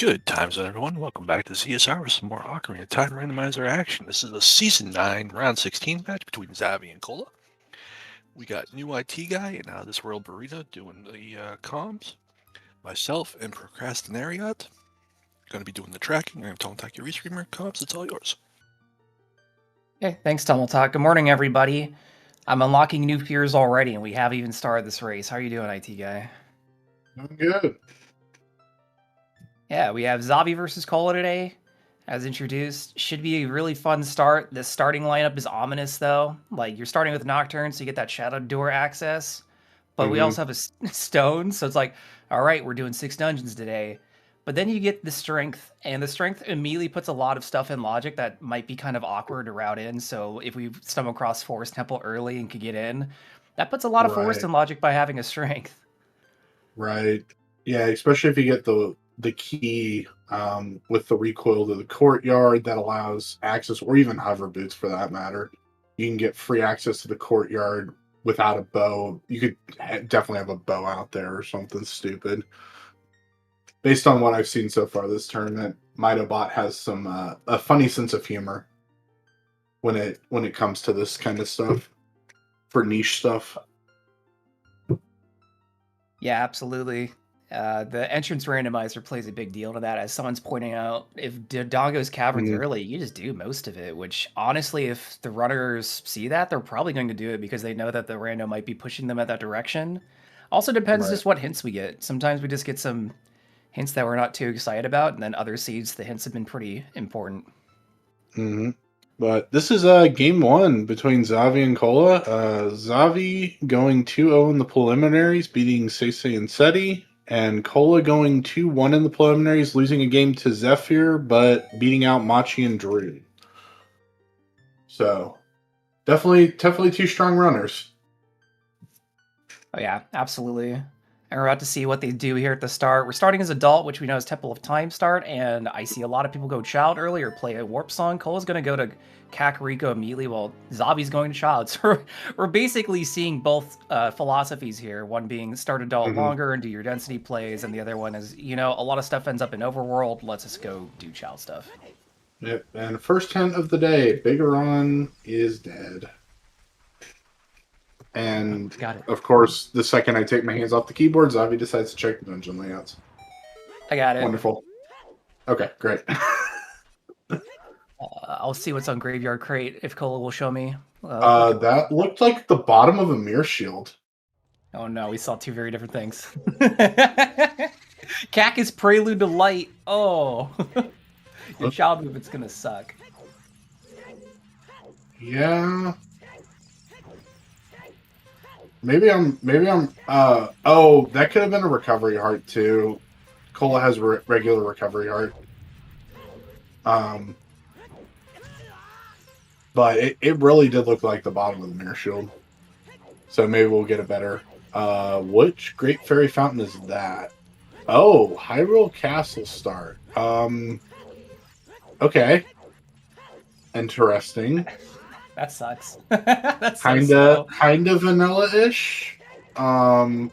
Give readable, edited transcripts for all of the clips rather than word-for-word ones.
Good times, everyone. Welcome back to CSR with some more Ocarina of Time Randomizer action. This is a Season 9, Round 16 match between Xavi and Cola. We got new IT guy and This World Burrito doing the comms. Myself and Procrastinariat going to be doing the tracking. I'm Talk your Restreamer. Comms, it's all yours. Hey, thanks, Talk. Good morning, everybody. I'm unlocking new fears already, and we haven't even started this race. How are you doing, IT guy? I'm good. Yeah, we have Xavi versus Cola today, as introduced. Should be a really fun start. The starting lineup is ominous, though. Like, you're starting with Nocturne, so you get that Shadow Door access. But we also have a stone, so it's like, all right, we're doing 6 dungeons today. But then you get the strength, and the strength immediately puts a lot of stuff in logic that might be kind of awkward to route in. So if we stumble across Forest Temple early and can get in, that puts a lot of forest in logic by having a strength. Right. Yeah, especially if you get the key with the recoil to the courtyard that allows access, or even hover boots for that matter. You can get free access to the courtyard without a bow. You could definitely have a bow out there or something stupid. Based on what I've seen so far this tournament, Mitobot has some a funny sense of humor when it comes to this kind of stuff for niche stuff. Yeah, absolutely. The entrance randomizer plays a big deal to that. As someone's pointing out, if Dodongo's caverns early, you just do most of it, which honestly, if the runners see that, they're probably going to do it because they know that the rando might be pushing them at that direction. Also depends just what hints we get. Sometimes we just get some hints that we're not too excited about, and then other seeds, the hints have been pretty important. But this is game one between Xavi and Cola. Xavi going 2-0 in the preliminaries, beating Seisei and Seti, and Cola going 2-1 in the preliminaries, losing a game to Zephyr, but beating out Machi and Drew. So definitely two strong runners. Oh yeah, absolutely. And we're about to see what they do here at the start. We're starting as adult, which we know is Temple of Time start, and I see a lot of people go child early or play a warp song. Cola's going to go to Kakariko immediately, while Xavi's going to child. So we're basically seeing both philosophies here. One being start adult longer and do your density plays, and the other one is, a lot of stuff ends up in overworld. Let's just go do child stuff. Yep, and first hint of the day, Bigaron is dead. And of course, the second I take my hands off the keyboard, Xavi decides to check the dungeon layouts. I got it. Wonderful. Okay, great. I'll see what's on Graveyard Crate if Cola will show me. That looked like the bottom of a mirror shield. Oh no, we saw two very different things. Cack is prelude to light. Oh. Your child movement's gonna suck. Yeah. Maybe I'm oh, that could have been a recovery heart too. Cola has regular recovery heart. But it really did look like the bottom of the mirror shield. So maybe we'll get a better. Which Great Fairy Fountain is that? Oh, Hyrule Castle start. Okay. Interesting. That sucks. That's kinda vanilla-ish. I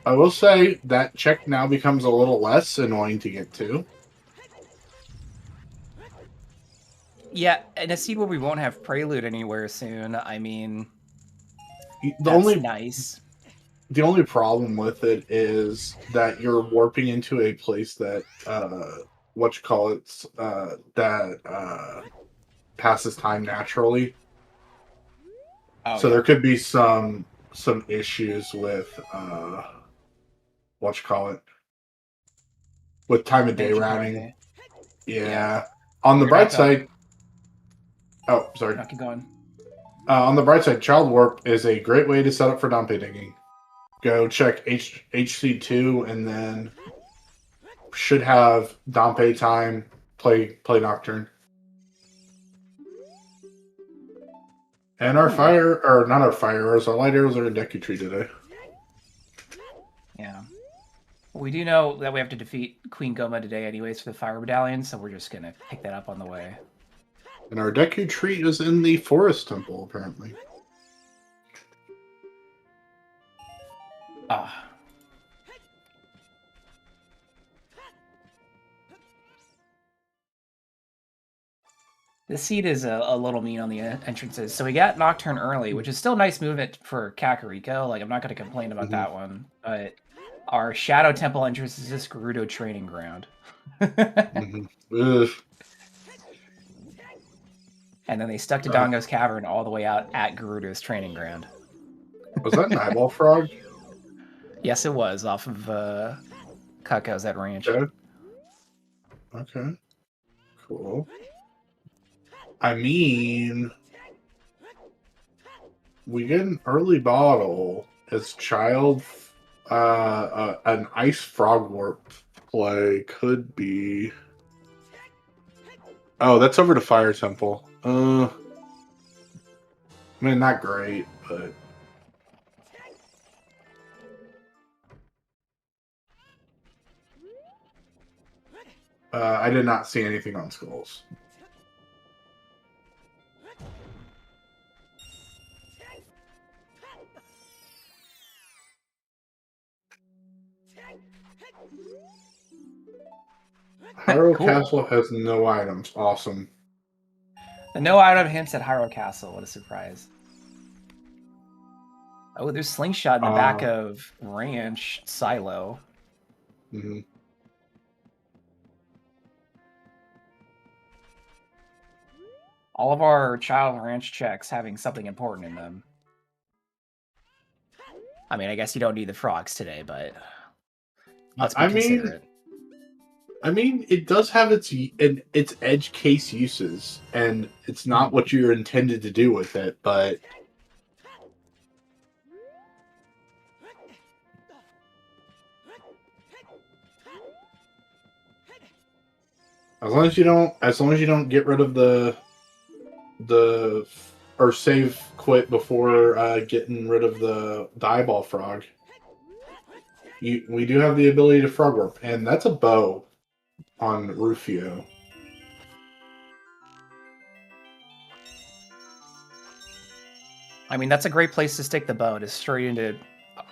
will say that check now becomes a little less annoying to get to. Yeah, and a seed where we won't have Prelude anywhere soon. I mean, nice. The only problem with it is that you're warping into a place that passes time naturally. Oh, so yeah. There could be some issues with with time of day routing. Yeah. On the bright side. Oh, sorry. Keep going. On the bright side, Child Warp is a great way to set up for Dompe digging. Go check HC2 and then should have Dompe time, play Nocturne. And our our light arrows are in Deku Tree today. Yeah. We do know that we have to defeat Queen Goma today anyways for the Fire Medallion, so we're just going to pick that up on the way. And our Deku Tree is in the Forest Temple, apparently. The seed is a little mean on the entrances. So we got Nocturne early, which is still nice movement for Kakariko. Like, I'm not going to complain about that one. But our Shadow Temple entrance is this Gerudo training ground. Ugh. And then they stuck to Dongo's Cavern all the way out at Gerudo's training ground. Was that an eyeball frog? Yes, it was off of Kako's at ranch. Okay. Cool. I mean, we get an early bottle as child. An ice frog warp play could be. Oh, that's over to Fire Temple. I mean, not great, but. I did not see anything on Skulls. Hyrule Cool. Castle has no items. Awesome. The no item hints at Hyrule Castle. What a surprise. Oh, there's Slingshot in the back of Ranch Silo. Mm-hmm. All of our Child Ranch checks having something important in them. I mean, I guess you don't need the frogs today, but let's be considerate. I mean, it does have its edge case uses, and it's not what you're intended to do with it, but as long as you don't get rid of the or save quit before getting rid of the eyeball frog, we do have the ability to frog warp, and that's a bow on Rufio. I mean, that's a great place to stick the bow, just straight into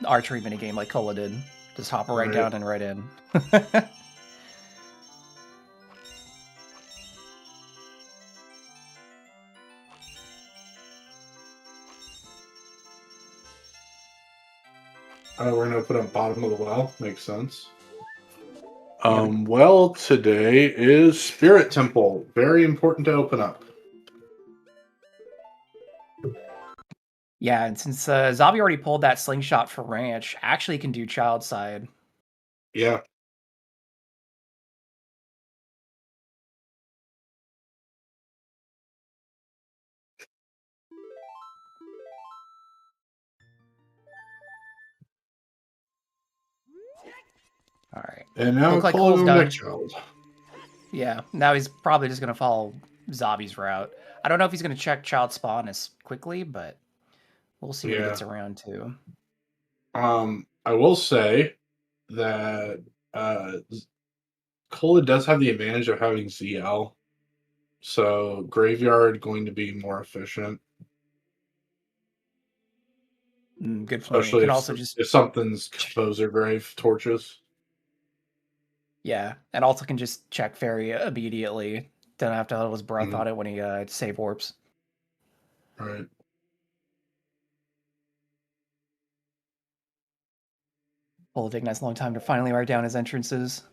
archery minigame like Cola did. Just hop right down and right in. We're going to put up bottom of the well. Makes sense. Well, today is Spirit Temple. Very important to open up. Yeah, and since Xavi already pulled that Slingshot for Ranch, actually can do Child Side. Yeah. All right. And now Look like Cole's Cole's done. next child. Yeah, now he's probably just going to follow Xavi's route. I don't know if he's going to check Child Spawn as quickly, but we'll see when he gets around to. I will say that Cola does have the advantage of having ZL, so Graveyard going to be more efficient. Good point. Especially if something's Composer Grave torches. Yeah, and also can just check Fairy immediately. Don't have to hold his breath on it when he save warps. Right. Will take a nice long time to finally write down his entrances.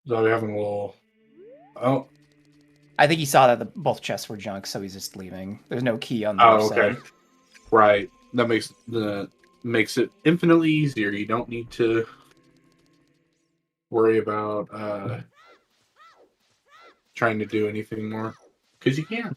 So we're having a little. Oh. I think he saw that both chests were junk, so he's just leaving. There's no key on the other side. Right. That makes it infinitely easier. You don't need to worry about trying to do anything more, because you can.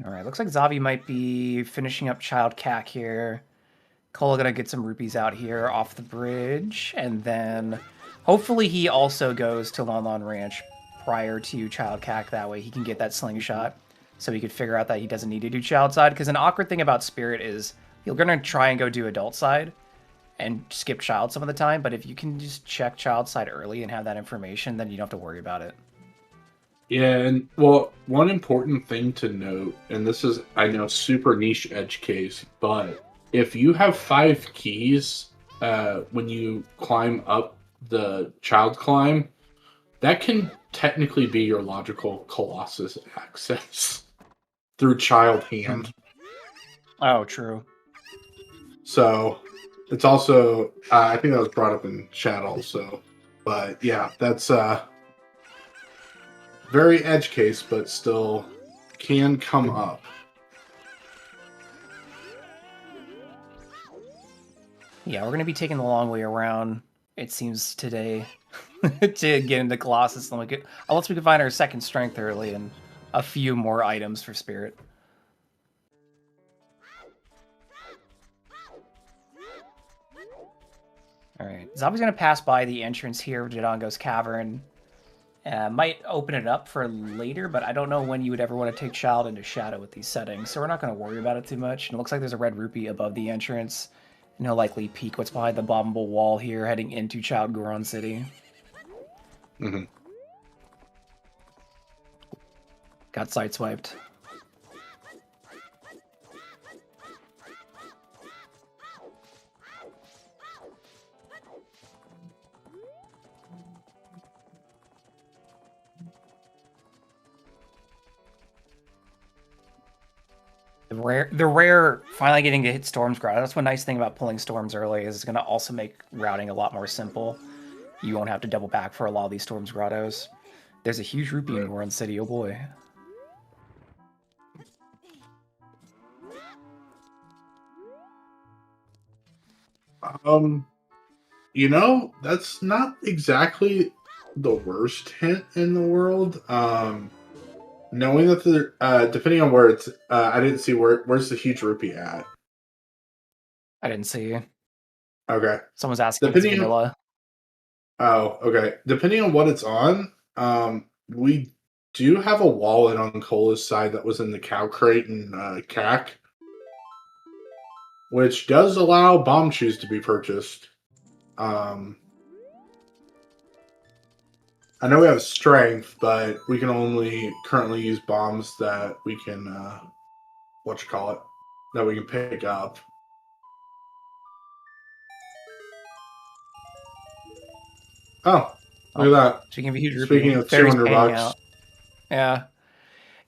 All right, looks like Xavi might be finishing up Child Cack here. Cola gonna get some rupees out here off the bridge, and then hopefully he also goes to Lon Lon Ranch prior to Child Cack. That way he can get that slingshot, so he could figure out that he doesn't need to do Child Side. Because an awkward thing about Spirit is You're gonna try and go do adult side and skip child some of the time, but if you can just check child side early and have that information, then you don't have to worry about it. Yeah, and well, one important thing to note, and this is, I know, super niche edge case, but if you have 5 keys when you climb up the child climb, that can technically be your logical Colossus access through child hand. Oh, true. So it's also, I think that was brought up in chat also. But yeah, that's very edge case, but still can come up. Yeah, we're gonna be taking the long way around, it seems, today to get into Colossus. Unless we can find our second strength early and a few more items for Spirit. Alright, Zabi's gonna pass by the entrance here of Dodongo's Cavern. Might open it up for later, but I don't know when you would ever want to take Child into Shadow with these settings, so we're not going to worry about it too much. And it looks like there's a red rupee above the entrance, and he'll likely peek what's behind the bombable wall here, heading into Child Goron City. Mm-hmm. Got sideswiped. The rare finally getting to hit Storm's Grotto. That's one nice thing about pulling Storms early, is it's going to also make routing a lot more simple. You won't have to double back for a lot of these Storm's Grottos. There's a huge rupee in Goron City, oh boy. You know, that's not exactly the worst hint in the world. Knowing that the depending on where it's, I didn't see where's the huge rupee at. I didn't see. Okay. Someone's asking if it's vanilla. Oh, okay. Depending on what it's on, we do have a wallet on Cola's side that was in the cow crate and CAC, which does allow bomb shoes to be purchased. I know we have strength, but we can only currently use bombs that we can, that we can pick up. Oh, look at that. Speaking of a huge rupee, Speaking of Fairy's $200 paying bucks. out. Yeah.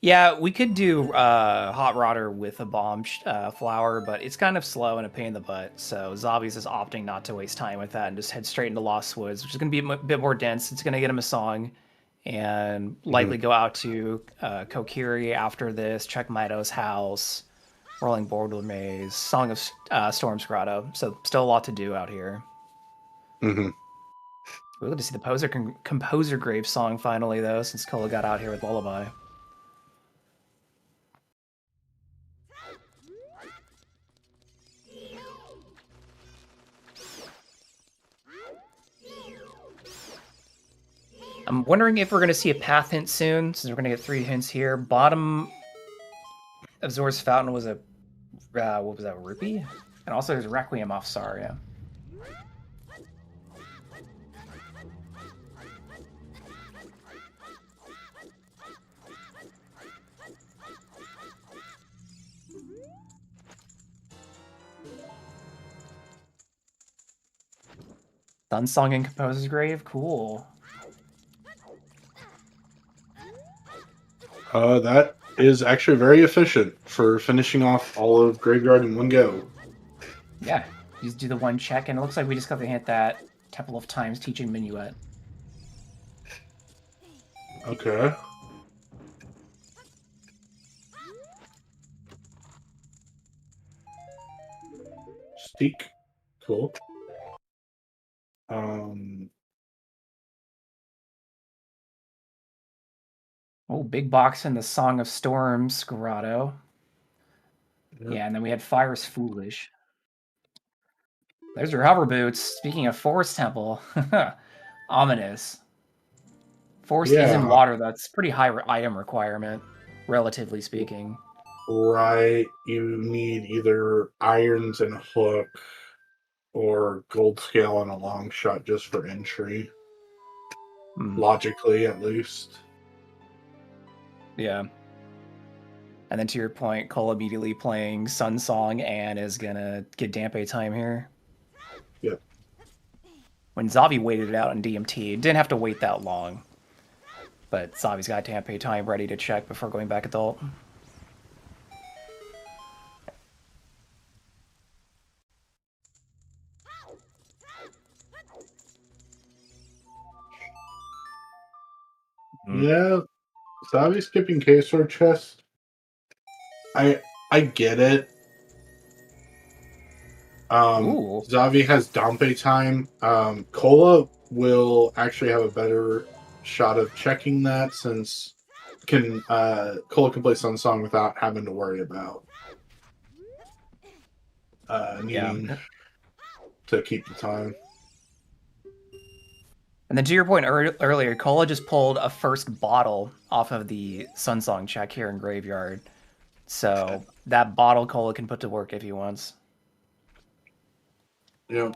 Yeah, we could do Hot Rodder with a bomb flower, but it's kind of slow and a pain in the butt. So Zabi's is opting not to waste time with that and just head straight into Lost Woods, which is going to be a bit more dense. It's going to get him a song and likely go out to Kokiri after this, check Mido's house, Rolling Boulder Maze, Song of Storm's Grotto. So still a lot to do out here. Mm-hmm. We're going to see the Composer Grave song finally, though, since Kola got out here with Lullaby. I'm wondering if we're going to see a path hint soon, since we're going to get 3 hints here. Bottom of Zor's Fountain was a, what was that, rupee? And also there's Requiem off Saria. Sunsong and Composer's Grave? Cool. That is actually very efficient for finishing off all of Graveyard in one go. Yeah, just do the one check, and it looks like we just got to hit that Temple of Times teaching Minuet. Okay. Steak. Cool. Oh, big box in the Song of Storms grotto. Yep. Yeah, and then we had Fire's Foolish. There's your hover boots. Speaking of Forest Temple, ominous. Forest is in water. That's pretty high item requirement, relatively speaking. Right. You need either irons and a hook or gold scale and a long shot just for entry. Logically, at least. Yeah. And then to your point, Cole immediately playing Sun Song and is gonna get Dampe time here. Yep. When Xavi waited it out on DMT, didn't have to wait that long. But Xavi's got Dampe time ready to check before going back adult. Yeah. Savvy skipping K-Sword chest. I get it. Ooh. Xavi has Dampe time. Cola will actually have a better shot of checking that since Cola can play Sun Song without having to worry about needing to keep the time. And then to your point earlier, Cola just pulled a first bottle off of the Sun Song check here in Graveyard. So that bottle Cola can put to work if he wants. Yep.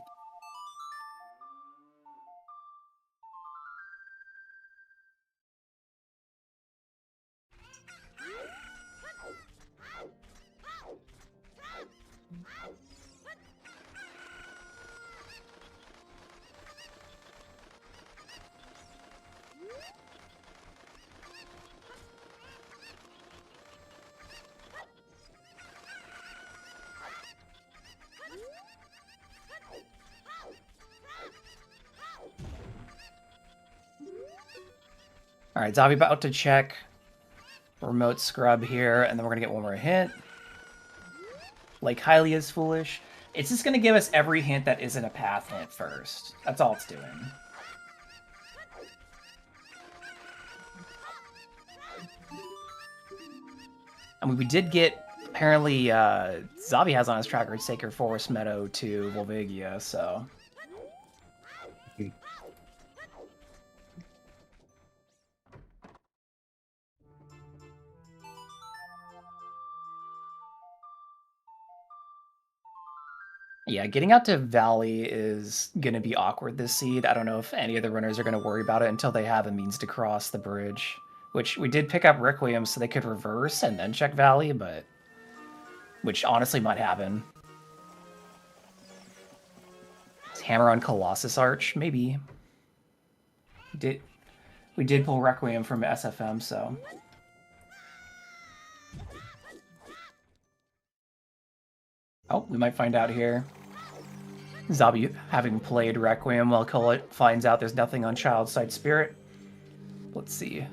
All right, Xavi about to check remote scrub here, and then we're gonna get one more hint. Like Hylia is foolish. It's just gonna give us every hint that isn't a path hint first. That's all it's doing. I mean, we did get, apparently, Xavi has on his tracker Sacred Forest Meadow to Volvigia, so... Yeah, getting out to Valley is going to be awkward this seed. I don't know if any of the runners are going to worry about it until they have a means to cross the bridge. Which, we did pick up Requiem so they could reverse and then check Valley, but... Which honestly might happen. Hammer on Colossus Arch? Maybe. We did pull Requiem from SFM, so... Oh, we might find out here. Xavi having played Requiem while Colette finds out there's nothing on Child's Side Spirit. Let's see.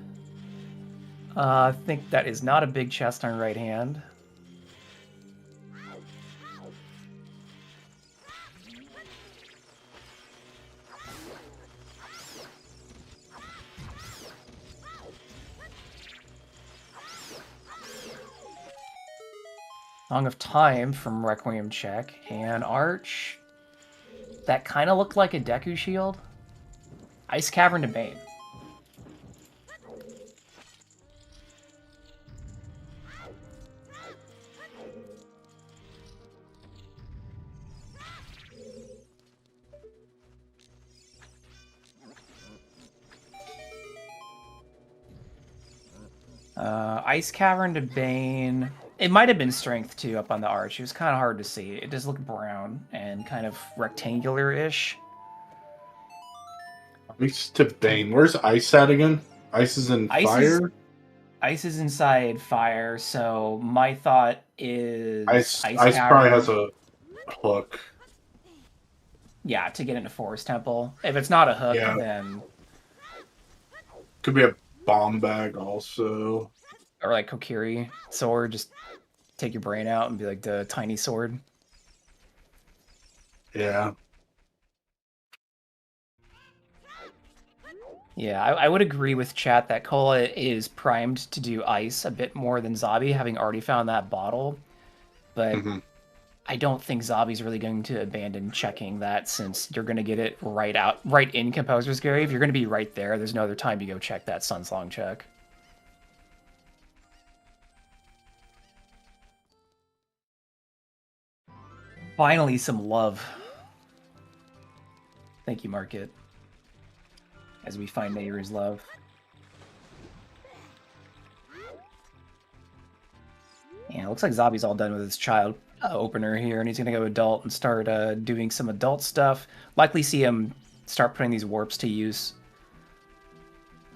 I think that is not a big chest on right hand. Song of Time from Requiem check, and Arch. That kind of looked like a Deku Shield. Ice Cavern to Bane. Ice Cavern to Bane. It might have been Strength, too, up on the Arch. It was kind of hard to see. It does look brown and kind of rectangular-ish. Ice to Bane. Where's Ice at again? Ice is in fire? Ice is inside fire, so my thought is... Ice probably has a hook. Yeah, to get into Forest Temple. If it's not a hook, then... Could be a bomb bag also. Or like Kokiri sword, just take your brain out and be like the tiny sword. Yeah. Yeah, I would agree with chat that Cola is primed to do ice a bit more than Xavi, having already found that bottle. But I don't think Xavi's really going to abandon checking that, since you're going to get it right in Composer's Grave. You're going to be right there. There's no other time to go check that Sunsong check. Finally, some love. Thank you, Market. As we find neighbors' love. Yeah, it looks like Xavi's all done with his child opener here, and he's gonna go adult and start doing some adult stuff. Likely see him start putting these warps to use.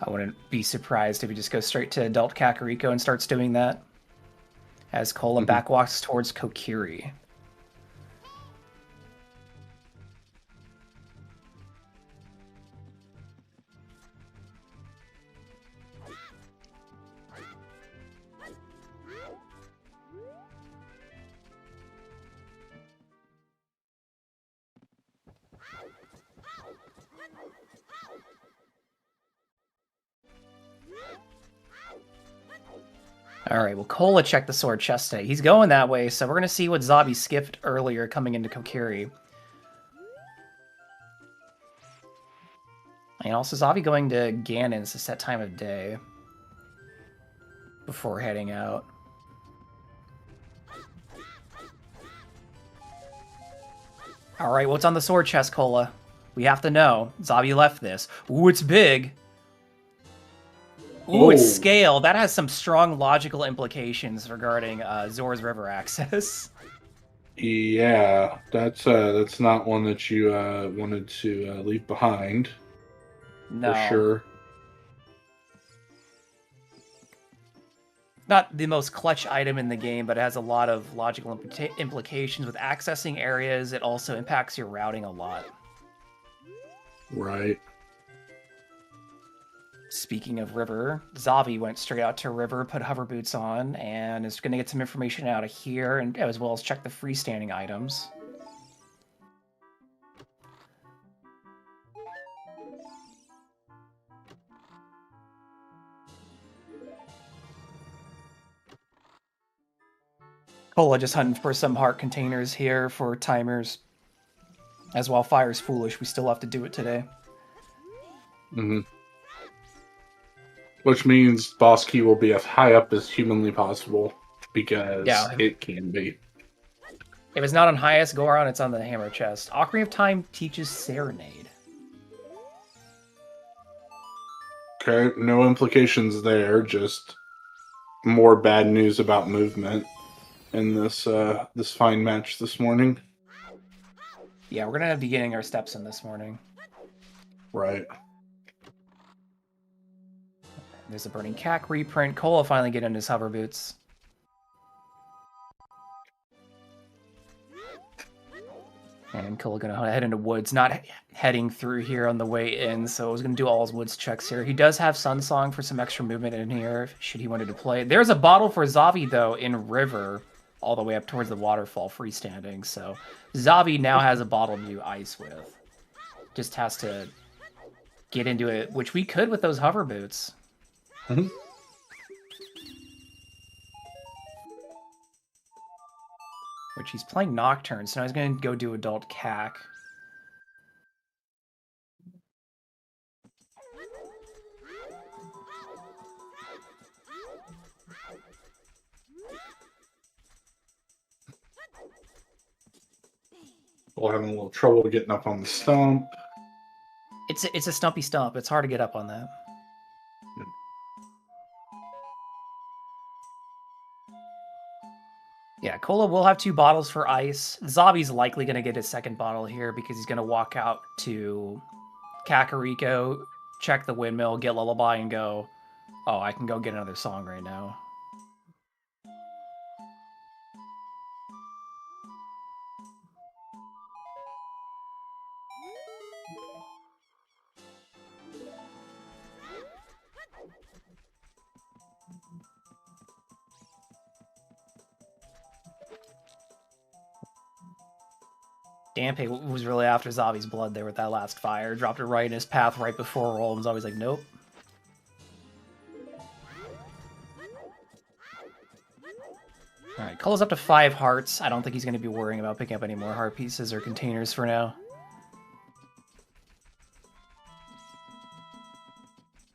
I wouldn't be surprised if he just goes straight to adult Kakariko and starts doing that. As Cola backwalks towards Kokiri. Alright, well, Cola checked the sword chest today. He's going that way, so we're going to see what Xavi skipped earlier coming into Kokiri. And also, Xavi going to Ganon's a set time of day before heading out. Alright, what's on the sword chest, Cola? We have to know. Xavi left this. Ooh, it's big. Ooh, it's scale. That has some strong logical implications regarding Zora's River access. Yeah, that's not one that you wanted to leave behind. No. For sure. Not the most clutch item in the game, but it has a lot of logical implications with accessing areas. It also impacts your routing a lot. Right. Speaking of River, Xavi went straight out to River, put hover boots on, and is going to get some information out of here, and as well as check the freestanding items. Cola just hunting for some heart containers here for timers. As while Fire's foolish, we still have to do it today. Which means boss key will be as high up as humanly possible, because it can be. If it's not on highest, go around, it's on the hammer chest. Ocarina of Time teaches Serenade. Okay, no implications there, just more bad news about movement in this this fine match this morning. Yeah, we're gonna be getting our steps in this morning. Right. There's a Burning Cack reprint. Cola finally getting his hover boots. And Cola gonna head into woods, not heading through here on the way in, so he's gonna do all his woods checks here. He does have Sun Song for some extra movement in here, should he wanted to play. There's a bottle for Xavi, though, in River, all the way up towards the waterfall, freestanding, so Xavi now has a bottle to do ice with. Just has to get into it, which we could with those hover boots. Which he's playing Nocturne, so now he's going to go do Adult Cack. We're having a little trouble getting up on the stump. It's a stumpy stump. It's hard to get up on that. Yeah, Cola will have 2 bottles for ice. Xavi's likely going to get his second bottle here because he's going to walk out to Kakariko, check the windmill, get Lullaby, and go, oh, I can go get another song right now. Dampe was really after Xavi's blood there with that last fire. Dropped it right in his path right before roll, and Xavi's like, nope. Alright, Cola's up to 5 hearts. I don't think he's going to be worrying about picking up any more heart pieces or containers for now.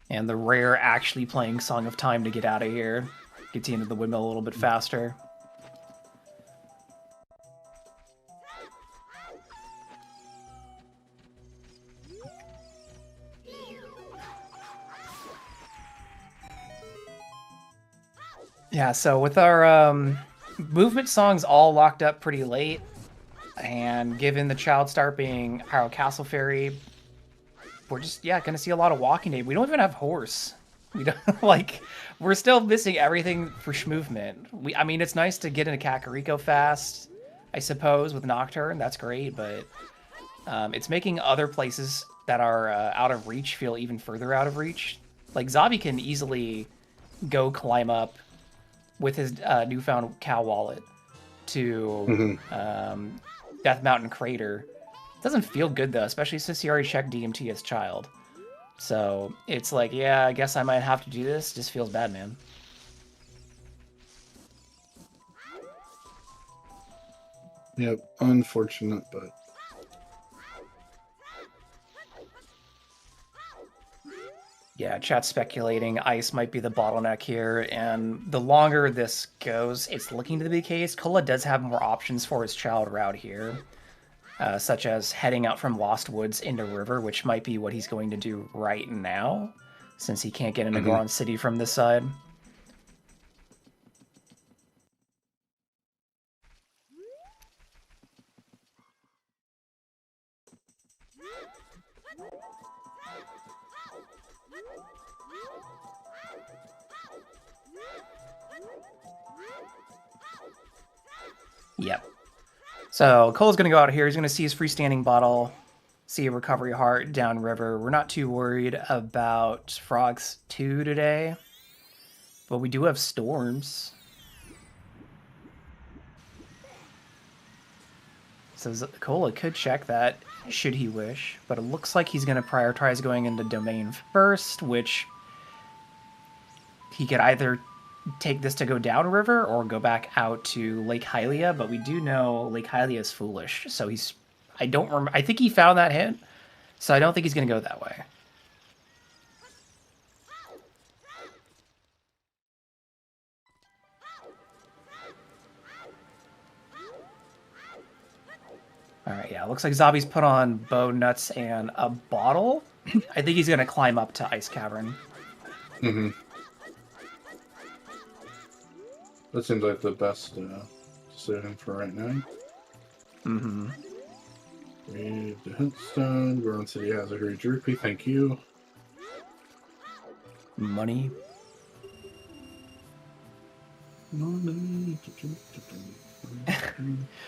And the rare actually playing Song of Time to get out of here. Gets you into the windmill a little bit faster. Yeah, so with our movement songs all locked up pretty late, and given the child start being Hyrule Castle Fairy, we're just gonna see a lot of walking day. We don't even have horse. We don't like we're still missing everything for movement. I mean it's nice to get into Kakariko fast, I suppose, with Nocturne. That's great, but it's making other places that are out of reach feel even further out of reach. Like Xavi can easily go climb up with his newfound cow wallet to Death Mountain Crater. It doesn't feel good though, especially since he already checked DMT as child. So it's like, yeah, I guess I might have to do this. Just feels bad, man. Yep, unfortunate, but yeah, chat's speculating ice might be the bottleneck here, and the longer this goes, it's looking to be the case. Kola does have more options for his child route here, such as heading out from Lost Woods into River, which might be what he's going to do right now, since he can't get into Goron City from this side. Yep. So Cole's going to go out here. He's going to see his freestanding bottle, see a recovery heart downriver. We're not too worried about Frogs 2 today, but we do have storms. So Cola could check that, should he wish, but it looks like he's going to prioritize going into Domain first, which he could either take this to go downriver or go back out to Lake Hylia, but we do know Lake Hylia is foolish, so he's... I don't remember... I think he found that hint, so I don't think he's going to go that way. Alright, yeah, looks like Zabi's put on bow, nuts, and a bottle. I think he's going to climb up to Ice Cavern. That seems like the best decision for right now. Read the headstone. Goron City has a huge rupee. Thank you. Money. Money.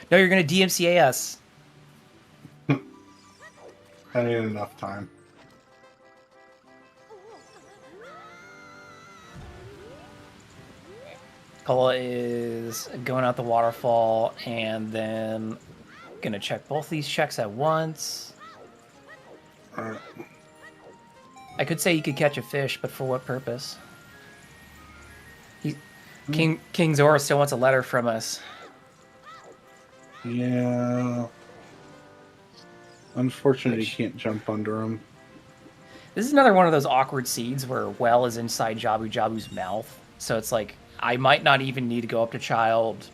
No, you're going to DMCA us. I need enough time. Kola is going out the waterfall and then gonna check both these checks at once. Alright. I could say he could catch a fish, but for what purpose? King Zora still wants a letter from us. Yeah. Unfortunately, you can't jump under him. This is another one of those awkward seeds where Well is inside Jabu Jabu's mouth. So it's like, I might not even need to go up to Child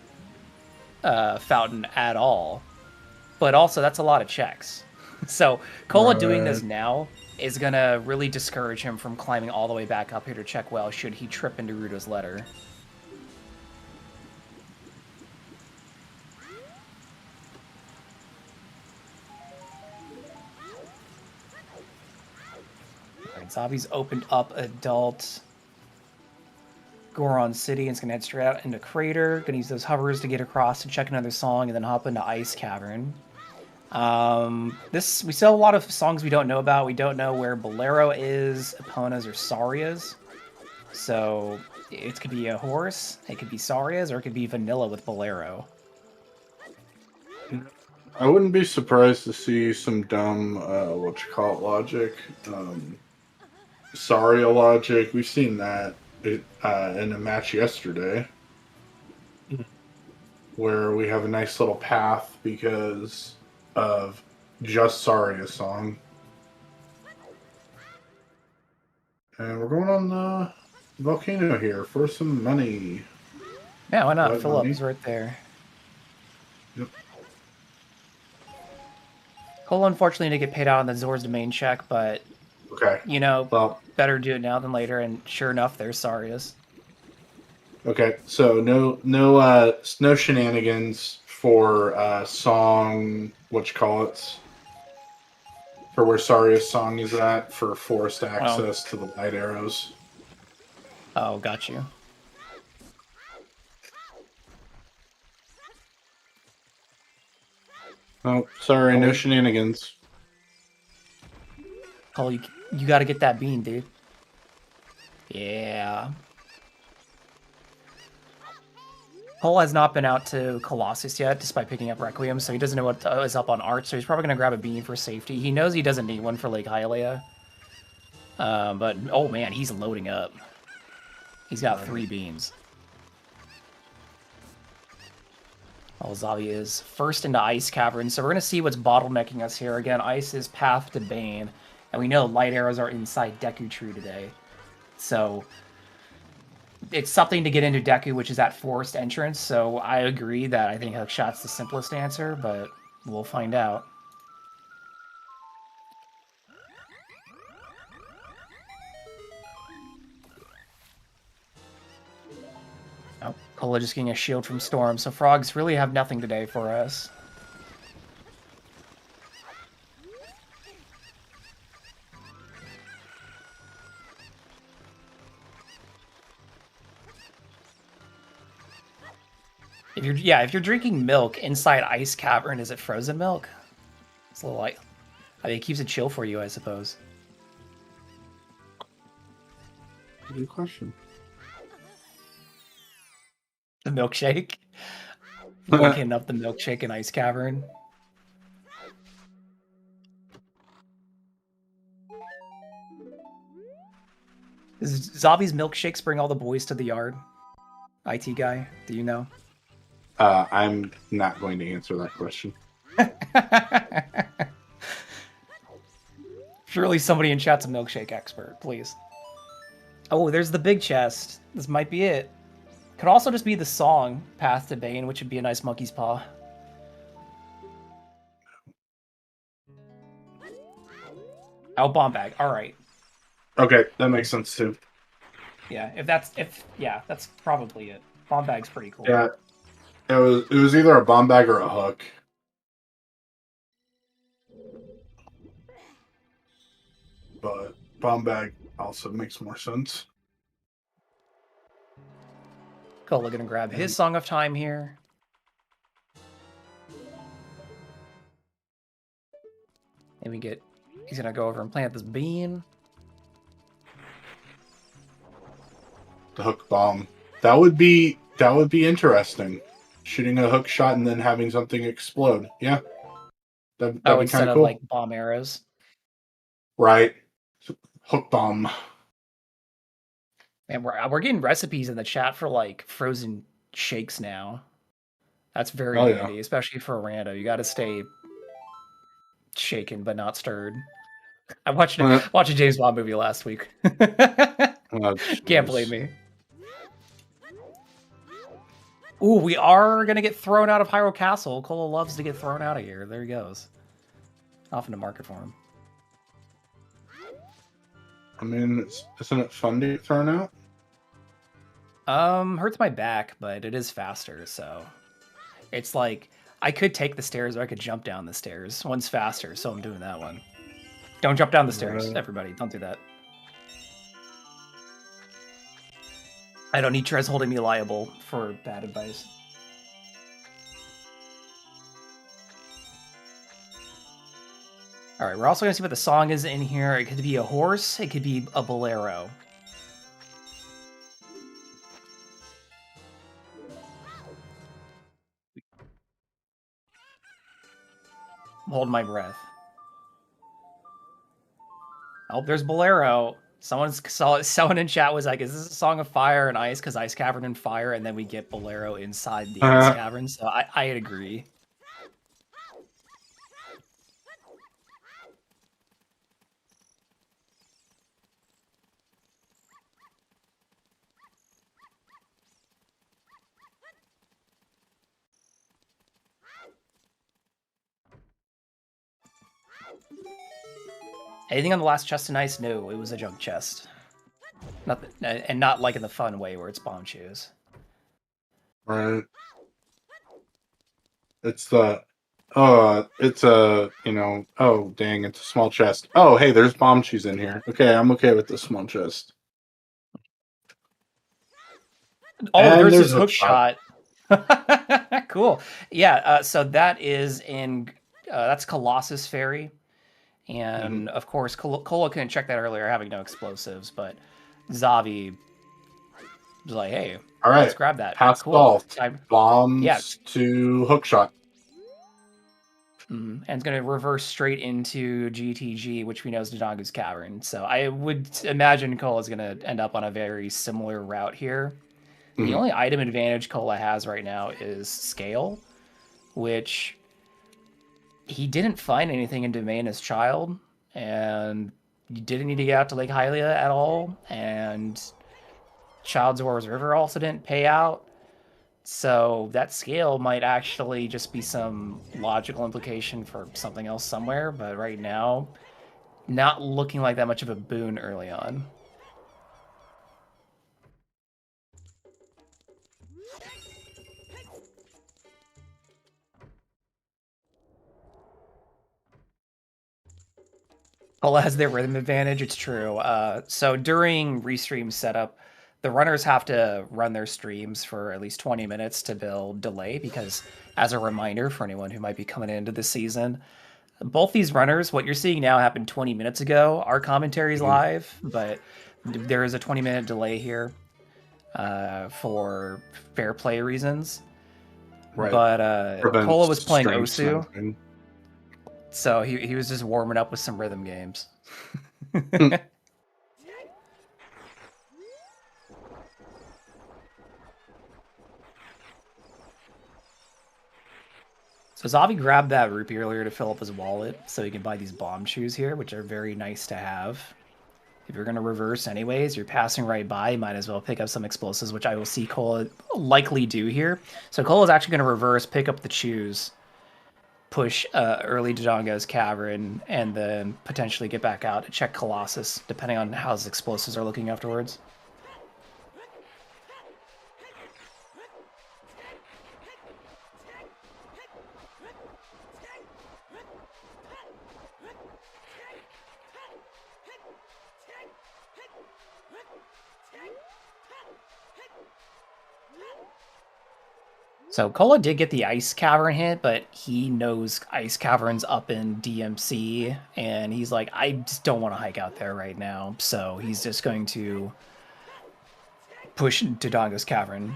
Fountain at all. But also, that's a lot of checks. So Kola doing this now is going to really discourage him from climbing all the way back up here to check Well should he trip into Ruto's letter. Zabi's opened up Adult Goron City and it's going to head straight out into Crater. Going to use those hovers to get across to check another song and then hop into Ice Cavern. We still have a lot of songs we don't know about. We don't know where Bolero is, Epona's, or Saria's. So it could be a horse, it could be Saria's, or it could be Vanilla with Bolero. I wouldn't be surprised to see some dumb, logic. Saria logic. We've seen that in a match yesterday. Where we have a nice little path because of just Saria's song. And we're going on the volcano here for some money. Yeah, why not? Philip's right there. Yep. Cole unfortunately didn't get paid out on the Zor's domain check, but okay. You know, well, better do it now than later, and sure enough, there's Saria's. Okay, so no shenanigans for song, whatchamacallits, for where Saria's song is at, for forced Oh, access to the light arrows. oh, got you. Oh, sorry, no Oh, shenanigans. Cole, you got to get that bean, dude. Yeah. Cole has not been out to Colossus yet, despite picking up Requiem, so he doesn't know what is up on Art, so he's probably going to grab a bean for safety. He knows he doesn't need one for Lake Hylia. But, oh man, he's loading up. He's got 3 beans. Oh, Xavi is first into Ice Cavern, so we're going to see what's bottlenecking us here. Again, Ice is Path to Bane, and we know light arrows are inside Deku Tree today. So it's something to get into Deku, which is that forced entrance, so I agree that I think Hookshot's the simplest answer, but we'll find out. Oh, Cola just getting a shield from Storm, so frogs really have nothing today for us. If you're drinking milk inside Ice Cavern, is it frozen milk? It's a little like, I mean, it keeps it chill for you, I suppose. Good question. The milkshake. Looking up the milkshake in Ice Cavern. Does Zobby's milkshakes bring all the boys to the yard? IT guy, do you know? I'm not going to answer that question. Surely somebody in chat's a milkshake expert, please. Oh, there's the big chest. This might be it. Could also just be the song, Path to Bane, which would be a nice monkey's paw. Oh, bomb bag. All right. Okay, that makes sense too. Yeah, that's probably it. Bomb bag's pretty cool. Yeah, it was either a bomb bag or a hook. But bomb bag also makes more sense. Cool, we're gonna grab his Song of Time here. And he's gonna go over and plant this bean. The hook bomb. That would be interesting. Shooting a hook shot and then having something explode. Yeah. That'd be Instead kind of of cool. like bomb arrows. Right. Hook bomb. And we're getting recipes in the chat for like frozen shakes now. That's very handy, especially for a rando. You got to stay shaken but not stirred. I watched a James Bond movie last week. Can't blame me. Ooh, we are gonna get thrown out of Hyrule Castle. Cola loves to get thrown out of here. There he goes. Off into market for him. I mean, isn't it fun to get thrown out? Hurts my back, but it is faster, so it's like I could take the stairs or I could jump down the stairs. One's faster, so I'm doing that one. Don't jump down the stairs, everybody. Don't do that. I don't need Trez holding me liable for bad advice. All right, we're also going to see what the song is in here. It could be a horse. It could be a bolero. Hold my breath. Oh, there's bolero. Someone in chat was like, is this a song of fire and ice? Because Ice Cavern and fire, and then we get bolero inside the Ice Cavern. So I'd agree. Anything on the last chest in ice? No, it was a junk chest. Nothing, and not like in the fun way where it's bomb shoes. Right. It's the it's a, oh dang, it's a small chest. Oh, hey, there's bomb shoes in here. Okay, I'm okay with the small chest. Oh, And there's there's his a hook shot. Cool. Yeah, so that is in that's Colossus Ferry. And of course, Cola couldn't check that earlier, having no explosives, but Xavi was like, hey, All let's right. grab that. Pass Cool. ball. Yeah. Bombs to hook shot. And it's going to reverse straight into GTG, which we know is Dodongo's Cavern. So I would imagine Cola is going to end up on a very similar route here. The only item advantage Cola has right now is scale, which he didn't find anything in Domain as child, and you didn't need to get out to Lake Hylia at all, and Child Zora's River also didn't pay out. So that scale might actually just be some logical implication for something else somewhere, but right now, not looking like that much of a boon early on. Cola has their rhythm advantage, it's true. So during restream setup, the runners have to run their streams for at least 20 minutes to build delay, because as a reminder for anyone who might be coming into the season, both these runners, what you're seeing now happened 20 minutes ago. Our commentary is live, but there is a 20-minute delay here for fair play reasons. Right. But Prevents Cola was playing stream Osu, sniping. so he was just warming up with some rhythm games. So Zavi grabbed that rupee earlier to fill up his wallet so he can buy these bomb shoes here, which are very nice to have. If you're going to reverse anyways, you're passing right by, you might as well pick up some explosives, which I will see Cola likely do here. So Cola's actually going to reverse, pick up the shoes, push early Dodongo's Cavern, and then potentially get back out and check Colossus, depending on how his explosives are looking afterwards. So Cola did get the Ice Cavern hit, but he knows Ice Cavern's up in DMC, and he's like, I just don't want to hike out there right now. So he's just going to push Dodongo's Cavern.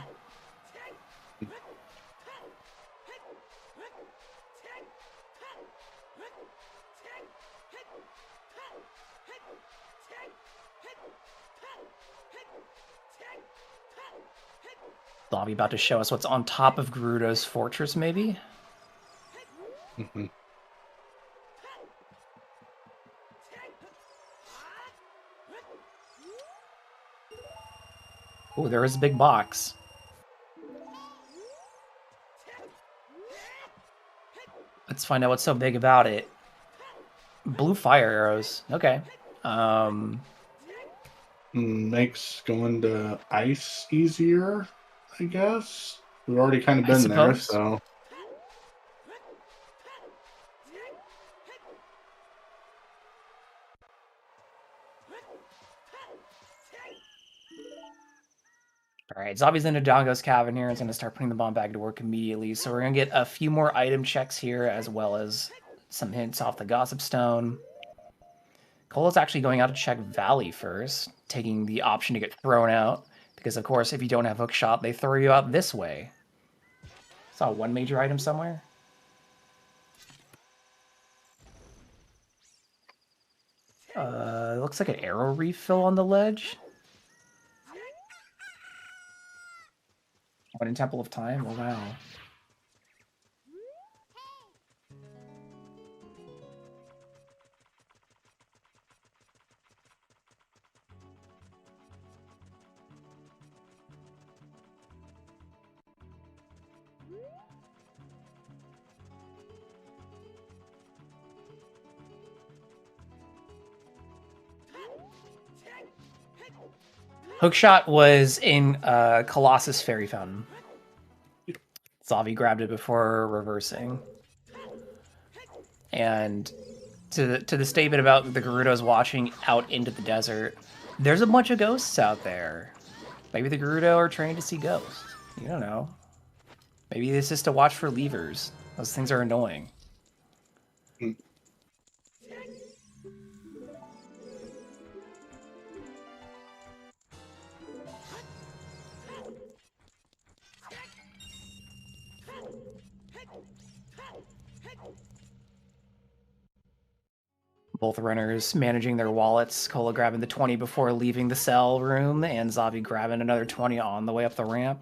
Lobby about to show us what's on top of Gerudo's fortress, maybe? Oh, there is a big box. Let's find out what's so big about it. Blue fire arrows. Okay. Makes going to ice easier, I guess. We've already kind of been there, so. All right, Zabi's in Dodongo's Cavern here. He's going to start putting the bomb bag to work immediately. So we're going to get a few more item checks here, as well as some hints off the Gossip Stone. Cola's actually going out to check Valley first, taking the option to get thrown out. Because, of course, if you don't have Hookshot, they throw you out this way. Saw one major item somewhere. Looks like an arrow refill on the ledge. What in Temple of Time? Oh, wow. Hookshot was in Colossus Fairy Fountain. Xavi grabbed it before reversing. And to the statement about the Gerudos watching out into the desert, there's a bunch of ghosts out there. Maybe the Gerudo are trained to see ghosts. You don't know. Maybe it's just to watch for levers. Those things are annoying. Both runners managing their wallets. Cola grabbing the 20 before leaving the cell room, and Xavi grabbing another 20 on the way up the ramp.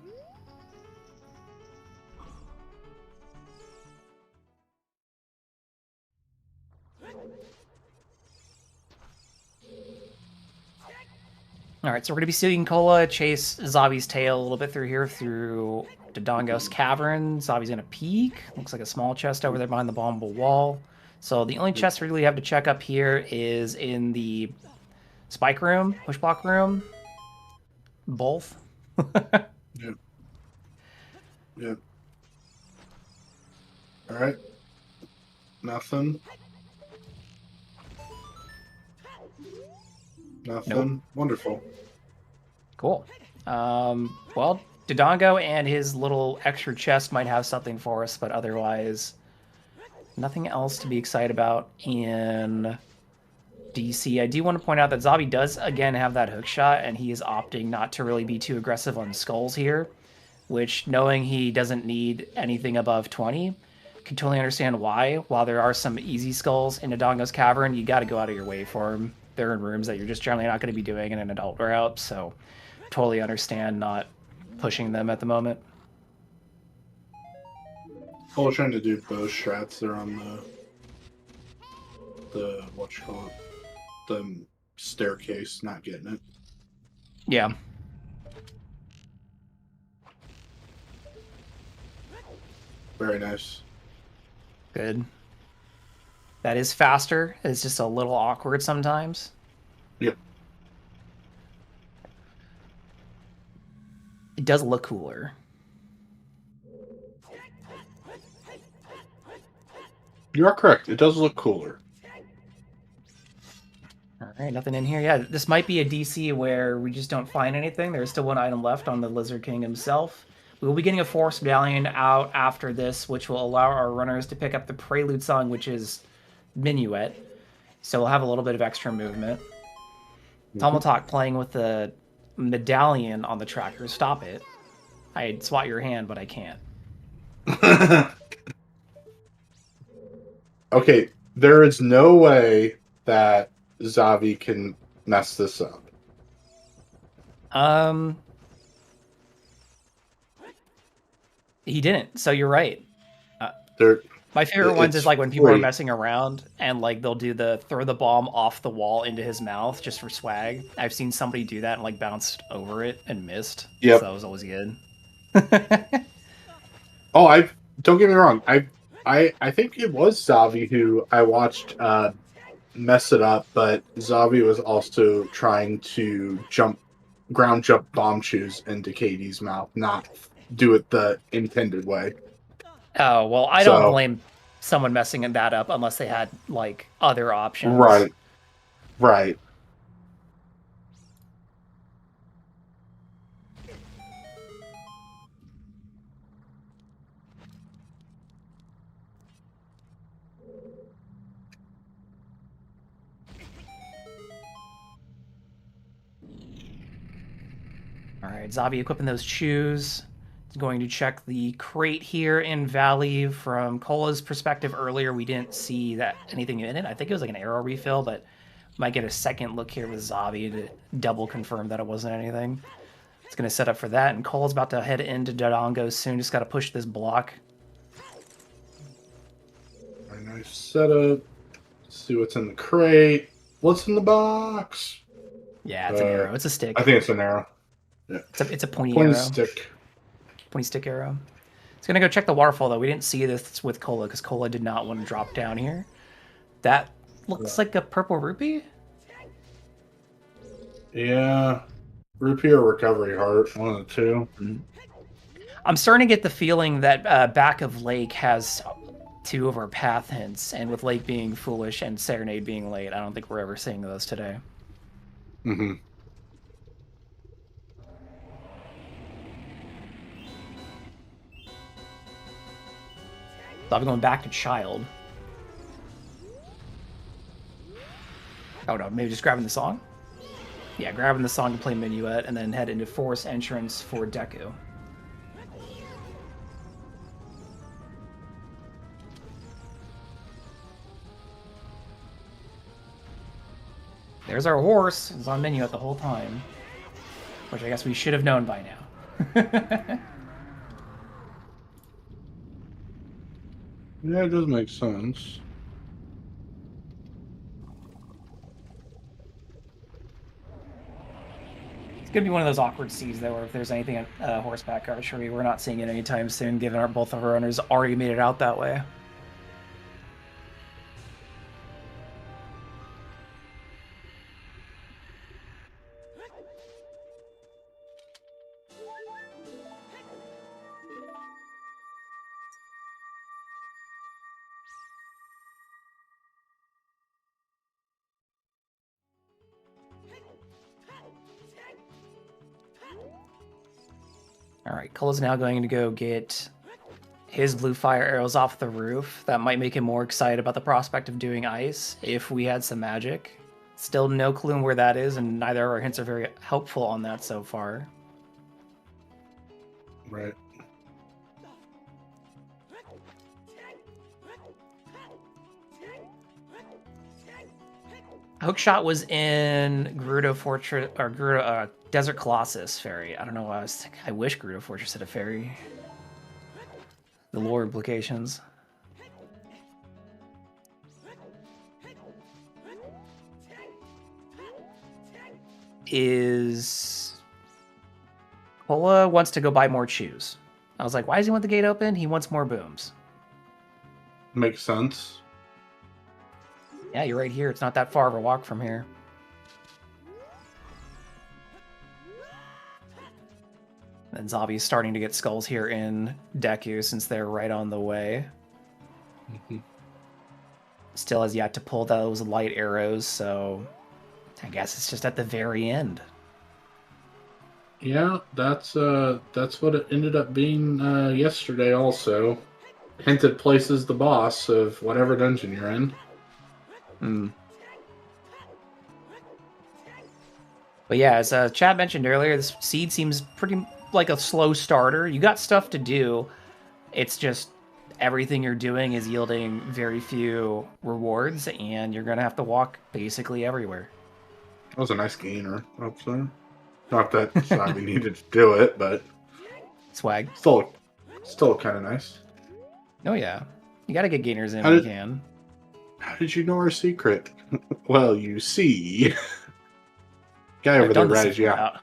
Alright, so we're going to be seeing Cola chase Xavi's tail a little bit through here, through Dodongo's cavern. Xavi's going to peek. Looks like a small chest over there behind the bombable wall. So the only chest we really have to check up here is in the spike room, push block room. Both. Yep. Yep. All right. Nothing. Nothing. Nope. Wonderful. Cool. Well, Dodongo and his little extra chest might have something for us, but otherwise, nothing else to be excited about in DC. I do want to point out that Xavi does, again, have that hook shot, and he is opting not to really be too aggressive on skulls here, which, knowing he doesn't need anything above 20, can totally understand why. While there are some easy skulls in Dodongo's cavern, you got to go out of your way for them. They're in rooms that you're just generally not going to be doing in an adult route, so totally understand not pushing them at the moment. I was trying to do both strats. They're on the what you call it, the staircase. Not getting it. Yeah. Very nice. Good. That is faster. It's just a little awkward sometimes. Yep. It does look cooler. You are correct. It does look cooler. All right, nothing in here. Yeah, this might be a DC where we just don't find anything. There's still one item left on the Lizard King himself. We will be getting a Force Medallion out after this, which will allow our runners to pick up the Prelude song, which is Minuet. So we'll have a little bit of extra movement. Tomotalk playing with the medallion on the tracker. Stop it. I'd swat your hand, but I can't. Okay, there is no way that Xavi can mess this up. He didn't, so you're right. There, My favorite ones is like when people are free. messing around and like they'll do the throw the bomb off the wall into his mouth just for swag. I've seen somebody do that and like bounced over it and missed. Yep. So that was always good. Oh, I don't get me wrong. I think it was Xavi who I watched mess it up, but Xavi was also trying to ground jump bomb shoes into Katie's mouth, not do it the intended way. Oh, well, I don't blame someone messing that up unless they had like other options. Right. Right. All right, Xavi equipping those shoes. He's going to check the crate here in Valley. From Cola's perspective earlier, we didn't see that anything in it. I think it was like an arrow refill, but might get a second look here with Xavi to double confirm that it wasn't anything. It's going to set up for that, and Cola's about to head into Dodongo soon. Just got to push this block. Very nice setup. Let's see what's in the crate. What's in the box? Yeah, it's an arrow. It's a stick. I think it's an arrow. Yeah. It's a pointy Pointy arrow. stick. Pointy stick arrow. It's going to go check the waterfall, though. We didn't see this with Cola because Cola did not want to drop down here. That looks like a purple rupee? Yeah. Rupee or recovery heart, one of the two. I'm starting to get the feeling that Back of Lake has 2 of our path hints, and with Lake being foolish and Serenade being late, I don't think we're ever seeing those today. Mm-hmm. So I'm going back to Child. Oh no, maybe just grabbing the song? Yeah, grabbing the song to play Minuet, and then head into Forest Entrance for Deku. There's our horse. It's on Minuet the whole time. Which I guess we should have known by now. Yeah, it does make sense. It's going to be one of those awkward seas, though, where if there's anything at horseback archery, we're not seeing it anytime soon, given both of our owners already made it out that way. Alright, Cole's now going to go get his blue fire arrows off the roof. That might make him more excited about the prospect of doing ice if we had some magic. Still no clue where that is, and neither of our hints are very helpful on that so far. Right. Hookshot was in Gerudo Fortress, or Gerudo, Desert Colossus Ferry. I don't know why I wish Gerudo Fortress had a ferry. The lore implications. Kola wants to go buy more chews. I was like, why does he want the gate open? He wants more booms. Makes sense. Yeah, you're right here. It's not that far of a walk from here. And Xavi's starting to get skulls here in Deku since they're right on the way. Still has yet to pull those light arrows, so I guess it's just at the very end. Yeah, that's what it ended up being yesterday also. Hinted places the boss of whatever dungeon you're in. But yeah, as Chad mentioned earlier, this seed seems pretty like a slow starter. You got stuff to do. It's just everything you're doing is yielding very few rewards, and you're going to have to walk basically everywhere. That was a nice gainer up there. Not that Xavi needed to do it, but Swag. still kind of nice. Oh yeah, you got to get gainers in when you can. How did you know our secret? Well, you see. Guy over there, Reg, yeah.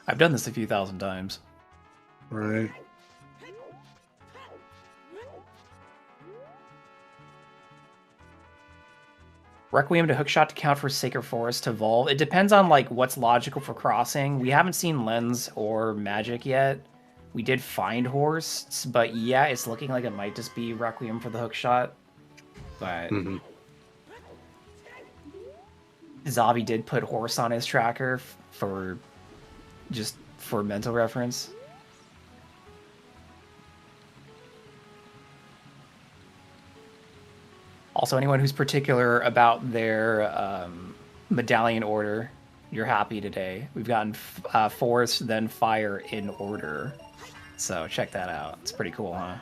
I've done this a few thousand times. Right. Requiem to Hookshot to count for Sacred Forest to evolve. It depends on like what's logical for crossing. We haven't seen Lens or Magic yet. We did find Horse, but yeah, it's looking like it might just be Requiem for the Hookshot. But Xavi did put Horse on his tracker for mental reference. Also, anyone who's particular about their medallion order, you're happy today. We've gotten Forest, then Fire in order. So check that out. It's pretty cool, huh?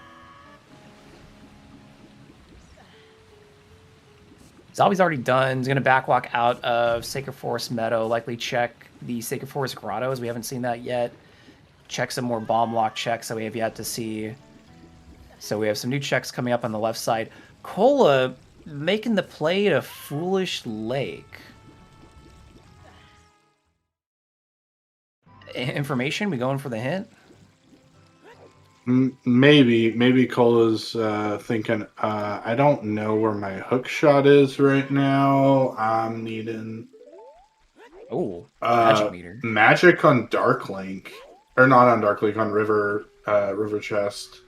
Xavi's already done. He's going to backwalk out of Sacred Forest Meadow, likely check the Sacred Forest Grottos. We haven't seen that yet. Check some more bomb lock checks that we have yet to see. So we have some new checks coming up on the left side. Kola making the play to Foolish Lake. Information? We going for the hint? Maybe Cola's thinking, I don't know where my hook shot is right now. I'm needing magic meter. Magic on Dark Link. Or not on Dark Link, on River river chest.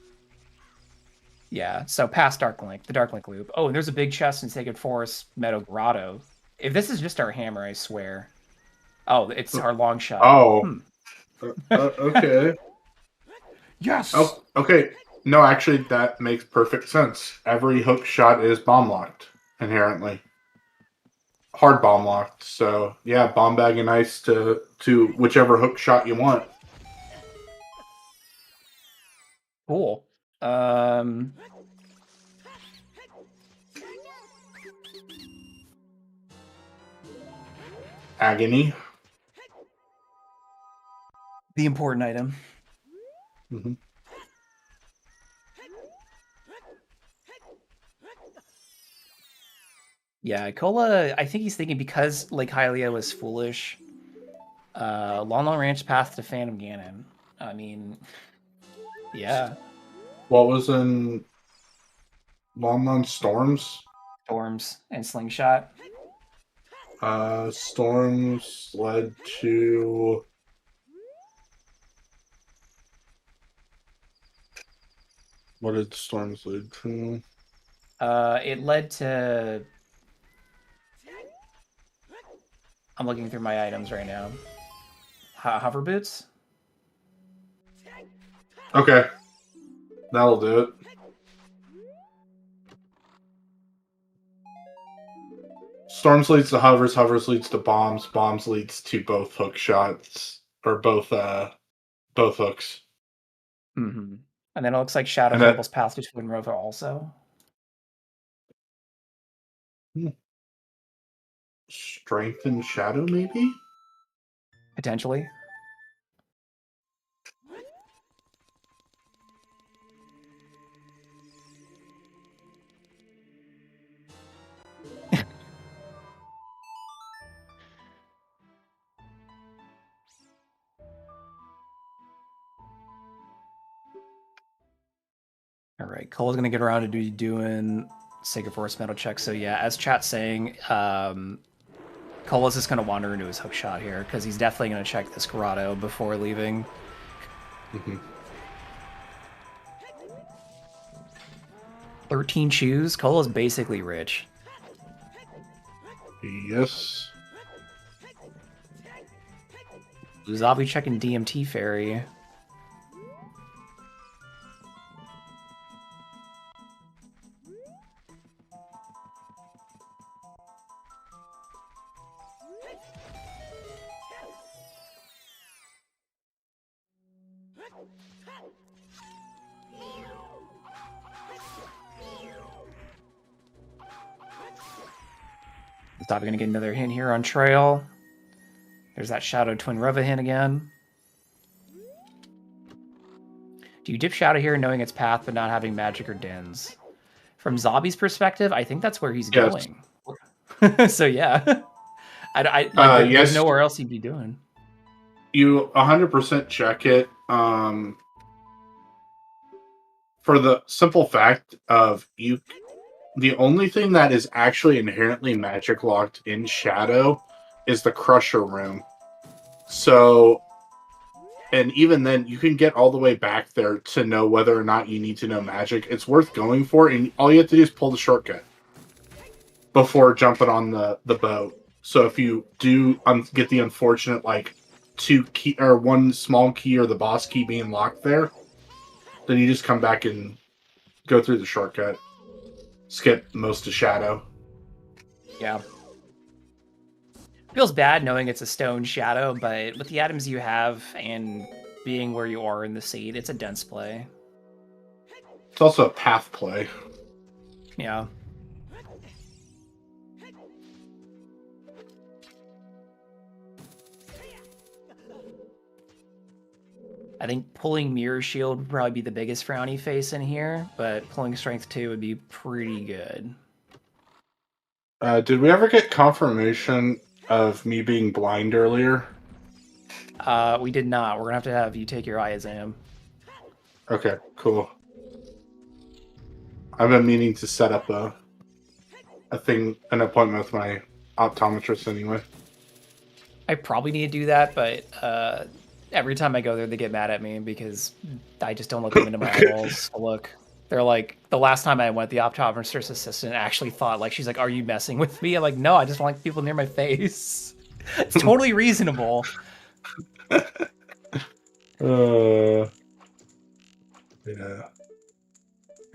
Yeah, so past Darklink, the Darklink loop. Oh, and there's a big chest in Sacred Forest Meadow Grotto. If this is just our hammer, I swear. Oh, it's our long shot. Oh, okay. Yes. Oh, okay. No, actually, that makes perfect sense. Every hook shot is bomb locked inherently. Hard bomb locked. So yeah, bomb bag and ice to whichever hook shot you want. Cool. Agony. The important item. Mm-hmm. Yeah, Cola, I think he's thinking because Lake Hylia was foolish. Long Ranch Path to Phantom Ganon. I mean, yeah. What was in Long Storms? Storms and Slingshot. Storms led to. What did Storms lead to? It led to. I'm looking through my items right now. Hover boots. Okay, that'll do it. Storms leads to hovers, hovers leads to bombs, bombs leads to both hook shots or both hooks. Mm-hmm. And then it looks like Shadow And that- enables Path to Twin Rover also. Strength and shadow, maybe? Potentially. All right, Cole's gonna get around to doing Sacred Forest Metal check. So yeah, as chat's saying, Cole is just gonna wander into his hook shot here because he's definitely gonna check this grotto before leaving. Mm-hmm. 13 chews. Cole is basically rich. Yes. Xavi checking DMT Fairy. Xavi gonna get another hint here on trail. There's that Shadow Twin Rova hint again. Do you dip Shadow here knowing its path but not having magic or dens? From Zabi's perspective, I think that's where he's going. So yeah. There's Yes. nowhere else he'd be doing. You 100% check it. For the simple fact of you, the only thing that is actually inherently magic locked in Shadow is the Crusher room. So, and even then, you can get all the way back there to know whether or not you need to know magic. It's worth going for, and all you have to do is pull the shortcut before jumping on the boat. So if you do get the unfortunate one small key or the boss key being locked there, then you just come back and go through the shortcut. Skip most of Shadow. Yeah. Feels bad knowing it's a stone shadow, but with the items you have and being where you are in the seed, it's a dense play. It's also a path play. Yeah. I think pulling Mirror Shield would probably be the biggest frowny face in here, but pulling Strength 2 would be pretty good. Did we ever get confirmation of me being blind earlier? We did not. We're going to have you take your eye exam. Okay, cool. I've been meaning to set up an appointment with my optometrist anyway. I probably need to do that, but every time I go there, they get mad at me because I just don't let them into my eyeballs to look. They're like, the last time I went, the optometrist assistant actually thought, like, she's like, "Are you messing with me?" I'm like, "No, I just don't like people near my face." It's totally reasonable. Yeah.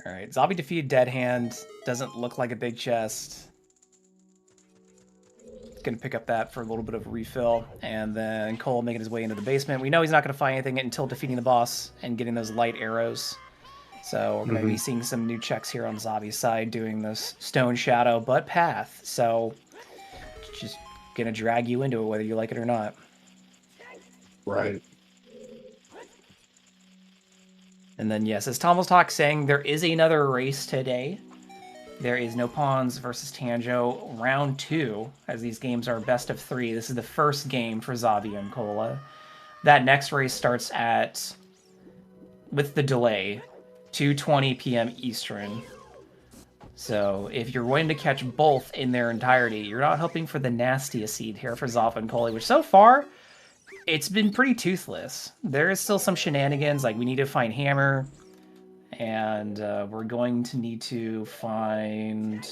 All right, zombie defeated dead hand. Doesn't look like a big chest. Gonna pick up that for a little bit of refill, and then Cole making his way into the basement. We know he's not gonna find anything until defeating the boss and getting those light arrows. So we're gonna be seeing some new checks here on Xavi's side, doing this stone shadow but path. So just gonna drag you into it whether you like it or not. Right. And then yes, as Tom was saying, there is another race today. There is No Pawns versus Tanjo round 2, as these games are best of 3. This is the first game for Xavi and Cola. That next race starts at, with the delay, 2:20 p.m. Eastern. So if you're wanting to catch both in their entirety, you're not hoping for the nastiest seed here for Xavi and Cola, which so far, it's been pretty toothless. There is still some shenanigans, like we need to find Hammer, and we're going to need to find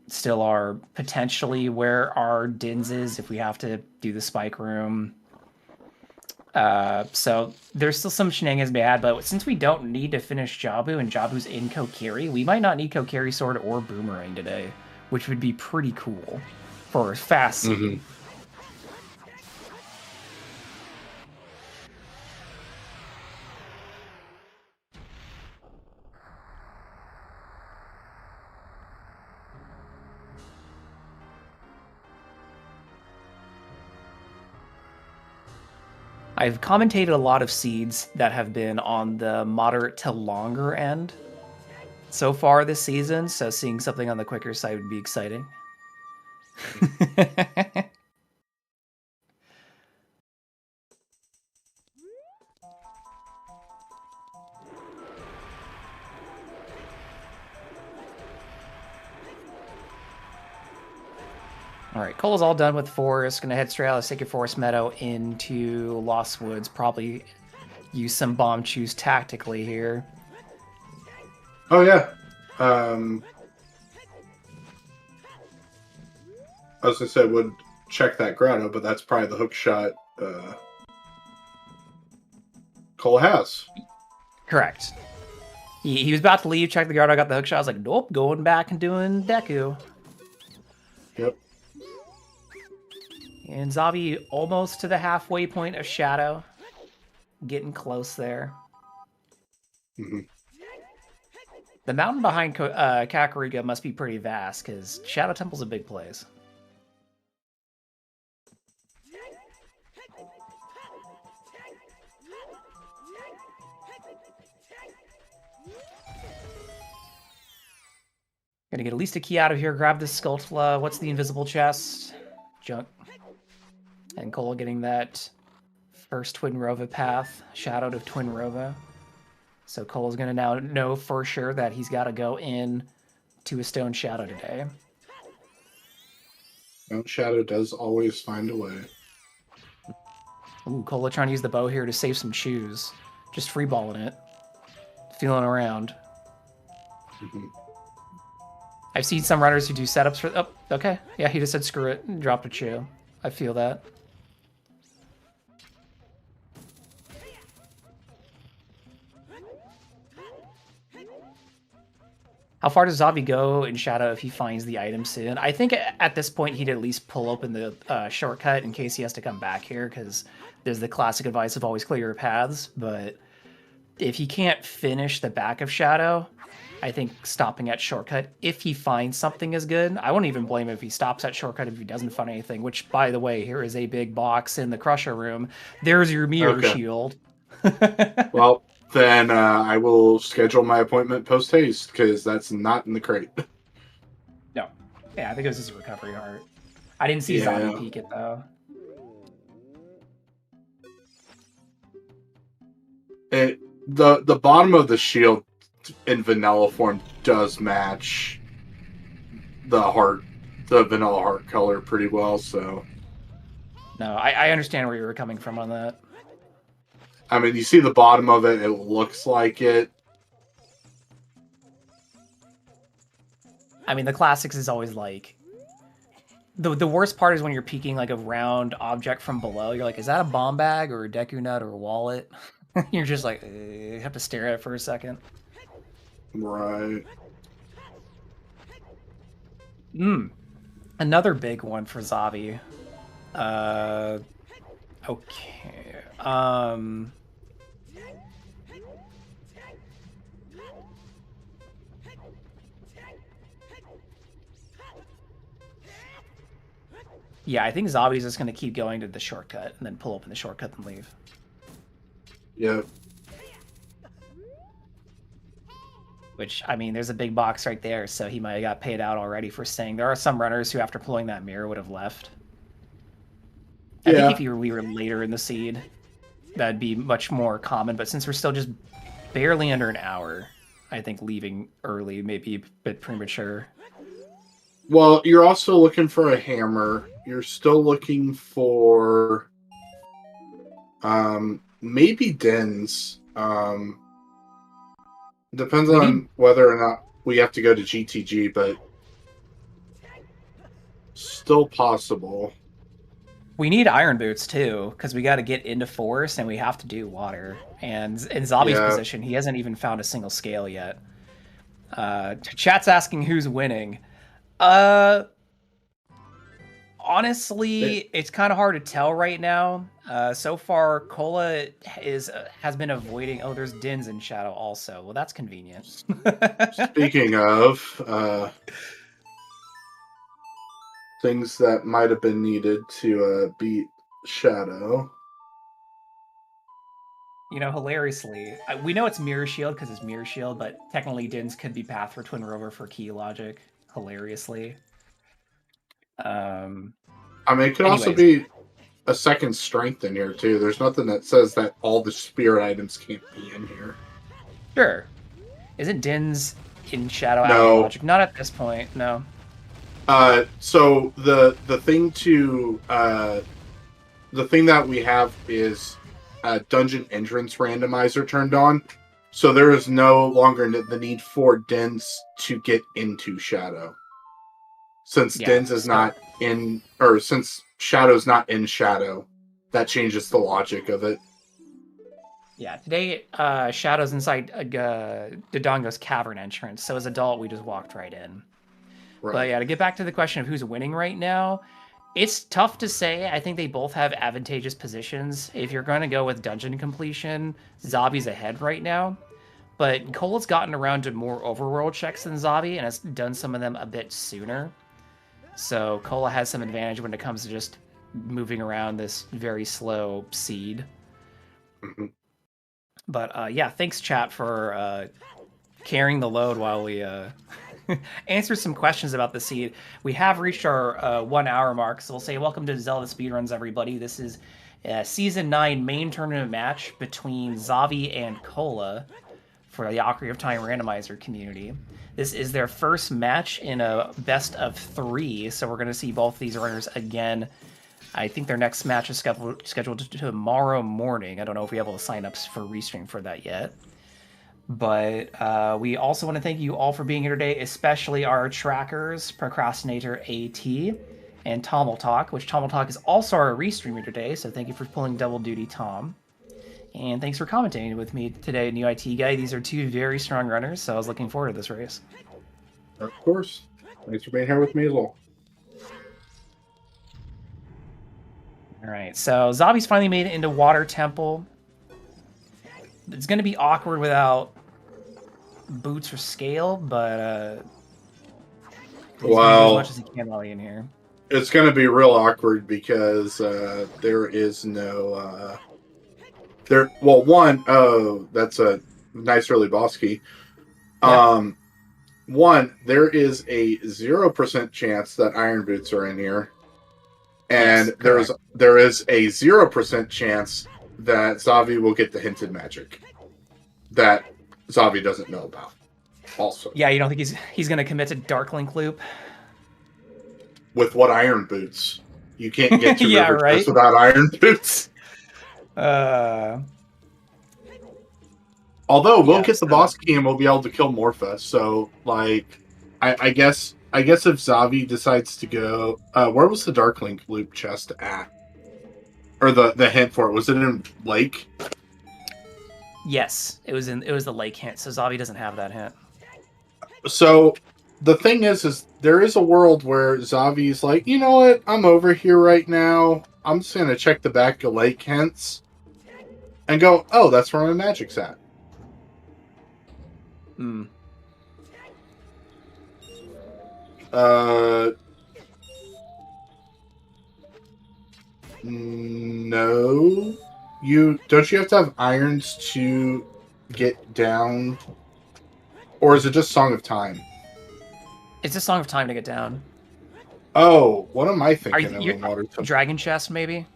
still our potentially where our Dins is if we have to do the spike room. So there's still some shenanigans to be had, but since we don't need to finish Jabu and Jabu's in Kokiri, we might not need Kokiri Sword or Boomerang today, which would be pretty cool for a fast seed. I've commentated a lot of seeds that have been on the moderate to longer end so far this season, so seeing something on the quicker side would be exciting. All right, Cole's all done with Forest. Gonna head straight out of Sacred Forest Meadow into Lost Woods. Probably use some bomb chews tactically here. Oh yeah. I was gonna say I would check that grotto, but that's probably the hook shot Cole has. Correct. He was about to leave, check the grotto, got the hook shot. I was like, nope, going back and doing Deku. Yep. And Xavi almost to the halfway point of Shadow. Getting close there. The mountain behind Kakarika must be pretty vast, because Shadow Temple's a big place. Gonna get at least a key out of here, grab this Skulltula. What's the invisible chest? Junk. And Cole getting that first Twin Rova path, shadowed of Twin Rova. So Cole's gonna now know for sure that he's got to go in to a Stone Shadow today. Stone Shadow does always find a way. Ooh, Cola trying to use the bow here to save some chews. Just freeballing it. Feeling around. I've seen some runners who do setups for... Oh, okay. Yeah, he just said screw it and dropped a chew. I feel that. How far does Xavi go in Shadow if he finds the item soon? I think at this point he'd at least pull open the shortcut in case he has to come back here, because there's the classic advice of always clear your paths, but if he can't finish the back of Shadow, I think stopping at shortcut, if he finds something, is good. I wouldn't even blame him if he stops at shortcut if he doesn't find anything, which, by the way, here is a big box in the Crusher room. There's your mirror shield. Well, then I will schedule my appointment post-haste, because that's not in the crate. No. Yeah, I think it was just a recovery heart. I didn't see Xavi peek it, though. The bottom of the shield in vanilla form does match the vanilla heart color pretty well, so No, I understand where you were coming from on that. I mean, you see the bottom of it, it looks like it. I mean, the classics is always like... The worst part is when you're peeking like a round object from below. You're like, is that a bomb bag or a Deku Nut or a wallet? You're just like, you have to stare at it for a second. Right. Another big one for Xavi. Okay. Yeah, I think Xavi's just going to keep going to the shortcut and then pull open the shortcut and leave. Yeah. Which, I mean, there's a big box right there, so he might have got paid out already for staying. There are some runners who, after pulling that mirror, would have left. I think if we were later in the seed, that'd be much more common, but since we're still just barely under an hour, I think leaving early may be a bit premature. Well, you're also looking for a hammer. You're still looking for maybe Dens. Depends on whether or not we have to go to GTG, but still possible. We need iron boots too, because we got to get into forest and we have to do water. And in Xavi's position, he hasn't even found a single scale yet. Chat's asking who's winning. Honestly, it's kind of hard to tell right now. So far, Cola has been avoiding... Oh, there's Dins in Shadow also. Well, that's convenient. Speaking of things that might have been needed to beat Shadow. You know, hilariously, we know it's Mirror Shield because it's Mirror Shield, but technically Dins could be Path for Twin Rover for key logic, hilariously. I mean, it could also be a second strength in here, too. There's nothing that says that all the spirit items can't be in here. Sure. Isn't Dins in Shadow No. Logic? Not at this point, no. So the thing that we have is dungeon entrance randomizer turned on. So there is no longer the need for Dins to get into Shadow. Since Dins is not in, or since Shadow's not in Shadow, that changes the logic of it. Yeah, today Shadow's inside Dodongo's cavern entrance, so as adult we just walked right in. Right. But yeah, to get back to the question of who's winning right now, it's tough to say. I think they both have advantageous positions. If you're going to go with dungeon completion, Xavi's ahead right now. But Cola's gotten around to more overworld checks than Xavi and has done some of them a bit sooner. So Cola has some advantage when it comes to just moving around this very slow seed. Mm-hmm. But yeah, thanks chat for carrying the load while we answer some questions about the seed. We have reached our 1 hour mark, so we'll say welcome to Zelda Speedruns, everybody. This is Season 9 main tournament match between Xavi and Cola for the Ocarina of Time randomizer community. This is their first match in a best of 3, so we're going to see both these runners again. I think their next match is scheduled tomorrow morning. I don't know if we have all the signups for Restream for that yet. But we also want to thank you all for being here today, especially our trackers, Procrastinator AT and Tom Talk, which Tom Talk is also our restreamer today, so thank you for pulling double duty, Tom. And thanks for commentating with me today, New IT Guy. These are two very strong runners, so I was looking forward to this race. Of course. Thanks for being here with me as well. All right, so Xavi's finally made it into Water Temple. It's going to be awkward without boots or scale, but he's going to do as much as he can while he's in here. It's going to be real awkward because there is no... that's a nice early boss key. Yeah. One, there is a 0% chance that iron boots are in here. And yes, there is a 0% chance that Xavi will get the hinted magic that Xavi doesn't know about. Also, yeah, you don't think he's going to commit to Dark Link loop with what iron boots? You can't get to Yeah, River right? Crest without iron boots. Although we'll get the boss key and we'll be able to kill Morpha. So like, I guess if Xavi decides to go, where was the Dark Link loop chest at? Or the hint for it, was it in Lake? Yes, it was the lake hint. So Xavi doesn't have that hint. So the thing is there is a world where Xavi's like, you know what? I'm over here right now. I'm just gonna check the back of Lake hints and go, oh, that's where my magic's at. Hmm. No. You have to have irons to get down, or is it just Song of Time? It's a Song of Time to get down. Oh, what am I thinking? Dragon Chest, maybe?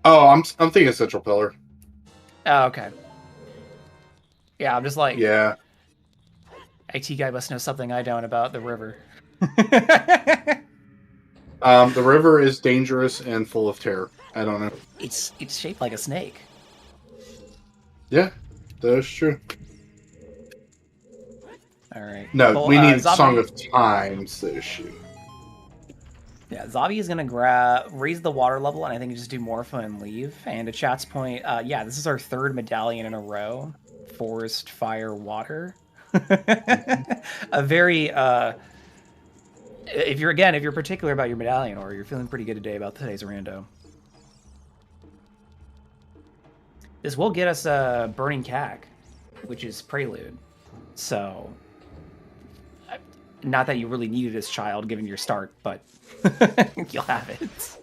Oh, I'm thinking Central Pillar. Oh, okay. Yeah, I'm just like, yeah. IT guy must know something I don't about the river. The river is dangerous and full of terror. I don't know. It's shaped like a snake. Yeah, that's true. All right. No, we need Song of Time's the issue. Yeah, Xavi is gonna raise the water level, and I think just do Morpha and leave. And to chat's point, yeah, this is our third medallion in a row: forest, fire, water. A very if you're particular about your medallion, or you're feeling pretty good today about today's rando. This will get us a Burning Cack, which is Prelude. So, not that you really needed this child given your start, but you'll have it.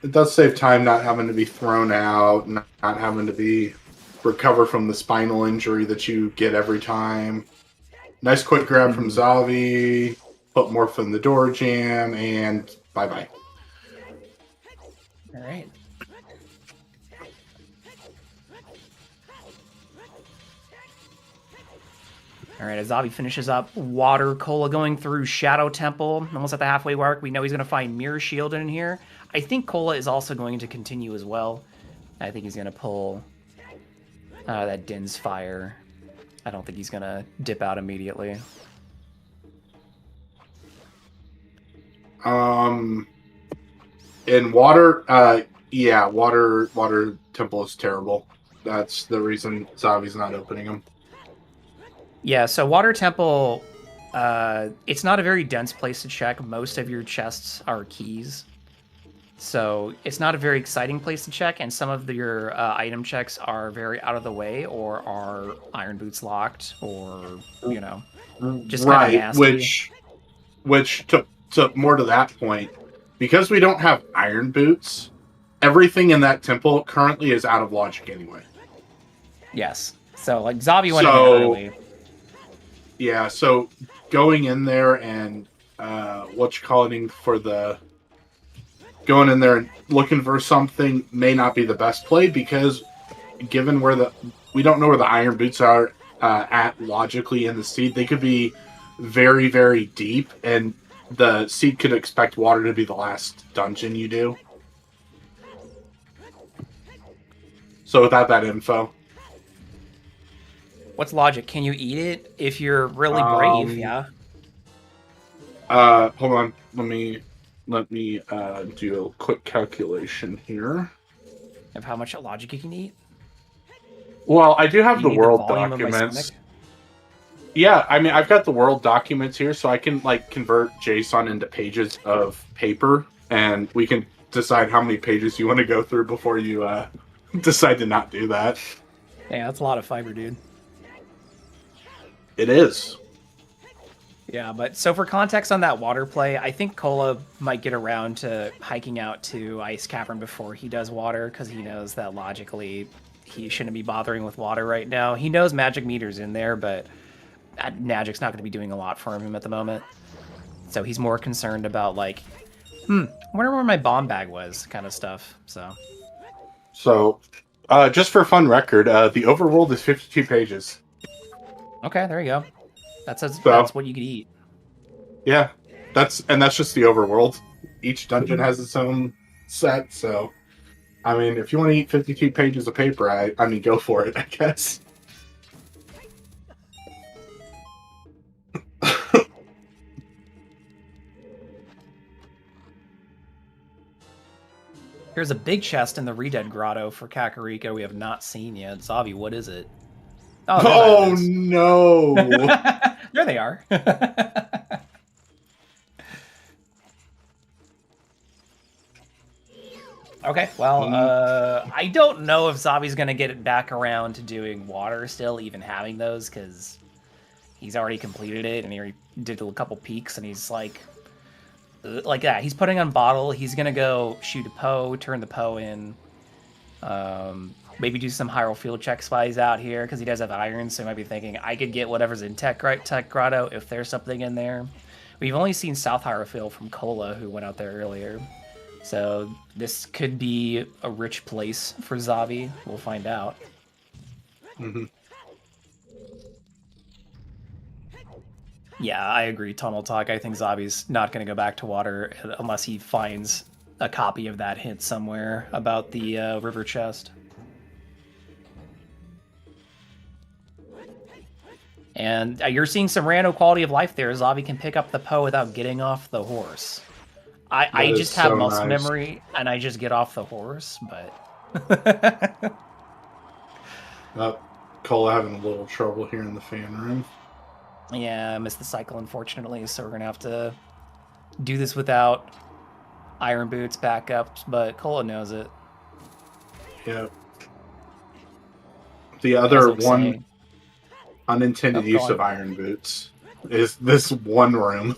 It does save time not having to be thrown out, not having to recover from the spinal injury that you get every time. Nice quick grab from Xavi, put Morph in the door jam, and bye-bye. All right. All right, as Xavi finishes up, Water Cola going through Shadow Temple, almost at the halfway mark. We know he's going to find Mirror Shield in here. I think Cola is also going to continue as well. I think he's going to pull that Din's Fire. I don't think he's going to dip out immediately. In water, yeah, water temple is terrible. That's the reason Xavi's not opening them. Yeah, so Water Temple, it's not a very dense place to check. Most of your chests are keys. So it's not a very exciting place to check, and some of your item checks are very out of the way, or are Iron Boots locked, or, you know, just kind of nasty. Which to more to that point, because we don't have Iron Boots, everything in that temple currently is out of logic anyway. Yes. So, like, Xavi went in early. Yeah, so going in there and going in there and looking for something may not be the best play, because given we don't know where the Iron Boots are at logically in the seed. They could be very, very deep, and the seed could expect water to be the last dungeon you do. So without that info. What's logic? Can you eat it if you're really brave? Yeah. Hold on. Let me do a quick calculation here of how much logic you can eat. Well, I do have the world documents. Yeah, I mean, I've got the world documents here, so I can like convert JSON into pages of paper, and we can decide how many pages you want to go through before you decide to not do that. Yeah, that's a lot of fiber, dude. It is. Yeah, but so for context on that water play, I think Cola might get around to hiking out to Ice Cavern before he does water, because he knows that logically he shouldn't be bothering with water right now. He knows Magic Meter's in there, but Magic's not going to be doing a lot for him at the moment. So he's more concerned about, like, I wonder where my bomb bag was, kind of stuff. So just for fun record, the overworld is 52 pages. Okay, there you go. That's what you could eat. Yeah, that's just the overworld. each dungeon has its own set. So, I mean, if you want to eat 52 pages of paper, I mean, go for it, I guess. Here's a big chest in the Redead Grotto for Kakariko we have not seen yet. Zavi, what is it? Oh, no! There they are. Okay, well, I don't know if Zavi's going to get it back around to doing water still, even having those, because he's already completed it, and he already did a couple peaks, and he's like that. He's putting on bottle. He's going to go shoot a Poe, turn the Poe in, maybe do some Hyrule Field checks while he's out here, because he does have iron, so he might be thinking, I could get whatever's in Tech Grotto if there's something in there. We've only seen South Hyrule Field from Cola, who went out there earlier. So this could be a rich place for Xavi. We'll find out. Mm-hmm. Yeah, I agree, Tunnel Talk. I think Xavi's not going to go back to water unless he finds a copy of that hint somewhere about the river chest. And you're seeing some random quality of life there. Xavi can pick up the Poe without getting off the horse. I just have muscle memory, and I just get off the horse, but... Cola having a little trouble here in the fan room. Yeah, I missed the cycle, unfortunately, so we're going to have to do this without Iron Boots backups, but Cola knows it. Yep. The other one unintended use of Iron Boots is this one room.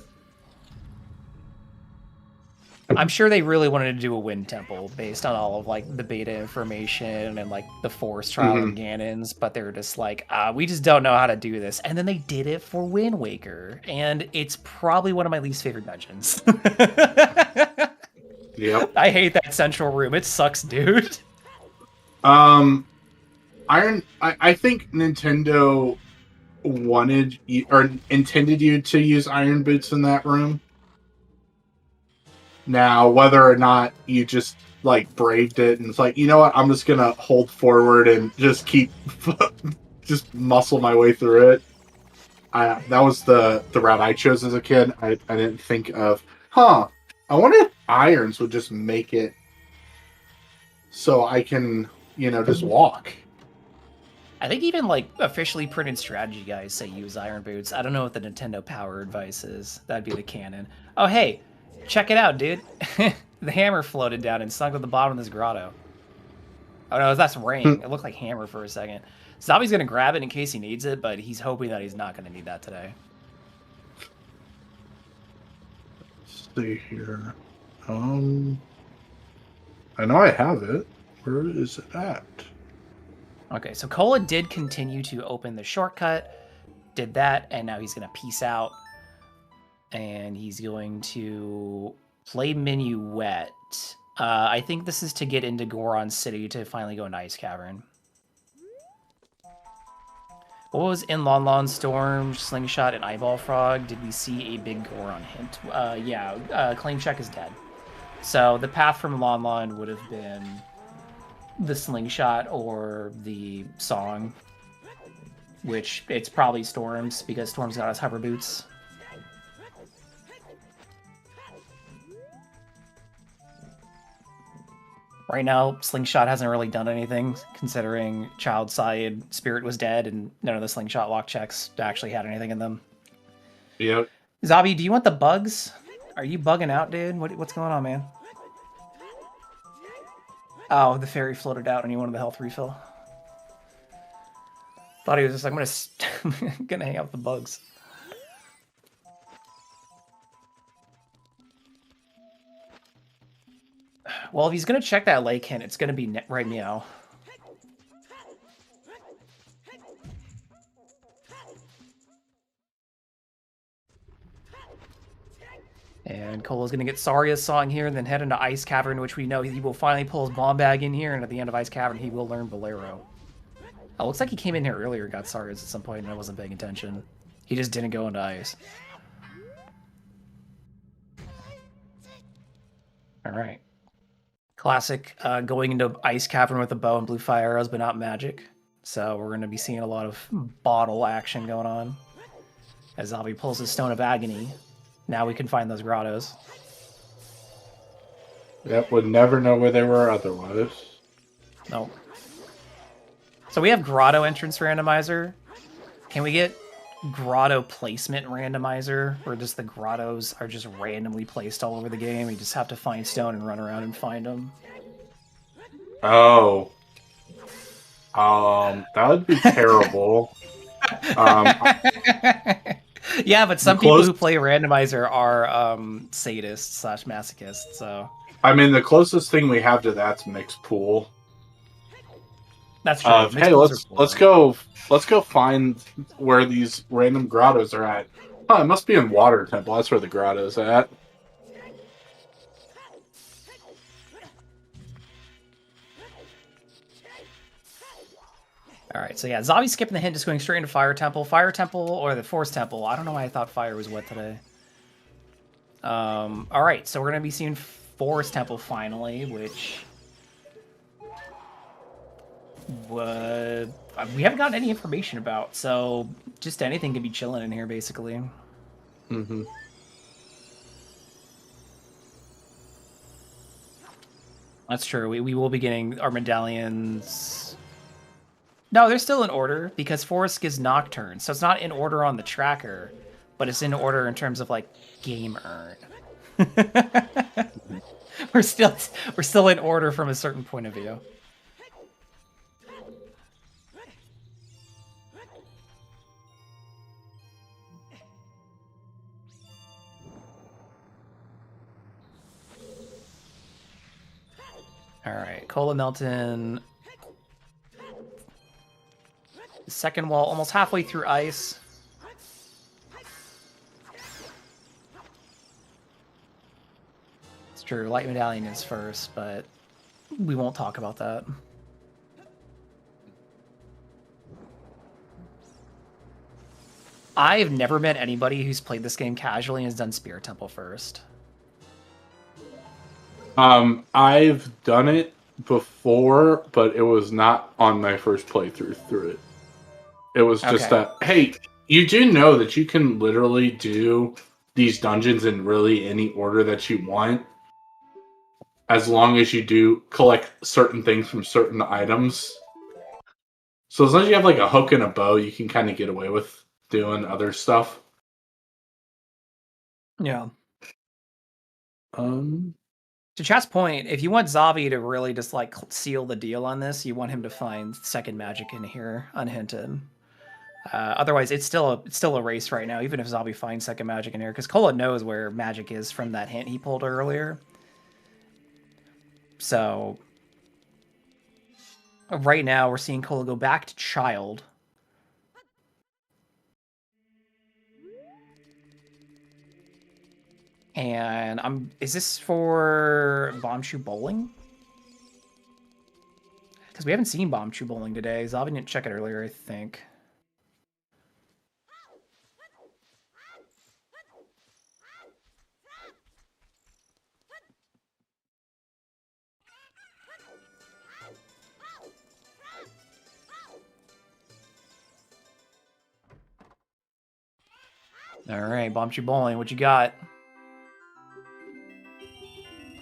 I'm sure they really wanted to do a wind temple based on all of like the beta information and like the forest trial and Ganon's, but they were just like, we just don't know how to do this. And then they did it for Wind Waker, and it's probably one of my least favorite dungeons. Yep. I hate that central room. It sucks, dude. I think Nintendo wanted or intended you to use Iron Boots in that room. Now, whether or not you just like braved it and it's like, you know what, I'm just gonna hold forward and just keep just muscle my way through it. That was the route I chose as a kid. I didn't think of, I wonder if irons would just make it so I can, just walk. I think even like officially printed strategy guys say use Iron Boots. I don't know what the Nintendo Power advice is. That'd be the canon. Oh, hey. Check it out, dude. The hammer floated down and sunk at the bottom of this grotto. Oh no, that's rain. It looked like hammer for a second. Zavi's gonna grab it in case he needs it, but he's hoping that he's not gonna need that today. Let's see here. I know I have it. Where is it at? Okay, so Cola did continue to open the shortcut, did that, and now he's gonna peace out. And he's going to play Minuet. I think this is to get into Goron City to finally go into Ice Cavern. What was in Lon Lon Storm, Slingshot, and Eyeball Frog? Did we see a big Goron hint? Yeah, Claim Check is dead. So the path from Lon Lon would have been the Slingshot or the Song, which it's probably Storm's because Storm's got his hover boots. Right now, Slingshot hasn't really done anything, considering Child Side Spirit was dead, and none of the Slingshot lock checks actually had anything in them. Yep. Xavi, do you want the bugs? Are you bugging out, dude? What's going on, man? Oh, the fairy floated out and you wanted the health refill. Thought he was just like, I'm gonna hang out with the bugs. Well, if he's going to check that lake hint, it's going to be right meow. And Cola's going to get Saria's song here and then head into Ice Cavern, which we know he will finally pull his bomb bag in here, and at the end of Ice Cavern, he will learn Bolero. Oh, looks like he came in here earlier and got Saria's at some point, and I wasn't paying attention. He just didn't go into Ice. All right. Classic going into ice cavern with a bow and blue fire arrows, but not magic. So we're going to be seeing a lot of bottle action going on. As Xavi pulls his Stone of Agony. Now we can find those grottos. Yep, would never know where they were otherwise. Nope. So we have grotto entrance randomizer. Can we get grotto placement randomizer, where just the grottos are just randomly placed all over the game? You just have to find stone and run around and find them. Oh. That would be terrible. Yeah, but some people who play randomizer are sadists / masochists, so... I mean, the closest thing we have to that's mixed pool. That's true. Hey, let's go find where these random grottos are at. Oh, it must be in Water Temple. That's where the grotto's at. Alright, so yeah, Xavi's skipping the hint, just going straight into Fire Temple. Fire Temple or the Force Temple. I don't know why I thought fire was wet today. Alright, so we're going to be seeing Force Temple finally, which... we haven't gotten any information about, so just anything could be chilling in here, basically. Mm-hmm. That's true. We will be getting our medallions. No, they're still in order, because Forest gives Nocturne, so it's not in order on the tracker, but it's in order in terms of, like, game earn. We're still in order from a certain point of view. Alright, Cola Melton. Second wall, almost halfway through ice. It's true, Light Medallion is first, but we won't talk about that. I've never met anybody who's played this game casually and has done Spirit Temple first. I've done it before, but it was not on my first playthrough through it. It was just that, hey, you do know that you can literally do these dungeons in really any order that you want, as long as you do collect certain things from certain items. So as long as you have like a hook and a bow, you can kind of get away with doing other stuff. Yeah. To chat's point, if you want Xavi to really just like seal the deal on this, you want him to find second magic in here unhinted. Otherwise, it's still a race right now, even if Xavi finds second magic in here, because Cola knows where magic is from that hint he pulled earlier. So right now, we're seeing Cola go back to Child. And is this for Bombchu Bowling? Because we haven't seen Bombchu Bowling today. Xavi didn't check it earlier, I think. Alright, Bombchu Bowling, what you got?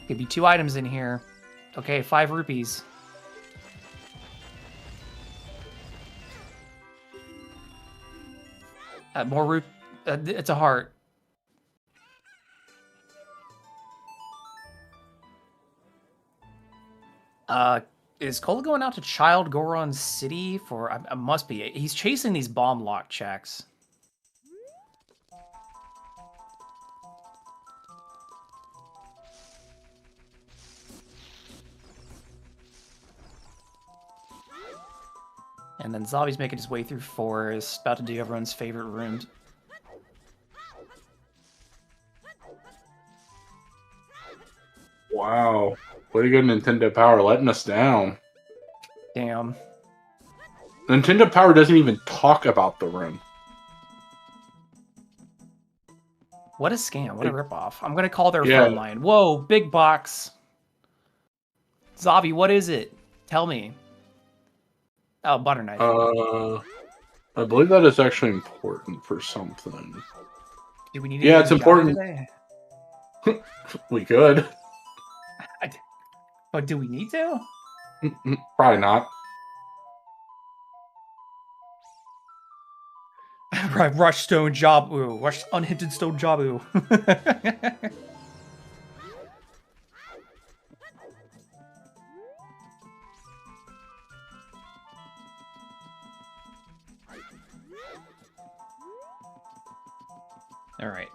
Could be 2 items in here. Okay, 5 rupees. More it's a heart. Is Cola going out to Child Goron City for... must be. He's chasing these bomb lock checks. And then Xavi's making his way through Forest, about to do everyone's favorite rooms. Wow. Way to go, Nintendo Power, letting us down. Damn. Nintendo Power doesn't even talk about the room. What a scam. What a ripoff. I'm going to call their Yeah. phone line. Whoa, big box. Xavi, what is it? Tell me. Oh, butter knife. I believe that is actually important for something. Do we need to Yeah, get it's in Java important. today? We could. But do we need to? Probably not. Rush stone Jabu. Rush unhinted stone Jabu. Alright.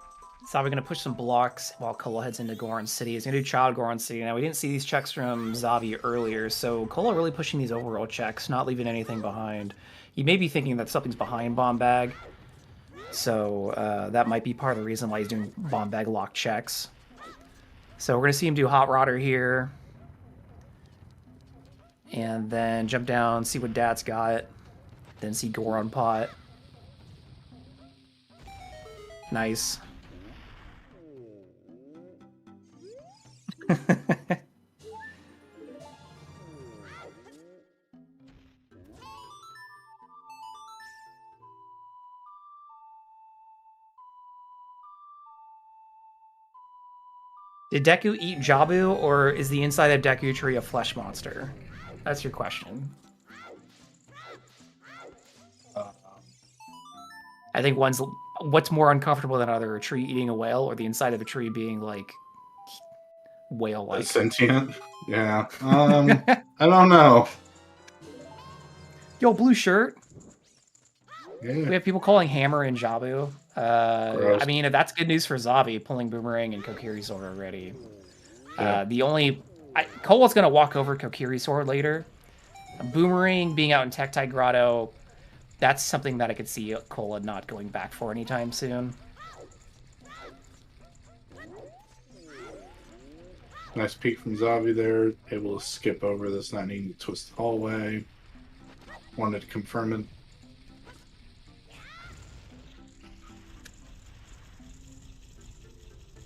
So we're going to push some blocks while Kola heads into Goron City. He's going to do Child Goron City. Now, we didn't see these checks from Xavi earlier, so Kola really pushing these overall checks, not leaving anything behind. You may be thinking that something's behind Bomb Bag, so that might be part of the reason why he's doing Bomb Bag lock checks. So we're going to see him do Hot Rodder here. And then jump down, see what Dad's got. Then see Goron Pot. Nice. Did Deku eat Jabu, or is the inside of Deku tree a flesh monster? That's your question. I think what's more uncomfortable than other, a tree eating a whale, or the inside of a tree being like whale-like? Sentient? Yeah. I don't know. Yo, blue shirt. Yeah. We have people calling Hammer and Jabu. Gross. I mean, that's good news for Xavi, pulling Boomerang and Kokiri Sword already. Yeah. Cola's going to walk over Kokiri Sword later. Boomerang being out in Tektite Grotto, that's something that I could see Kola not going back for anytime soon. Nice peek from Xavi there. Able to skip over this, not needing to twist the hallway. Wanted to confirm it.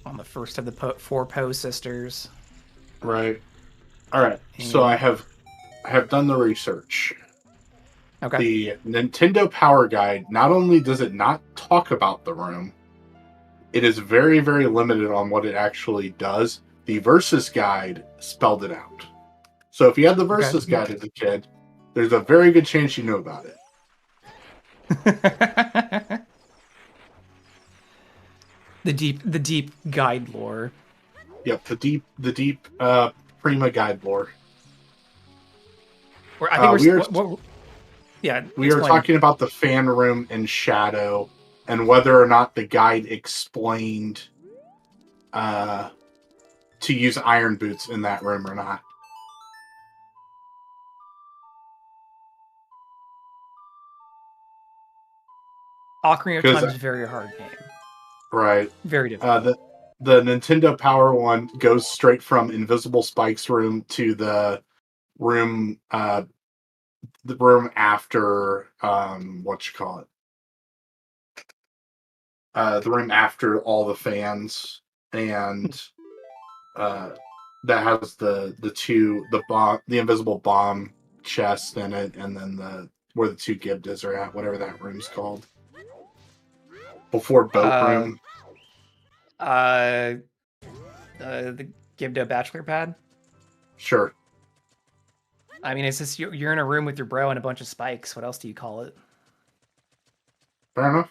On the first of the four Poe sisters. Right. All right. So I have done the research. Okay. The Nintendo Power Guide, not only does it not talk about the room, it is very, very limited on what it actually does. The Versus Guide spelled it out. So if you had the Versus Guide as a kid, there's a very good chance you know about it. The deep guide lore. Yep, the deep Prima guide lore. I think we are talking about the fan room and Shadow, and whether or not the guide explained to use iron boots in that room or not. Ocarina of Time is a very hard game. Right. Very difficult. The Nintendo Power one goes straight from Invisible Spike's room to the room after the room after all the fans, and that has the invisible bomb chest in it, and then where the two Gibdas are at, whatever that room's called. Before boat room. The Gibda bachelor pad? Sure. I mean, it's just you're in a room with your bro and a bunch of spikes. What else do you call it? Fair enough.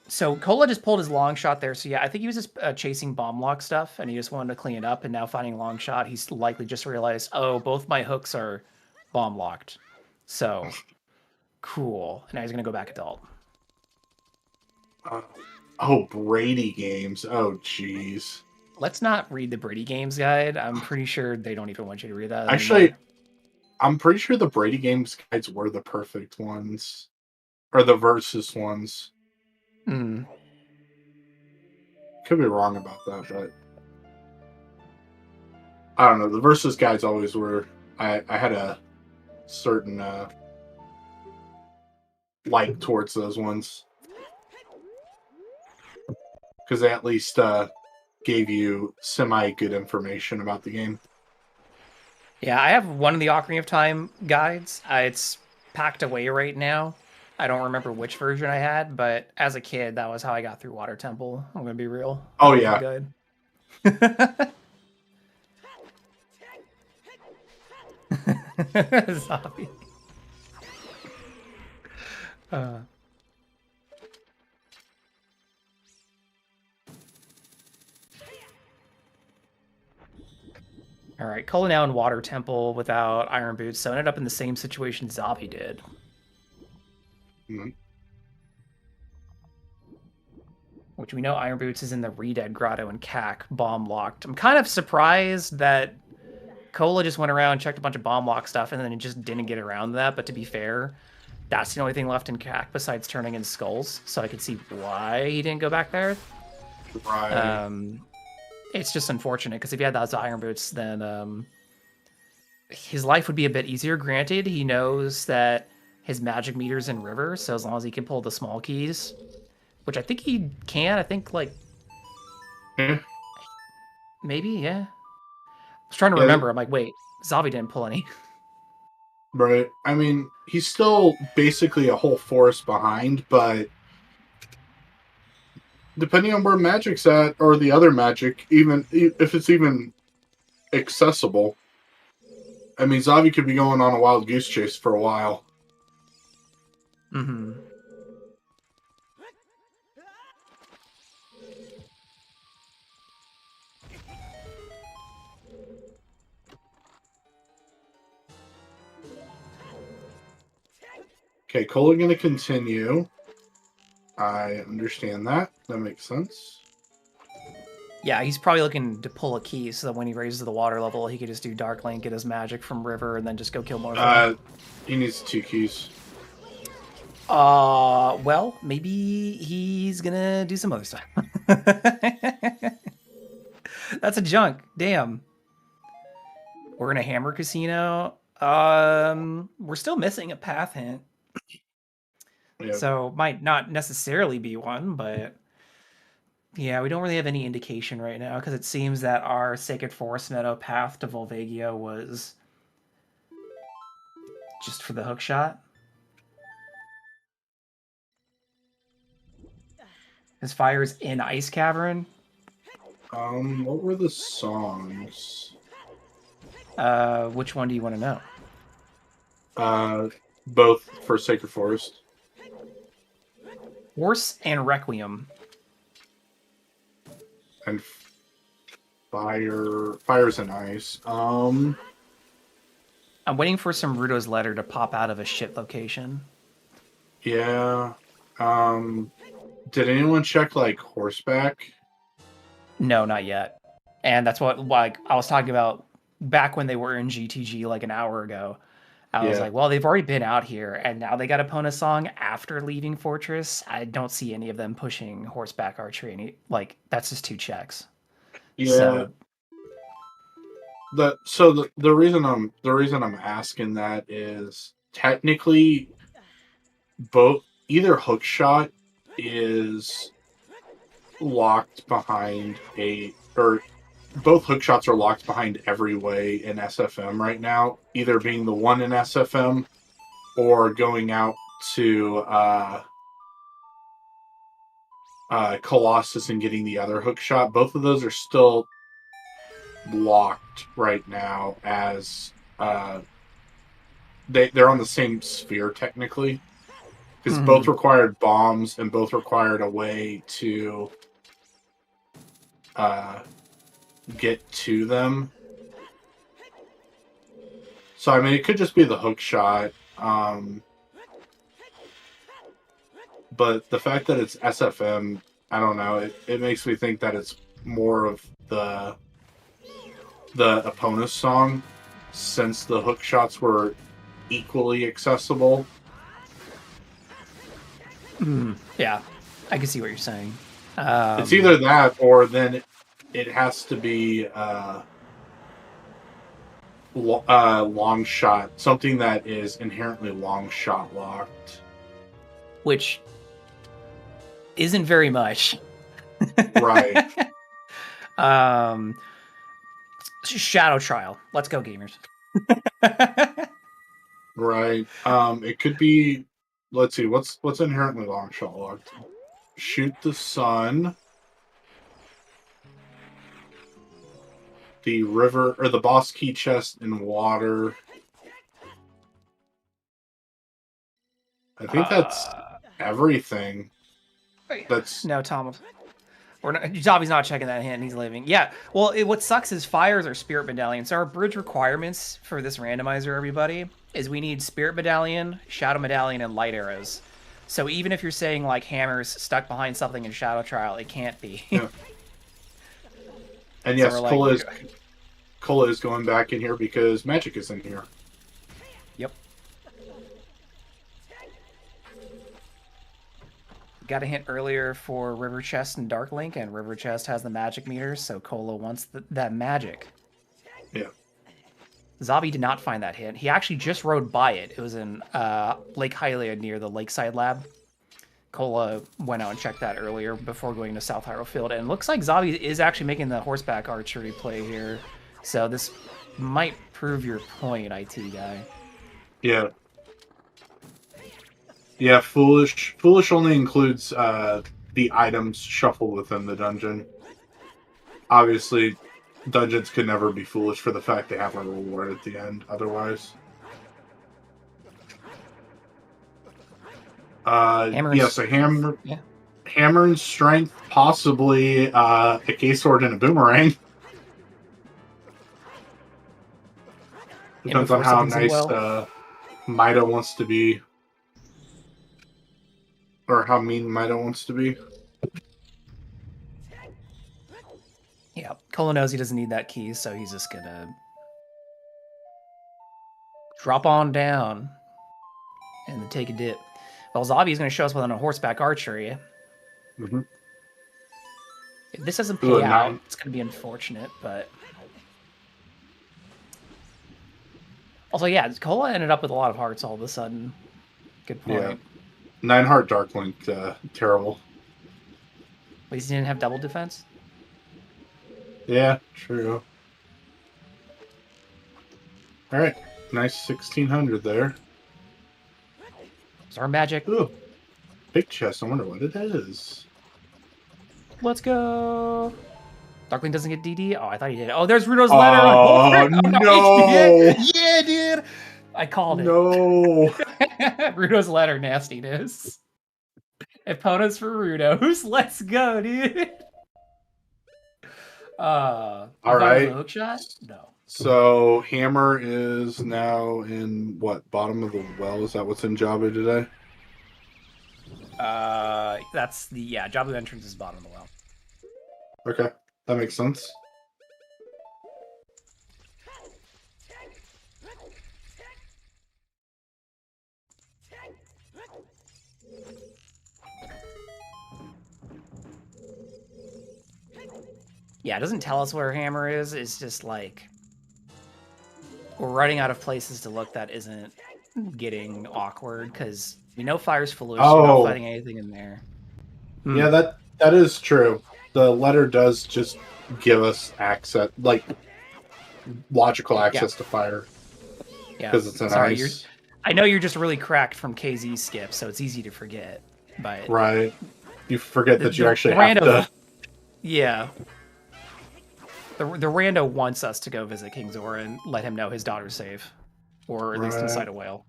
So Kola just pulled his long shot there. So yeah, I think he was just chasing bomb lock stuff, and he just wanted to clean it up. And now finding long shot, he's likely just realized, oh, both my hooks are bomb locked. So cool. And now he's gonna go back adult. Brady games. Oh, jeez. Let's not read the Brady Games guide. I'm pretty sure they don't even want you to read that. Actually, anymore. I'm pretty sure the Brady Games guides were the perfect ones. Or the Versus ones. Mm. Could be wrong about that, but I don't know. The Versus guides always were. I had a certain like towards those ones. because they at least gave you semi-good information about the game. Yeah, I have one of the Ocarina of Time guides. It's packed away right now. I don't remember which version I had, but as a kid, that was how I got through Water Temple. I'm gonna be real. Oh, That was yeah. good. Xavi. All right, Culling down Water Temple without Iron Boots, so ended up in the same situation Xavi did. Mhm. Which we know Iron Boots is in the Redead Grotto and CAC, bomb locked. I'm kind of surprised that Cola just went around, checked a bunch of bomb lock stuff, and then it just didn't get around that. But to be fair, that's the only thing left in CAC besides turning in skulls, so I could see why he didn't go back there. Right. It's just unfortunate, because if he had those Iron Boots, then his life would be a bit easier. Granted, he knows that his magic meter's in River, so as long as he can pull the small keys, which I think he can. I think, like, Yeah. maybe, yeah. I was trying to Yeah, remember. I'm like, wait, Xavi didn't pull any. Right. I mean, he's still basically a whole forest behind, but depending on where Magic's at, or the other Magic, even if it's even accessible, I mean, Xavi could be going on a wild goose chase for a while. Mm-hmm. Okay, Cola going to continue. I understand that. That makes sense. Yeah, he's probably looking to pull a key so that when he raises the water level, he could just do Dark Link, get his magic from River, and then just go kill more. He needs 2 keys. Well, maybe he's gonna do some other stuff. That's a junk. Damn. We're in a Hammer Casino. We're still missing a path hint. Yep. So might not necessarily be one, but yeah, we don't really have any indication right now, because it seems that our Sacred Forest Meadow path to Volvagia was just for the hook shot. His fire's in Ice Cavern. What were the songs? Which one do you want to know? Both for Sacred Forest. Horse and Requiem. And Fire's and Ice. I'm waiting for some Ruto's letter to pop out of a shit location. Yeah. Did anyone check, like, Horseback? No, not yet. And that's what, like, I was talking about back when they were in GTG like an hour ago. I was like, well, they've already been out here, and now they got a Pona song after leaving Fortress. I don't see any of them pushing Horseback Archery. That's just 2 checks. Yeah. So the reason I'm asking that is technically either hookshot is locked behind both hookshots are locked behind every way in SFM right now, either being the one in SFM or going out to Colossus and getting the other hookshot. Both of those are still locked right now, as they're on the same sphere technically, because both required bombs and both required a way to get to them. So I mean, it could just be the hook shot, but the fact that it's SFM, I don't know, it makes me think that it's more of the opponent's song, since the hook shots were equally accessible. Yeah, I can see what you're saying. It's either that, or then it has to be long shot, something that is inherently long shot locked. Which isn't very much. Right. Shadow Trial. Let's go, gamers. Right. It could be. Let's see. What's inherently long shot locked? Shoot the sun. The river or the boss key chest in water. I think that's everything. That's no, Tom. Xavi's not checking that hint. He's leaving. Yeah. Well, what sucks is fires are spirit medallions. So our bridge requirements for this randomizer, everybody, is we need spirit medallion, shadow medallion, and light arrows. So even if you're saying like hammers stuck behind something in shadow trial, it can't be. Yeah. And So yes, we're Cola is going back in here because magic is in here. Yep. Got a hint earlier for River Chest and Dark Link, and River Chest has the magic meters, so Cola wants that magic. Yeah. Xavi did not find that hint. He actually just rode by it. It was in Lake Hylia near the Lakeside Lab. Cola went out and checked that earlier before going to South Hyrule Field, and it looks like Xavi is actually making the horseback archery play here. So this might prove your point, IT guy. Yeah. Yeah, Foolish only includes the items shuffled within the dungeon. Obviously, dungeons could never be foolish for the fact they have a reward at the end, otherwise. Yes, a hammer. Yeah. Hammer and strength, possibly a K-sword and a boomerang. Depends on how nice Mida wants to be. Or how mean Mida wants to be. Yeah, Cola knows he doesn't need that key, so he's just gonna drop on down and then take a dip. Well, Xavi is gonna show us with a horseback archery. Mm-hmm. If this doesn't pay out, it's gonna be unfortunate, but also, yeah, Cola ended up with a lot of hearts all of a sudden. Good point. Yeah. 9-heart Dark Link, terrible. At least he didn't have double defense. Yeah, true. All right, nice 1600 there. It's our magic. Ooh, big chest. I wonder what it is. Let's go. Darkling doesn't get DD. Oh, I thought he did. Oh, there's Rudo's letter. Oh no! Yeah, dude. I called it. No. Rudo's letter nastiness. Eponas for Rudos. Let's go, dude. All right. Hook shot? No. So hammer is now in what, bottom of the well? Is that what's in Jabu today? That's the Jabu entrance is bottom of the well. Okay, that makes sense. Yeah, it doesn't tell us where hammer is. It's just like we're running out of places to look that isn't getting awkward because we know fire's foolish. We're not fighting anything in there. Yeah, that is true. The letter does just give us access, like logical access to fire. Yeah, because it's an sorry, ice. I know you're just really cracked from KZ skip, so it's easy to forget. But right, you forget that you actually have to. Yeah. The rando wants us to go visit King Zora and let him know his daughter's safe. Or at least inside a whale.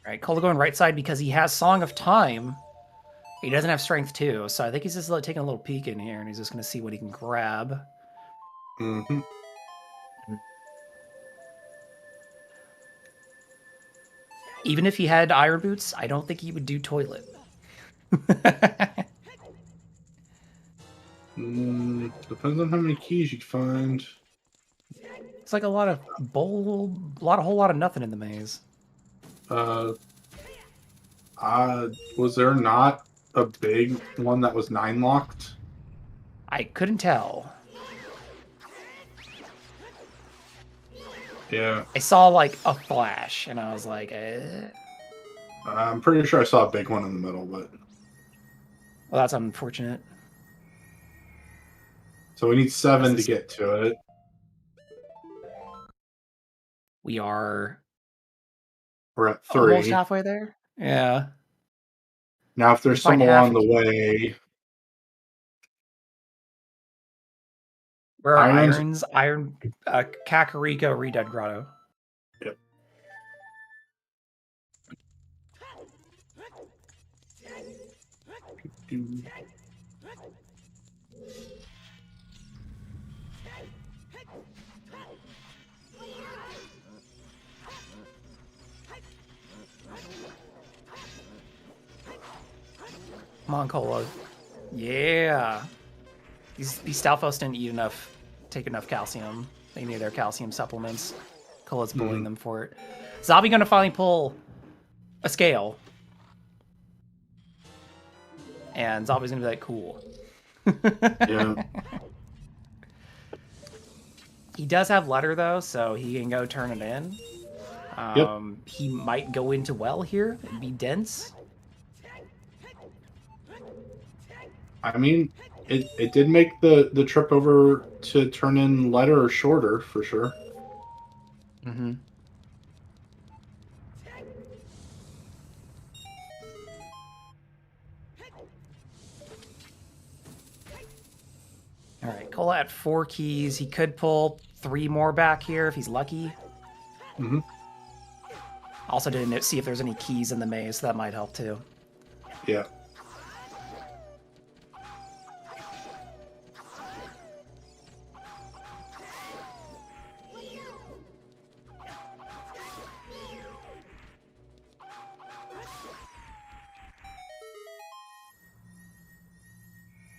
Alright, Cola going right side because he has Song of Time. He doesn't have Strength 2, so I think he's just taking a little peek in here and he's just going to see what he can grab. Mm-hmm. Even if he had iron boots, I don't think he would do toilet. Depends on how many keys you find. It's like a lot of whole lot of nothing in the maze. Was there not a big one that was 9 locked? I couldn't tell. Yeah. I saw like a flash, and I was like, I'm pretty sure I saw a big one in the middle, but well, that's unfortunate. so we need 7 to This is- get to it. We are We're at almost 3. halfway there. Yeah. Now, if there's Find some half along the a key. way, Where are irons. Iron, Kakariko, Redud Grotto. Yep. Come on, Cola. Yeah. These Stalfos didn't take enough calcium. They need their calcium supplements. Cola's bullying them for it. Xavi gonna finally pull a scale. And Xavi's gonna be like, cool. Yeah. He does have letter though, so he can go turn it in. He might go into well here. It'd be dense. I mean, it did make the trip over to turn in letter shorter for sure. Mm-hmm. All right, Cola at 4 keys. He could pull 3 more back here if he's lucky. Mm-hmm. Also didn't see if there's any keys in the maze, so that might help too. Yeah.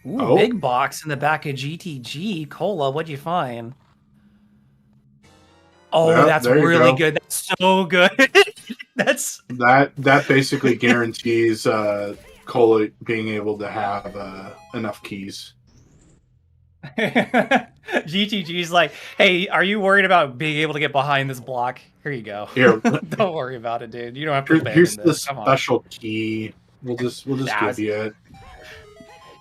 Ooh, big box in the back of GTG. Cola, what'd you find? Oh, Well, that's there you really go. good. That's so good. That's that basically guarantees Cola being able to have enough keys. GTG's like, hey, are you worried about being able to get behind this block? Here you go. Here, Don't worry about it, dude. You don't have to abandon here's the this. Come on. special key. We'll just give you it.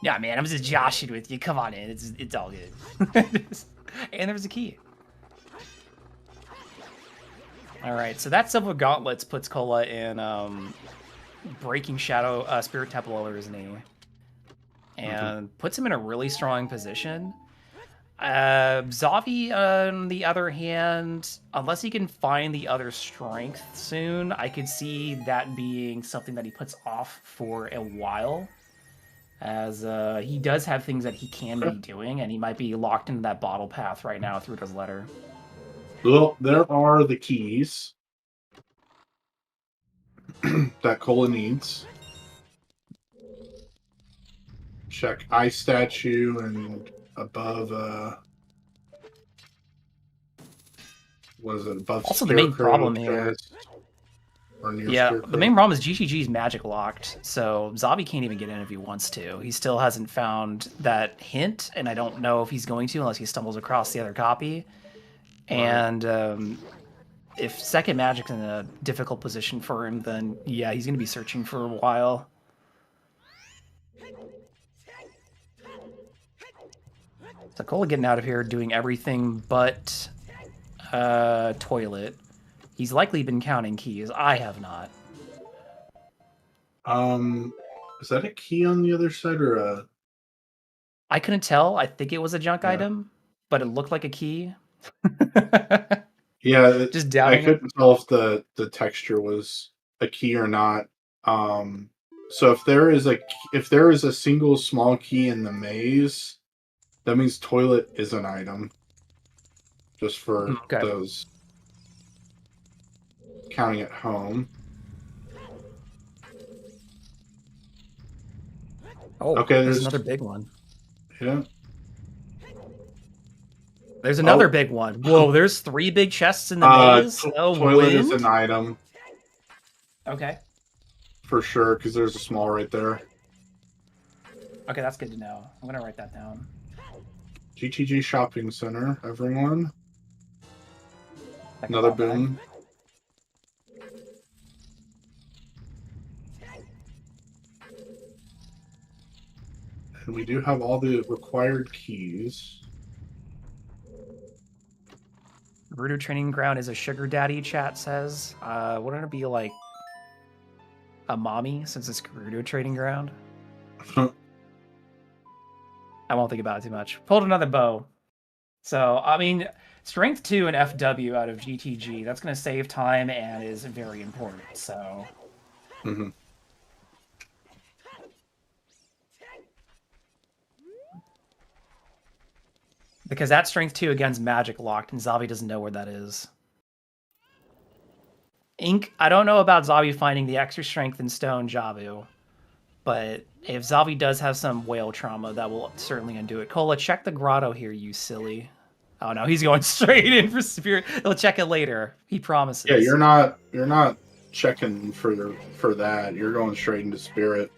Yeah, man, I'm just joshing with you. Come on in. It's all good. And there's a key. All right, so that Silver Gauntlets puts Cola in Breaking Shadow Spirit Temple Illusionary and puts him in a really strong position. Xavi, on the other hand, unless he can find the other strength soon, I could see that being something that he puts off for a while. As he does have things that he can be doing, and he might be locked into that bottle path right now through his letter. Well, there are the keys that Cola needs. Check Eye Statue and above, what is it, above Also, the main Scarecrow problem here... chest, or near Yeah, Scarecrow. the main problem is GGG's magic locked, so Xavi can't even get in if he wants to. He still hasn't found that hint, and I don't know if he's going to unless he stumbles across the other copy. And if second magic's in a difficult position for him, then yeah, he's going to be searching for a while. So Cola getting out of here, doing everything but toilet. He's likely been counting keys. I have not. Is that a key on the other side or a... I couldn't tell. I think it was a junk item, but it looked like a key. Yeah, Just I doubting it. couldn't tell if the texture was a key or not. So if there is a single small key in the maze, that means toilet is an item. Just for those counting at home. Oh, okay, there's another big one. Yeah. There's another big one. Whoa, there's 3 big chests in the maze. Toilet is an item. Okay. For sure, because there's a small right there. Okay, that's good to know. I'm going to write that down. GTG Shopping Center, everyone. Another boon. And we do have all the required keys. Gerudo Training Ground is a sugar daddy, chat says. Wouldn't it be like a mommy since it's Gerudo Training Ground? I won't think about it too much. Pulled another bow. So, I mean, Strength 2 and FW out of GTG. That's going to save time and is very important. So, because that Strength 2 against Magic locked, and Xavi doesn't know where that is. Ink, I don't know about Xavi finding the extra strength in Stone Javu, but if Xavi does have some whale trauma, that will certainly undo it. Cola, check the grotto here, you silly. Oh no, he's going straight in for Spirit. He'll check it later. He promises. Yeah, you're not checking for that. You're going straight into Spirit.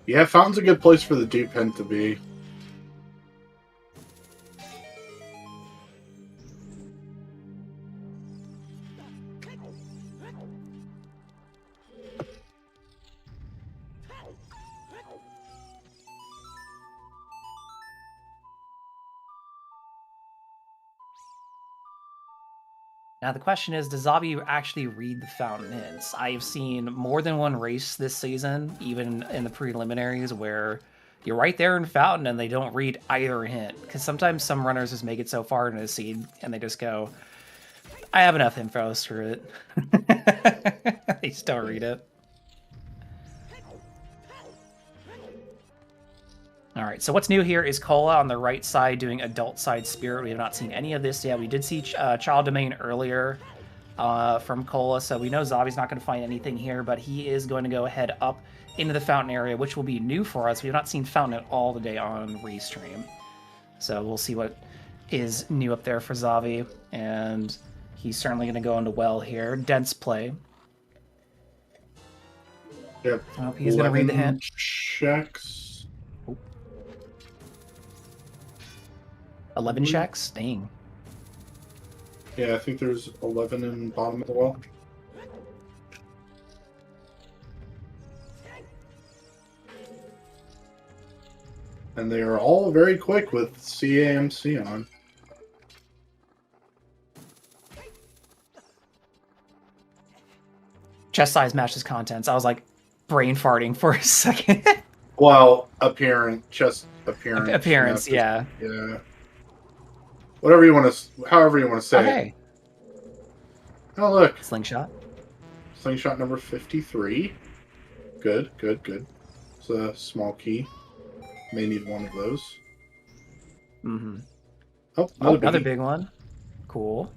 Yeah, Fountain's a good place for the dupe pen to be. Now the question is, does Xavi actually read the fountain hints? I've seen more than one race this season, even in the preliminaries, where you're right there in fountain and they don't read either hint. Because sometimes some runners just make it so far into the seed and they just go, I have enough info, screw it. They just don't read it. All right, so what's new here is Cola on the right side doing adult side Spirit. We have not seen any of this yet. We did see Child Domain earlier from Cola, so we know Xavi's not going to find anything here, but he is going to go ahead up into the fountain area, which will be new for us. We have not seen fountain at all today on Restream. So we'll see what is new up there for Xavi, and he's certainly going to go into well here. Dense play. Yep. I hope he's going to read the hint. Checks. 11 checks? Dang. Yeah, I think there's 11 in the bottom of the well. And they are all very quick with CAMC on. Chest size matches contents. I was like brain farting for a second. Well, chest appearance. Appearance, yeah. Yeah. Whatever you want to, however you want to say. Okay. Oh, look. Slingshot. Slingshot number 53. Good, good, good. It's a small key. May need one of those. Mm-hmm. Oh, another big one. Cool.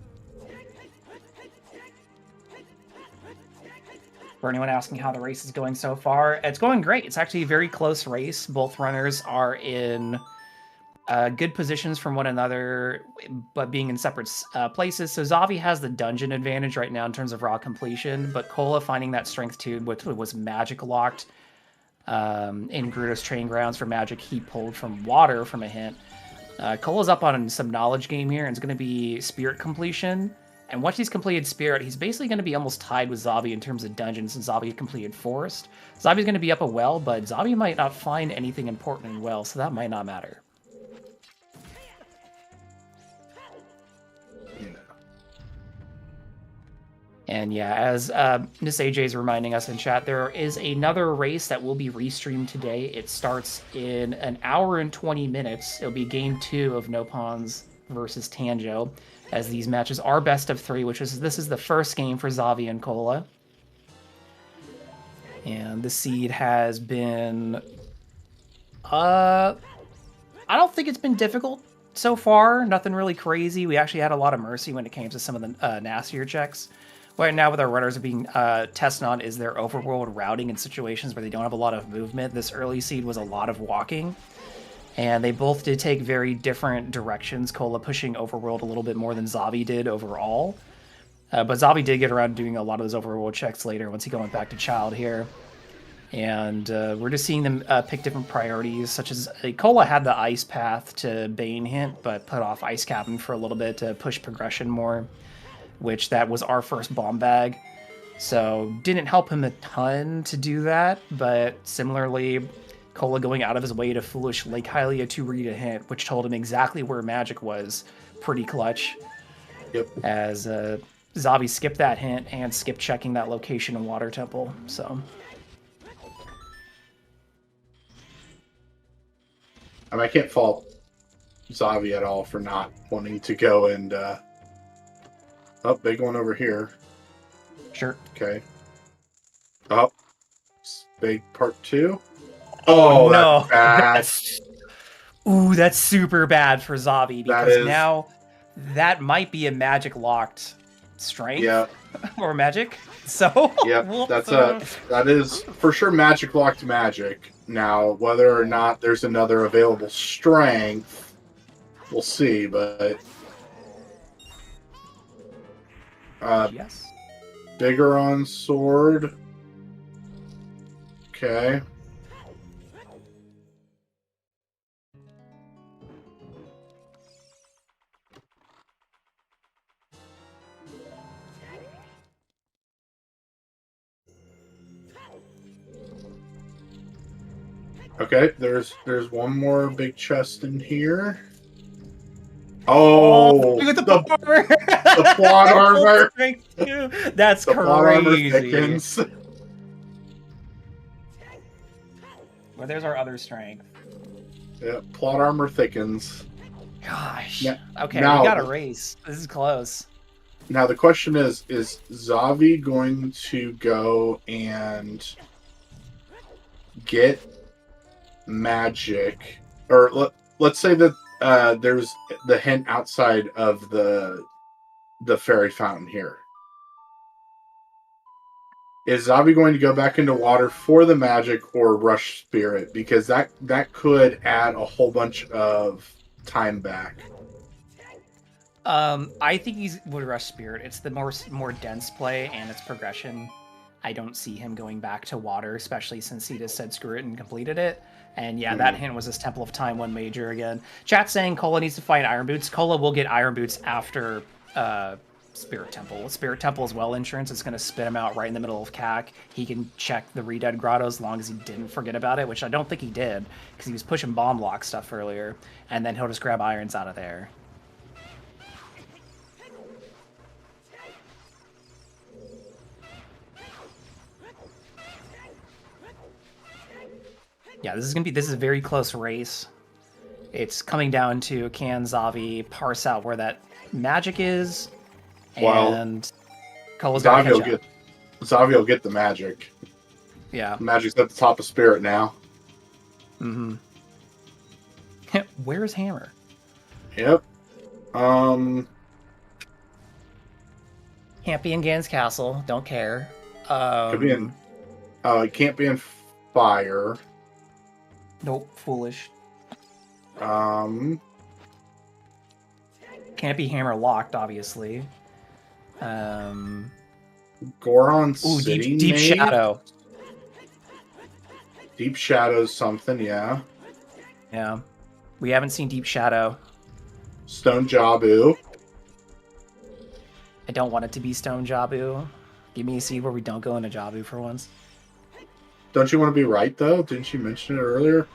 For anyone asking how the race is going so far, it's going great. It's actually a very close race. Both runners are in good positions from one another, but being in separate places. So Xavi has the dungeon advantage right now in terms of raw completion, but Cola finding that strength 2, which was magic locked in Gerudo's Training Grounds for magic, he pulled from water from a hint. Cola's up on some knowledge game here, and it's going to be spirit completion. And once he's completed Spirit, he's basically going to be almost tied with Xavi in terms of dungeons, since Xavi completed Forest. Xavi's going to be up a well, but Xavi might not find anything important in well, so that might not matter. Yeah. And yeah, as Miss AJ is reminding us in chat, there is another race that will be restreamed today. It starts in an hour and 20 minutes. It'll be game 2 of No Pawns versus Tanjo, as these matches are best of 3, this is the first game for Xavi and Cola. And the seed has been I don't think it's been difficult so far. Nothing really crazy. We actually had a lot of mercy when it came to some of the nastier checks. Right now, what our runners are being tested on is their overworld routing in situations where they don't have a lot of movement. This early seed was a lot of walking. And they both did take very different directions. Cola pushing overworld a little bit more than Xavi did overall. But Xavi did get around to doing a lot of those overworld checks later once he went back to Child here. And we're just seeing them pick different priorities, such as Cola had the ice path to Bane hint, but put off Ice Captain for a little bit to push progression more, which that was our first bomb bag. So didn't help him a ton to do that, but similarly, Cola going out of his way to foolish Lake Hylia to read a hint, which told him exactly where magic was, pretty clutch. Yep. As Xavi skipped that hint and skipped checking that location in Water Temple, so... I mean, I can't fault Xavi at all for not wanting to go and... Oh, big one over here. Sure. Okay. Oh, big part 2. Oh, no. That's bad. That's super bad for Xavi, because now that might be a magic locked strength. Yeah. Or magic. So yep, that is for sure magic locked magic. Now, whether or not there's another available strength, we'll see, but yes. Bigger on sword. Okay. Okay, there's one more big chest in here. Oh, look at the plot armor. That's the crazy. Plot armor thickens. Well, there's our other strength. Yeah, plot armor thickens. Gosh. Yeah, okay, now, we got a race. This is close. Now the question is Xavi going to go and get magic, or let's say that there's the hint outside of the fairy fountain here. Is Xavi going to go back into water for the magic or rush spirit? Because that could add a whole bunch of time back. I think he would rush spirit. It's the more dense play and its progression. I don't see him going back to water, especially since he just said screw it and completed it. And yeah, that hint was his Temple of Time 1 major again. Chat saying Cola needs to find Iron Boots. Cola will get Iron Boots after Spirit Temple. Spirit Temple is well insurance. It's going to spit him out right in the middle of CAC. He can check the Redead Grotto as long as he didn't forget about it, which I don't think he did, because he was pushing bomb block stuff earlier. And then he'll just grab irons out of there. Yeah, this is a very close race. It's coming down to can Xavi parse out where that magic is, and Cola's got to catch up. Xavi will get the magic. Yeah, magic's at the top of spirit now. Mm-hmm. Where's Hammer? Yep. Can't be in Gan's castle. Don't care. Could be in. It can't be in fire. Nope, foolish. Can't be hammer locked, obviously. Goron Ooh, City. Deep Shadow. Deep Shadow's something, yeah. Yeah. We haven't seen Deep Shadow. Stone Jabu. I don't want it to be Stone Jabu. Give me a seed where we don't go into Jabu for once. Don't you want to be right, though? Didn't you mention it earlier?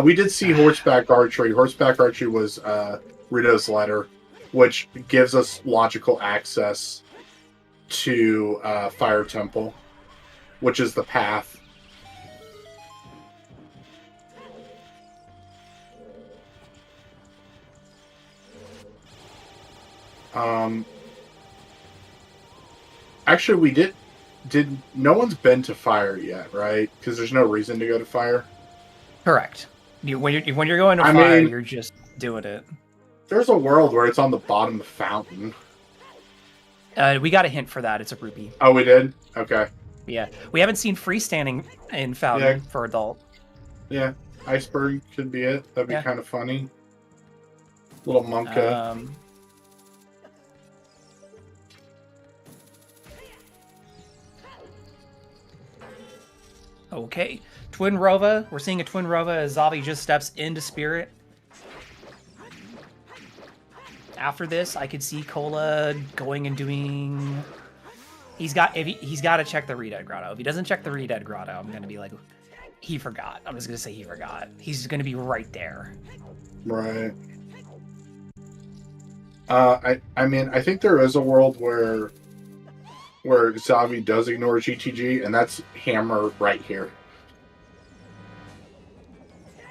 We did see horseback archery. Horseback archery was Rito's letter, which gives us logical access to Fire Temple, which is the path. Actually, we did no one's been to fire yet, right? Because there's no reason to go to fire. Correct. When you're going to fire, you're just doing it. There's a world where it's on the bottom of the fountain. We got a hint for that. It's a rupee. Oh, we did? Okay. Yeah. We haven't seen freestanding in fountain for adult. Yeah. Iceberg could be it. That'd be kind of funny. Little Monka. Okay. Twin Rova. We're seeing a Twin Rova as Xavi just steps into Spirit. After this, I could see Cola going and doing... He's got to check the Redead Grotto. If he doesn't check the Redead Grotto, I'm going to be like, he forgot. I'm just going to say he forgot. He's going to be right there. Right. I mean, I think there is a world where Xavi does ignore GTG, and that's Hammer right here.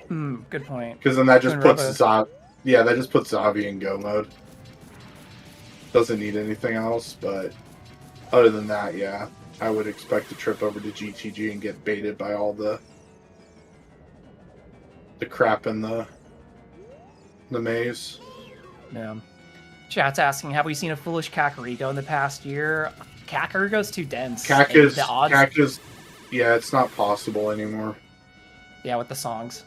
Good point. Because then that just Twin puts Rova. that just puts Xavi in go mode. Doesn't need anything else, but other than that, yeah, I would expect to trip over to GTG and get baited by all the crap in the maze. Yeah. Chat's asking, have we seen a foolish Kakariko in the past year? Kakariko's too dense. Cac and is, the odds. yeah, it's not possible anymore. Yeah, with the songs.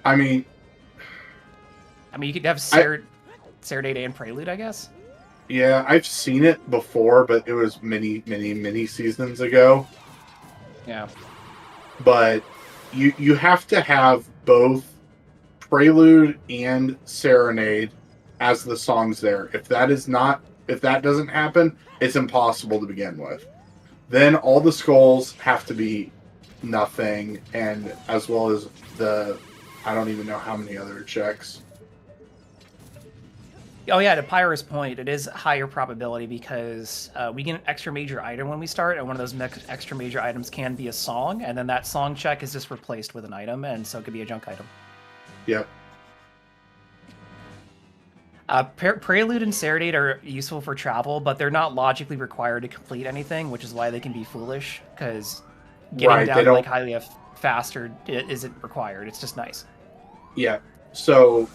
I mean, you could have Serenade and Prelude, I guess. Yeah, I've seen it before, but it was many seasons ago. Yeah. But you have to have both Prelude and Serenade as the songs there. If that doesn't happen, it's impossible to begin with. Then all the skulls have to be nothing, and as well as I don't even know how many other checks. Oh yeah, to Pyro's point, it is higher probability because we get an extra major item when we start, and one of those extra major items can be a song, and then that song check is just replaced with an item, and so it could be a junk item. Yep. Prelude and Serenade are useful for travel, but they're not logically required to complete anything, which is why they can be foolish, because getting down to like highly faster isn't required. It's just nice. Yeah. So,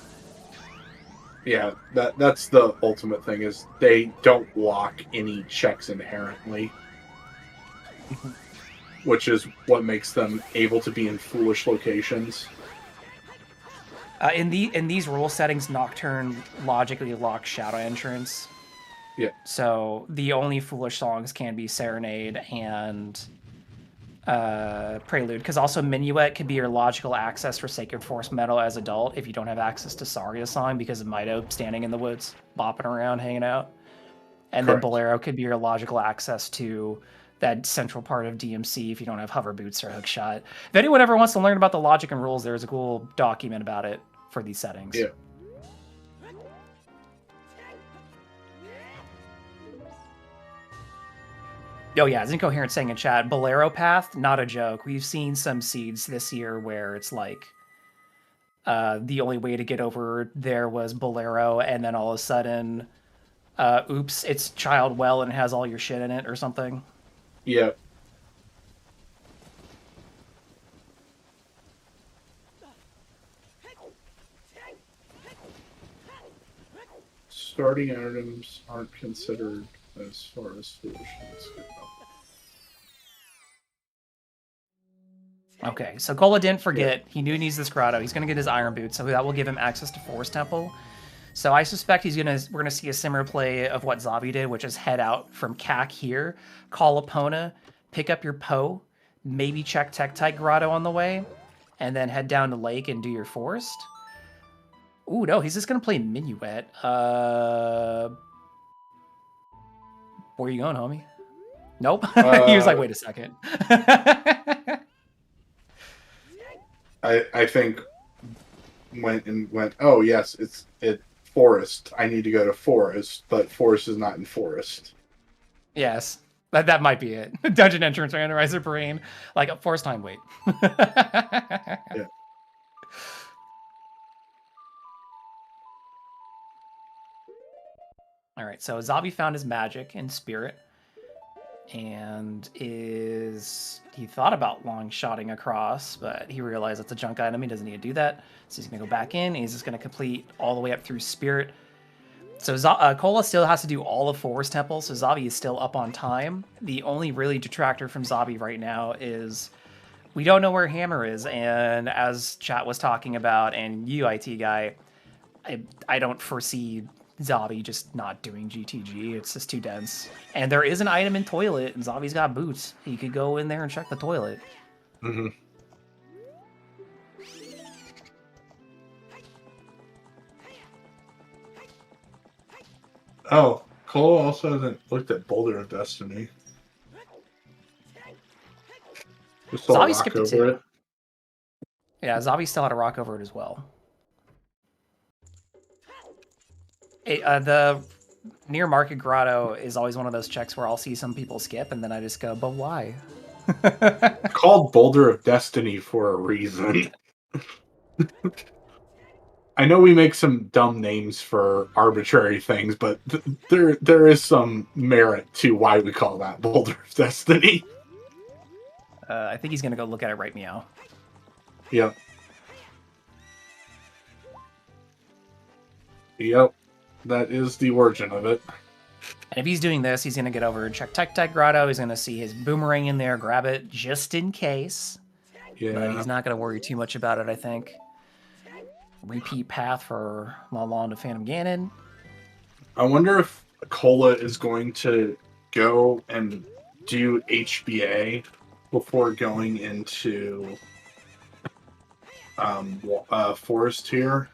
yeah, that's the ultimate thing, is they don't lock any checks inherently, which is what makes them able to be in foolish locations. In these rule settings, Nocturne logically locks Shadow Entrance. Yeah. So the only foolish songs can be Serenade and Prelude, because also Minuet could be your logical access for Sacred Force Metal as adult if you don't have access to Saria's song because of Mido standing in the woods, bopping around, hanging out. And Correct. then Bolero could be your logical access to that central part of DMC if you don't have hover boots or hook shot. If anyone ever wants to learn about the logic and rules, there's a cool document about it for these settings. Yeah. Oh yeah, as Incoherent saying in chat, Bolero Path, not a joke. We've seen some seeds this year where it's like the only way to get over there was Bolero, and then all of a sudden, oops, it's Child Well and it has all your shit in it or something. Yeah. Starting items aren't considered as far as foolishness go. Okay, so Cola didn't forget. He knew he needs this grotto. He's going to get his Iron Boots, so that will give him access to Forest Temple. So I suspect we're going to see a similar play of what Xavi did, which is head out from CAC here, call Epona, pick up your Poe, maybe check Tektite Grotto on the way, and then head down to Lake and do your Forest. Ooh, no, he's just going to play Minuet. Where are you going, homie? Nope. He was like, wait a second. I think went, oh yes, it's Forest. I need to go to Forest, but Forest is not in Forest. Yes. That might be it. Dungeon entrance randomizer brain. Like, Forest time, wait. Yeah. All right, so Xavi found his magic in Spirit, and he thought about long shotting across, but he realized it's a junk item. He doesn't need to do that, so he's gonna go back in. And he's just gonna complete all the way up through Spirit. So Cola still has to do all of Forest Temple, so Xavi is still up on time. The only really detractor from Xavi right now is we don't know where Hammer is, and as chat was talking about, and you, IT guy, I don't foresee Xavi just not doing GTG. It's just too dense. And there is an item in toilet, and Xavi's got boots. He could go in there and check the toilet. Mm-hmm. Oh, Cole also hasn't looked at Boulder of Destiny. Just saw a Xavi rock skipped it over too. it. Yeah, Xavi still had a rock over it as well. The near Market Grotto is always one of those checks where I'll see some people skip, and then I just go, but why? Called Boulder of Destiny for a reason. I know we make some dumb names for arbitrary things, but there is some merit to why we call that Boulder of Destiny. I think he's going to go look at it right meow. Yep. Yep. That is the origin of it. And if he's doing this, he's going to get over and check Tech Grotto. He's going to see his boomerang in there, grab it just in case. Yeah. But he's not going to worry too much about it, I think. Repeat path for Lalon to Phantom Ganon. I wonder if Cola is going to go and do HBA before going into Forest here.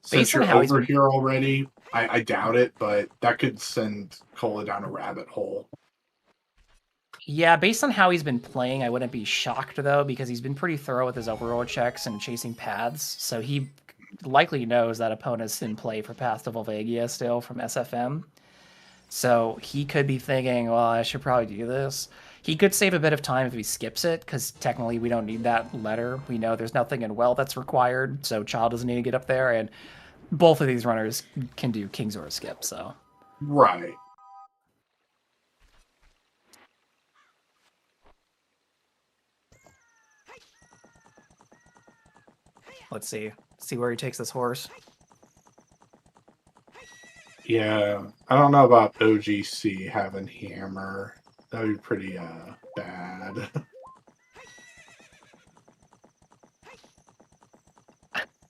Since you're over here already, I doubt it, but that could send Cola down a rabbit hole. Yeah, based on how he's been playing, I wouldn't be shocked, though, because he's been pretty thorough with his overworld checks and chasing paths, so he likely knows that opponent's in play for Path to Volvagia still from SFM. So he could be thinking, well, I should probably do this. He could save a bit of time if he skips it, because technically we don't need that letter. We know there's nothing in Well that's required, so Child doesn't need to get up there, and both of these runners can do King's Or skip, so. Right. Let's see where he takes this horse. Yeah, I don't know about OGC having hammer. That would be pretty bad.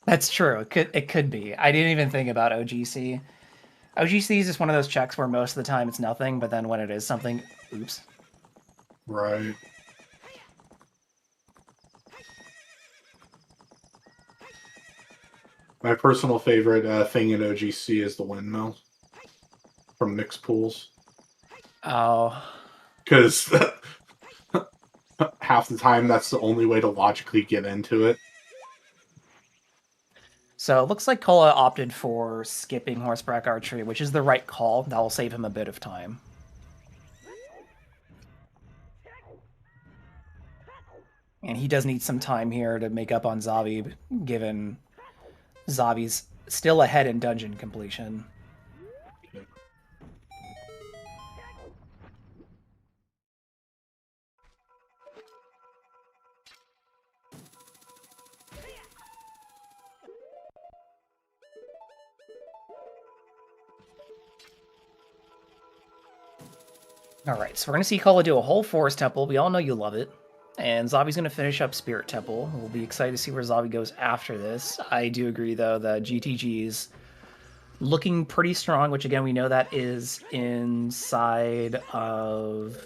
That's true. It could be. I didn't even think about OGC. OGC is just one of those checks where most of the time it's nothing, but then when it is something, oops. Right. My personal favorite thing in OGC is the windmill from mixed pools. Oh. Because half the time that's the only way to logically get into it. So it looks like Kola opted for skipping Horseback Archery, which is the right call. That will save him a bit of time. And he does need some time here to make up on Xavi, given Xavi's still ahead in dungeon completion. Alright, so we're going to see Kola do a whole Forest Temple. We all know you love it. And Xavi's going to finish up Spirit Temple. We'll be excited to see where Xavi goes after this. I do agree, though, that GTG's looking pretty strong, which, again, we know that is inside of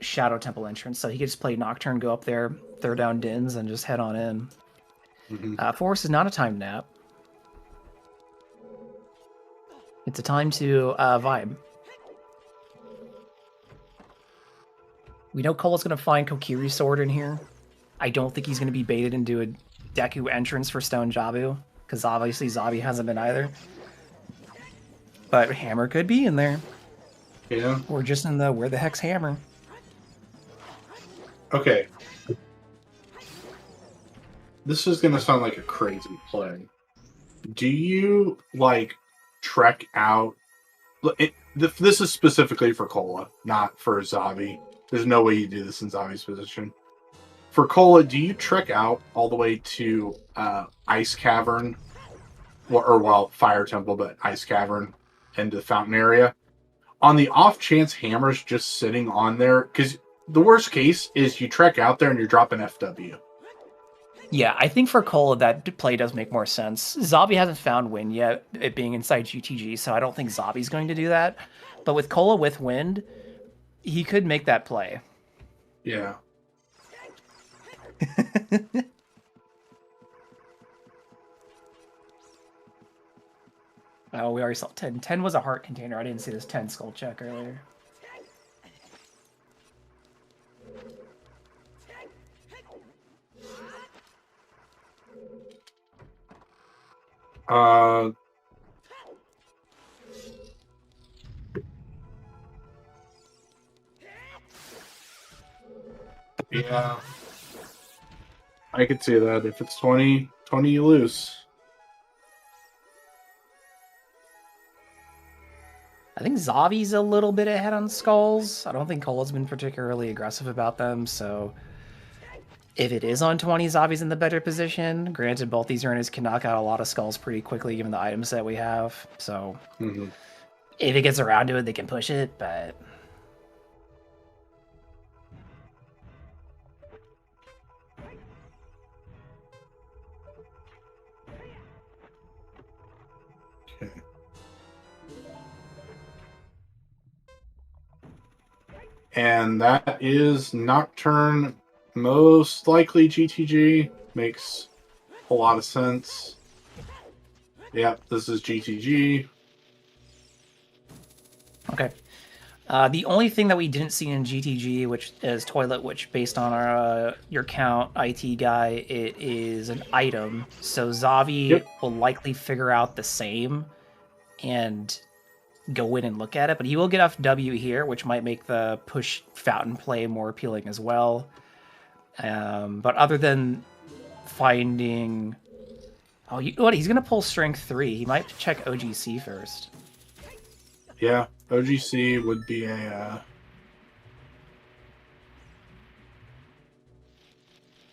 Shadow Temple entrance. So he could just play Nocturne, go up there, throw down Dins, and just head on in. Mm-hmm. Forest is not a time nap. It's a time to vibe. We know Cola's going to find Kokiri's sword in here. I don't think he's going to be baited into a Deku entrance for Stone Jabu, because obviously Xavi hasn't been either. But Hammer could be in there. Yeah. Or just in the where the heck's Hammer. Okay. This is going to sound like a crazy play. Do you, like, trek out... This is specifically for Cola, not for Xavi. There's no way you do this in Xavi's position. For Cola, do you trek out all the way to Ice Cavern? Well, Fire Temple, but Ice Cavern into the fountain area? On the off chance Hammer's just sitting on there, because the worst case is you trek out there and you're dropping FW. Yeah, I think for Cola, that play does make more sense. Xavi hasn't found wind yet, it being inside GTG, so I don't think Xavi's going to do that. But with Cola with wind, he could make that play. Yeah. Oh, we already saw 10. 10 was a heart container. I didn't see this 10 skull check earlier. Yeah. I could see that. If it's 20, you lose. I think Xavi's a little bit ahead on skulls. I don't think Cola's been particularly aggressive about them, so if it is on 20, Xavi's in the better position. Granted, both these runners can knock out a lot of skulls pretty quickly given the items that we have, so if it gets around to it, they can push it, but... Okay. And that is Nocturne, most likely GTG. Makes a lot of sense. Yep, this is GTG. Okay. The only thing that we didn't see in GTG, which is Toilet, which based on our your count, IT guy, it is an item. So Xavi will likely figure out the same and go in and look at it, but he will get off W here, which might make the push fountain play more appealing as well. But other than finding... Oh, you know what? He's going to pull Strength 3. He might check OGC first. Yeah, OGC would be a...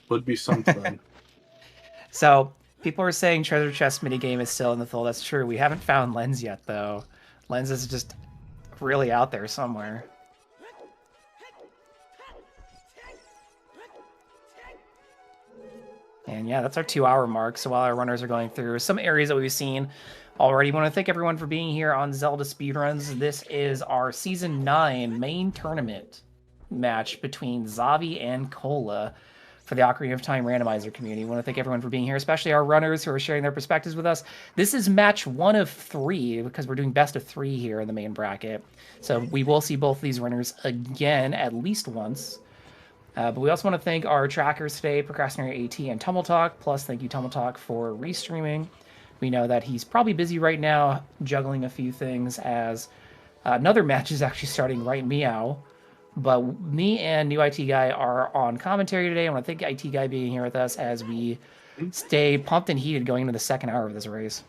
would be something. So, people are saying treasure chest minigame is still in the field. That's true. We haven't found Lens yet, though. Lens is just really out there somewhere. And yeah, that's our 2-hour mark. So while our runners are going through some areas that we've seen already, I want to thank everyone for being here on Zelda Speedruns. This is our Season 9 main tournament match between Xavi and Cola for the Ocarina of Time randomizer community. I want to thank everyone for being here, especially our runners who are sharing their perspectives with us. This is match 1 of 3 because we're doing best of 3 here in the main bracket. So we will see both these runners again at least once. But we also want to thank our trackers today, Procrastinator AT and Tumble Talk. Plus, thank you, Tumble Talk, for restreaming. We know that he's probably busy right now juggling a few things as another match is actually starting right meow. But me and new IT Guy are on commentary today. I want to thank IT Guy being here with us as we stay pumped and heated going into the second hour of this race.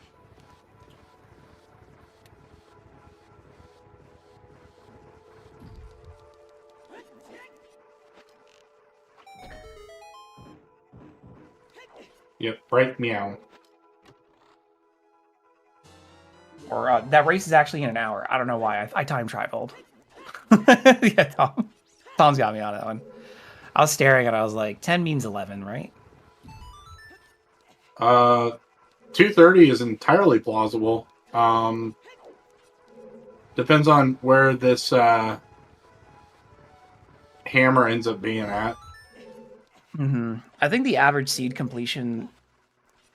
Yep, right meow. Or that race is actually in an hour. I don't know why. I time traveled. Yeah, Tom's got me on that one. I was staring and I was like, 10 means 11, right? 230 is entirely plausible. Depends on where this hammer ends up being at. I think the average seed completion,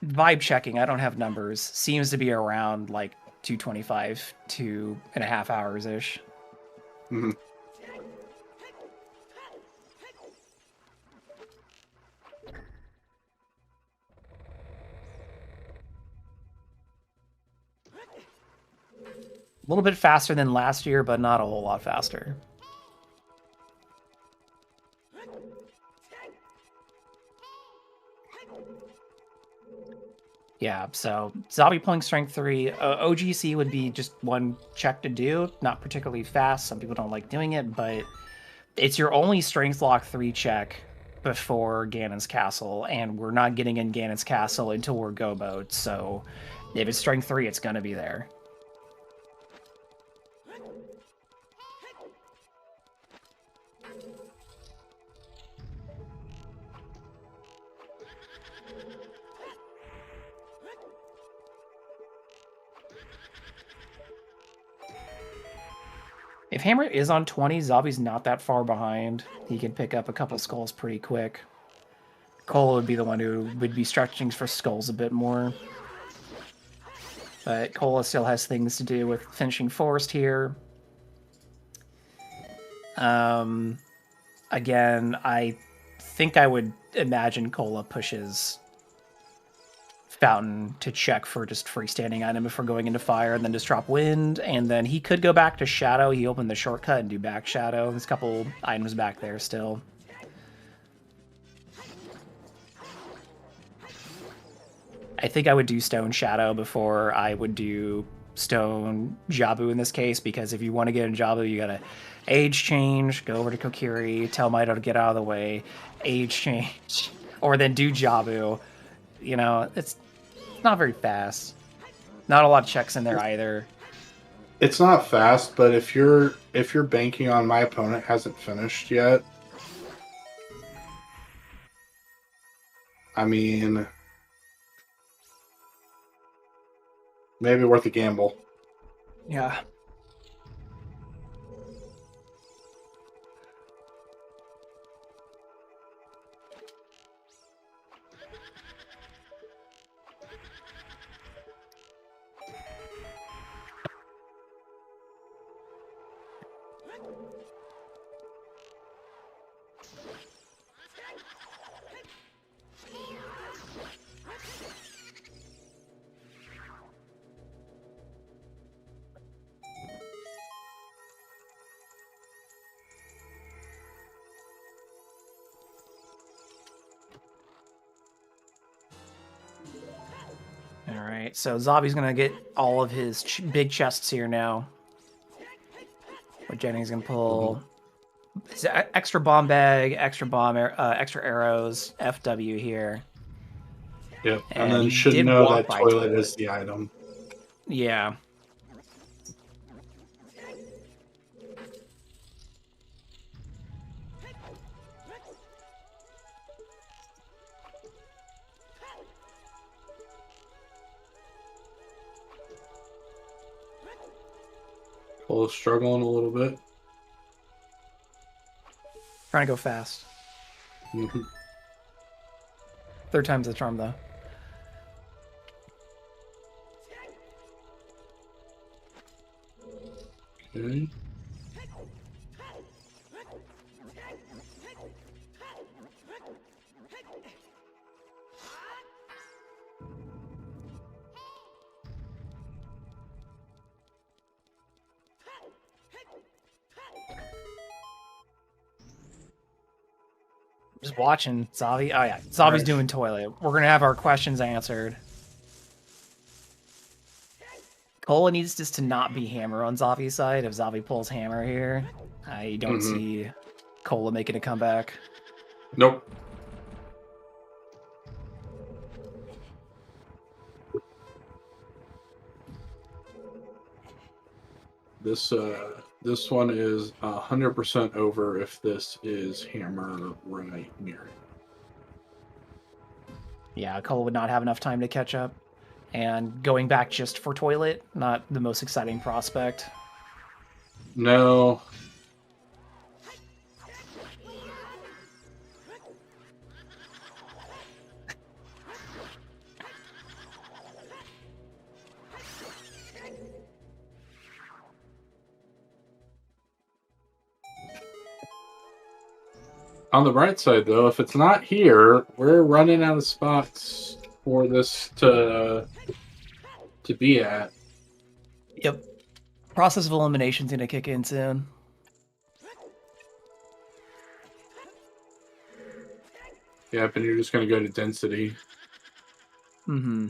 vibe checking, I don't have numbers, seems to be around like 225, 2.5 hours-ish. Mm-hmm. A little bit faster than last year, but not a whole lot faster. Yeah, so Xavi pulling Strength 3. OGC would be just one check to do, not particularly fast. Some people don't like doing it, but it's your only Strength Lock 3 check before Ganon's Castle, and we're not getting in Ganon's Castle until we're go mode, so if it's Strength 3, it's gonna be there. Hammer is on 20, Xavi's not that far behind. He can pick up a couple skulls pretty quick. Cola would be the one who would be stretching for skulls a bit more. But Cola still has things to do with finishing Forest here. Again, I think I would imagine Cola pushes Fountain to check for just freestanding item before going into fire, and then just drop Wind, and then he could go back to Shadow. He opened the shortcut and do back Shadow. There's a couple items back there still. I think I would do Stone Shadow before I would do Stone Jabu in this case, because if you want to get in Jabu, you gotta age change, go over to Kokiri, tell Mito to get out of the way, age change, or then do Jabu. You know, it's not very fast. Not a lot of checks in there either. It's not fast, but if you're banking on my opponent hasn't finished yet, I mean, maybe worth a gamble. Yeah. Alright, so Xavi's gonna get all of his big chests here now. Where Jennings gonna pull his extra bomb bag, extra extra arrows, FW here. Yep, and And then he should did know walk that by toilet toilet. is the item. Yeah. Cole struggling a little bit. Trying to go fast. Mhm. Third time's the charm, though. Okay. Just watching Xavi. Oh yeah, Xavi's Right. doing toilet. We're gonna have our questions answered. Cola needs just to not be hammer on Xavi's side. If Xavi pulls hammer here, I don't see Cola making a comeback. Nope. This one is 100% over if this is hammer right near. Yeah, Cola would not have enough time to catch up. And going back just for toilet, not the most exciting prospect. No. On the bright side, though, if it's not here, we're running out of spots for this to be at. Yep. Process of elimination's gonna kick in soon. Yep, and you're just going to go to density. Mm-hmm.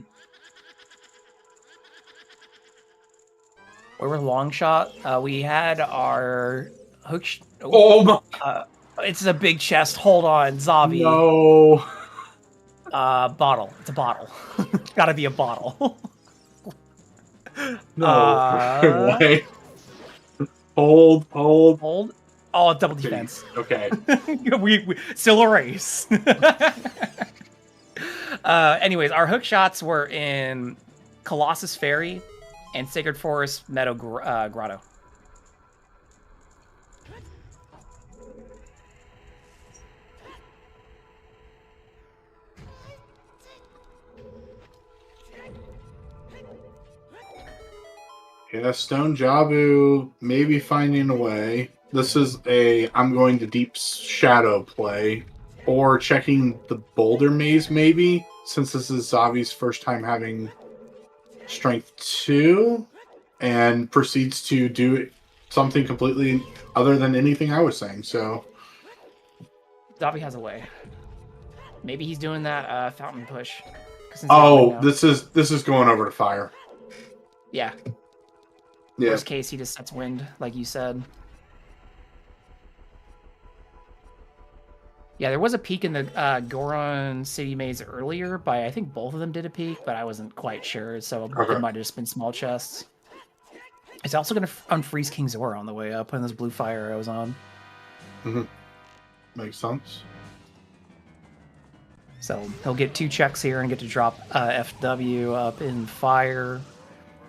Where was long shot? We had our hook. Oh my! It's a big chest. Hold on, Xavi. No. Bottle. It's a bottle. Gotta be a bottle. No. Wait. Hold. Hold. Oh, double defense. Okay. we still a race. Anyways, our hook shots were in Colossus Ferry and Sacred Forest Meadow Grotto. Yeah, Stone Jabu maybe finding a way. This is a I'm going to Deep Shadow play. Or checking the Boulder Maze, maybe, since this is Xavi's first time having Strength 2, and proceeds to do something completely other than anything I was saying. So, Xavi has a way. Maybe he's doing that fountain push. Since oh, this is going over to fire. Yeah. Yeah. Worst case, he just sets wind, like you said. Yeah, there was a peak in the Goron City Maze earlier, but I think both of them did a peak, but I wasn't quite sure, so it might have just been small chests. It's also going to unfreeze King Zora on the way up, putting those blue fire arrows on. Mm-hmm. Makes sense. So he'll get 2 checks here and get to drop FW up in fire.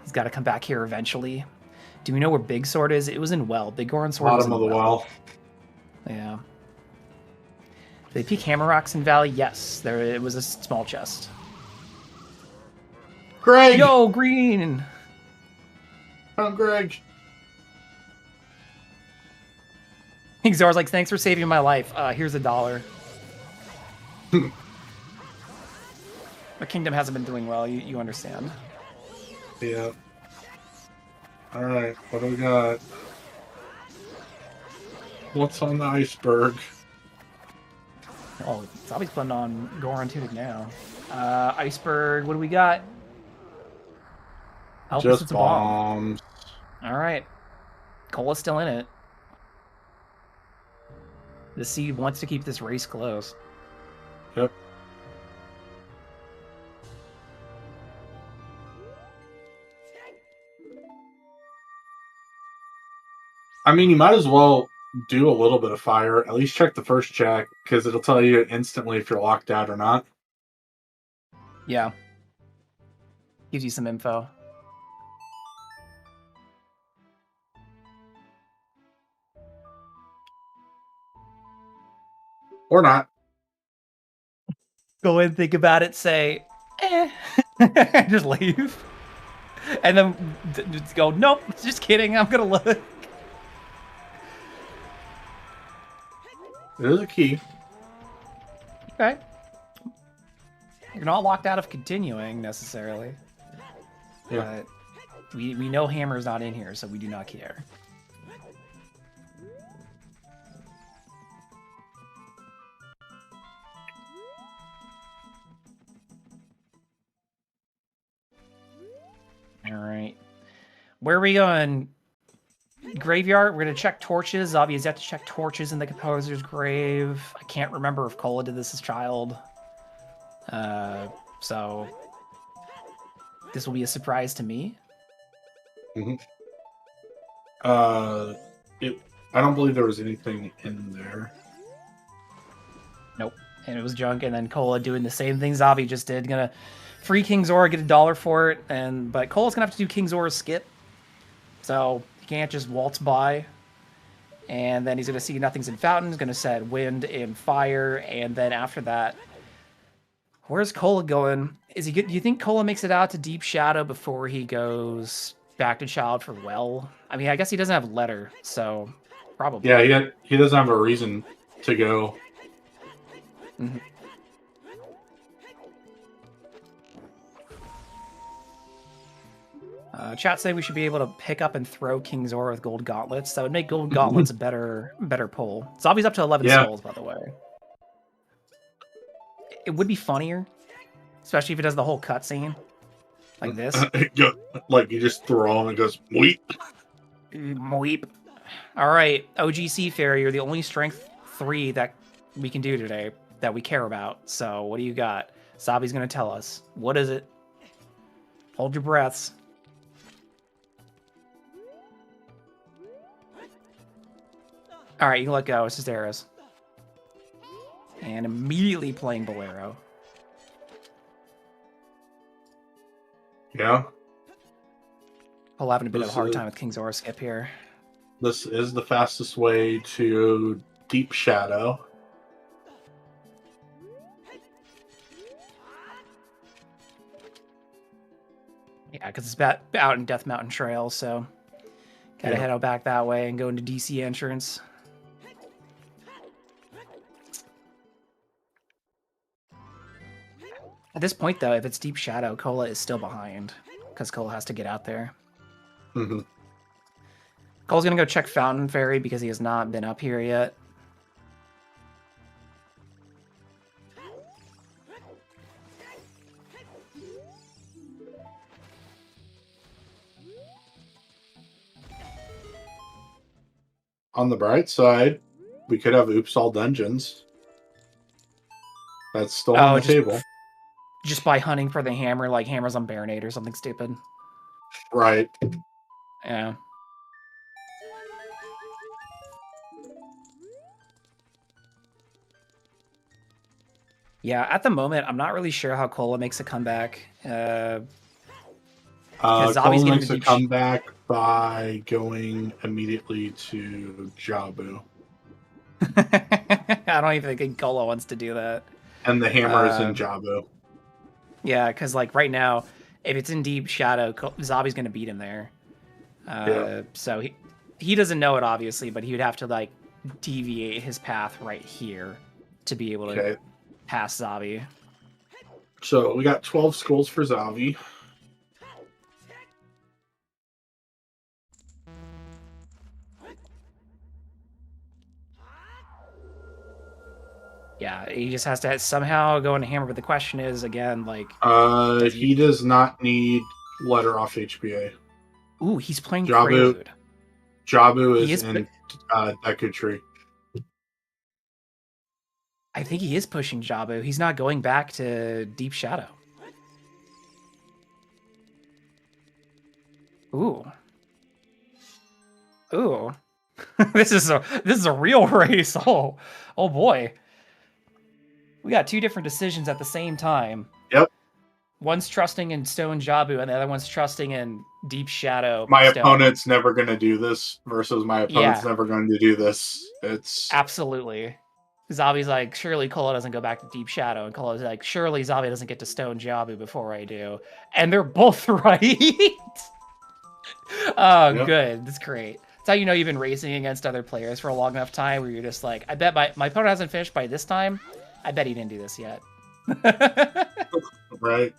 He's got to come back here eventually. Do we know where Big Sword is? It was in Well. Big Goron Sword was in Bottom of the well. Yeah. Did they peak Hammer Rocks in Valley? Yes. It was a small chest. Greg! Yo, green! Oh, Greg. Zora's like, thanks for saving my life. Here's $1. The kingdom hasn't been doing well, you understand. Yeah. Alright, what do we got? What's on the iceberg? Oh, Xavi's putting on Goron Tunic now. Iceberg, what do we got? Just bombs. Alright. Cola's still in it. The seed wants to keep this race close. Yep. I mean, you might as well do a little bit of fire. At least check the first check, because it'll tell you instantly if you're locked out or not. Yeah. Gives you some info. Or not. Go and think about it, say, eh. Just leave. And then just go, nope, just kidding, I'm gonna look. There's a key. Okay. You're not locked out of continuing, necessarily. Yeah. But we know Hammer's not in here, so we do not care. Alright. Where are we going? Graveyard? We're going to check torches. Xavi has yet to check torches in the composer's grave. I can't remember if Cola did this as child. So this will be a surprise to me. Mm-hmm. I don't believe there was anything in there. Nope. And it was junk. And then Cola doing the same thing Xavi just did. Gonna free King Zora, get $1 for it. But Cola's gonna have to do King Zora's skip. So he can't just waltz by. And then he's gonna see nothing's in fountain. He's gonna set wind and fire. And then after that, where's Cola going? Is he good? Do you think Cola makes it out to Deep Shadow before he goes back to Child for Well? I mean, I guess he doesn't have Letter, so probably. Yeah, he doesn't have a reason to go. Mm-hmm. Chat saying we should be able to pick up and throw King Zora with gold gauntlets. That would make gold gauntlets a better pull. Zombie's up to 11 souls, by the way. It would be funnier, especially if it does the whole cutscene like this. Like you just throw him and goes weep. Weep. All right, OGC Fairy, you're the only strength 3 that we can do today that we care about. So what do you got? Sabi's gonna tell us. What is it? Hold your breaths. All right, you can let go. It's just arrows. And immediately playing Bolero. Yeah. I'll having a bit of a hard time with King Zora skip here. This is the fastest way to Deep Shadow. Yeah, because it's out in Death Mountain Trail, so gotta head out back that way and go into DC entrance. At this point, though, if it's Deep Shadow, Cola is still behind because Cola has to get out there. Mm-hmm. Cole's gonna go check Fountain Fairy because he has not been up here yet. On the bright side, we could have Oops All Dungeons. That's still on the table. Just by hunting for the hammer, like hammers on Baronade or something stupid. Right. Yeah. Yeah, at the moment, I'm not really sure how Cola makes a comeback. Cola Xavi's makes a comeback by going immediately to Jabu. I don't even think Cola wants to do that. And the hammer is in Jabu. Yeah, because like right now, if it's in Deep Shadow, Xavi's going to beat him there. So he doesn't know it, obviously, but he would have to like deviate his path right here to be able to pass Xavi. So we got 12 skulls for Xavi. Yeah, he just has to somehow go into hammer, but the question is, again, like... he does not need letter off HPA. Ooh, he's playing Jabu. Prelude. Jabu is in Deku Tree. I think he is pushing Jabu. He's not going back to Deep Shadow. Ooh. Ooh. This is a real race. Oh boy. We got two different decisions at the same time. Yep. One's trusting in Stone Jabu, and the other one's trusting in Deep Shadow. My opponent's never going to do this versus my opponent's Yeah. never going to do this. It's absolutely. Xavi's like, surely Cola doesn't go back to Deep Shadow, and Cola's like, surely Xavi doesn't get to Stone Jabu before I do. And they're both right. Good. That's great. That's how you know you've been racing against other players for a long enough time where you're just like, I bet my opponent hasn't finished by this time. I bet he didn't do this yet. Right.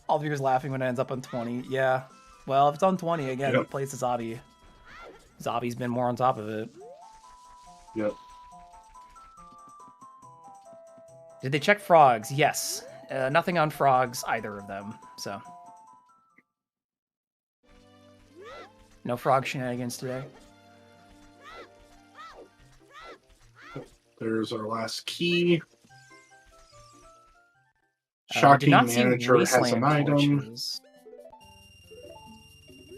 All viewers laughing when it ends up on 20. Yeah. Well, if it's on 20, again, it plays to Xavi. Xavi's been more on top of it. Yep. Did they check frogs? Yes. Nothing on frogs, either of them. So. No frog shenanigans today. There's our last key. Shocking Manager has an item.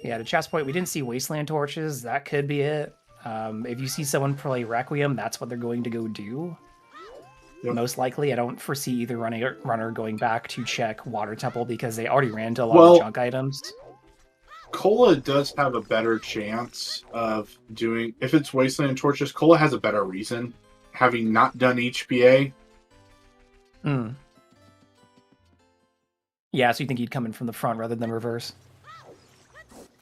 Yeah, to chat's point, we didn't see Wasteland Torches. That could be it. If you see someone play Requiem, that's what they're going to go do. Yep. Most likely, I don't foresee either runner going back to check Water Temple because they already ran to a lot of junk items. Cola does have a better chance of doing... If it's Wasteland Torches, Cola has a better reason. Having not done HPA. Yeah, so you think he'd come in from the front rather than reverse?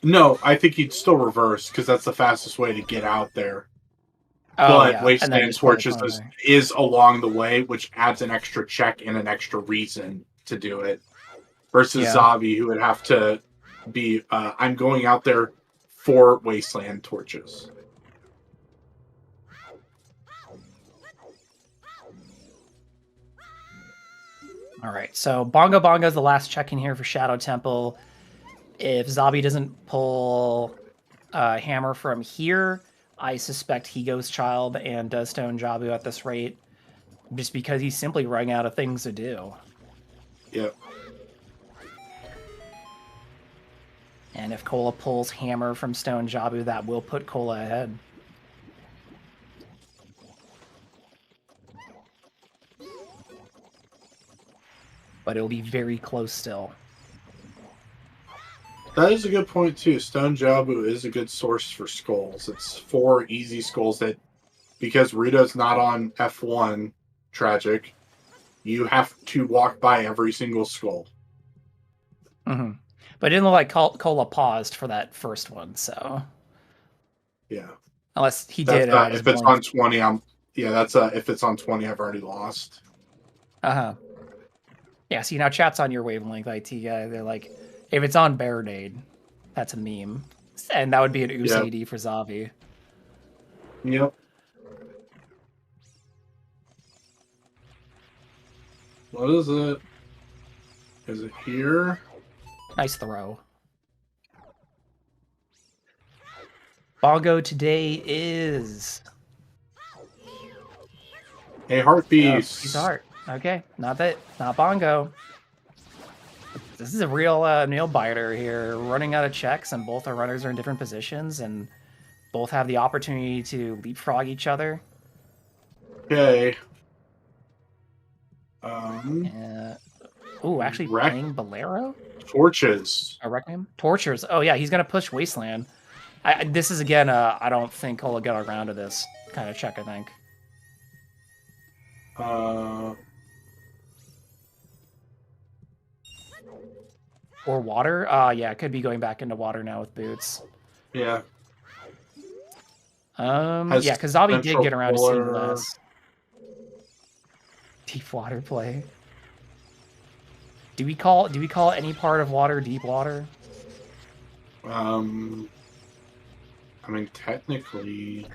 No, I think he'd still reverse because that's the fastest way to get out there. But Wasteland Torches is along the way, which adds an extra check and an extra reason to do it. Versus Xavi, who would have to be, I'm going out there for Wasteland Torches. All right, so Bongo Bongo is the last check in here for Shadow Temple. If Xavi doesn't pull Hammer from here, I suspect he goes Child and does Stone Jabu at this rate, just because he's simply running out of things to do. Yep. And if Cola pulls Hammer from Stone Jabu, that will put Cola ahead. But it'll be very close still. That is a good point, too. Stone Jabu is a good source for skulls. It's 4 easy skulls that, because Rito's not on F1, tragic, you have to walk by every single skull. Hmm. But it didn't look like Cola paused for that first one, so Yeah. unless he That's did, and I just if it's blinked. on 20, that's if it's on 20, I've already lost. Yeah, see, now chat's on your wavelength, IT guy. They're like, if it's on Baronade, that's a meme. And that would be an Yep. AD for Xavi. Yep. What is it? Is it here? Nice throw. Bongo today is... A heart Piece piece. of heart. Okay, not Bongo. This is a real nail biter here. Running out of checks, and both our runners are in different positions, and both have the opportunity to leapfrog each other. Okay. Actually playing Bolero? Torches. A Requiem? Tortures. Oh yeah, he's gonna push Wasteland. This is again, I don't think he'll get around to this kind of check, I think. Or water? Yeah, it could be going back into water now with boots. Yeah. Yeah, because Xavi did get around to seeing Polar. less. Deep water play. Do we call any part of water deep water? I mean, technically,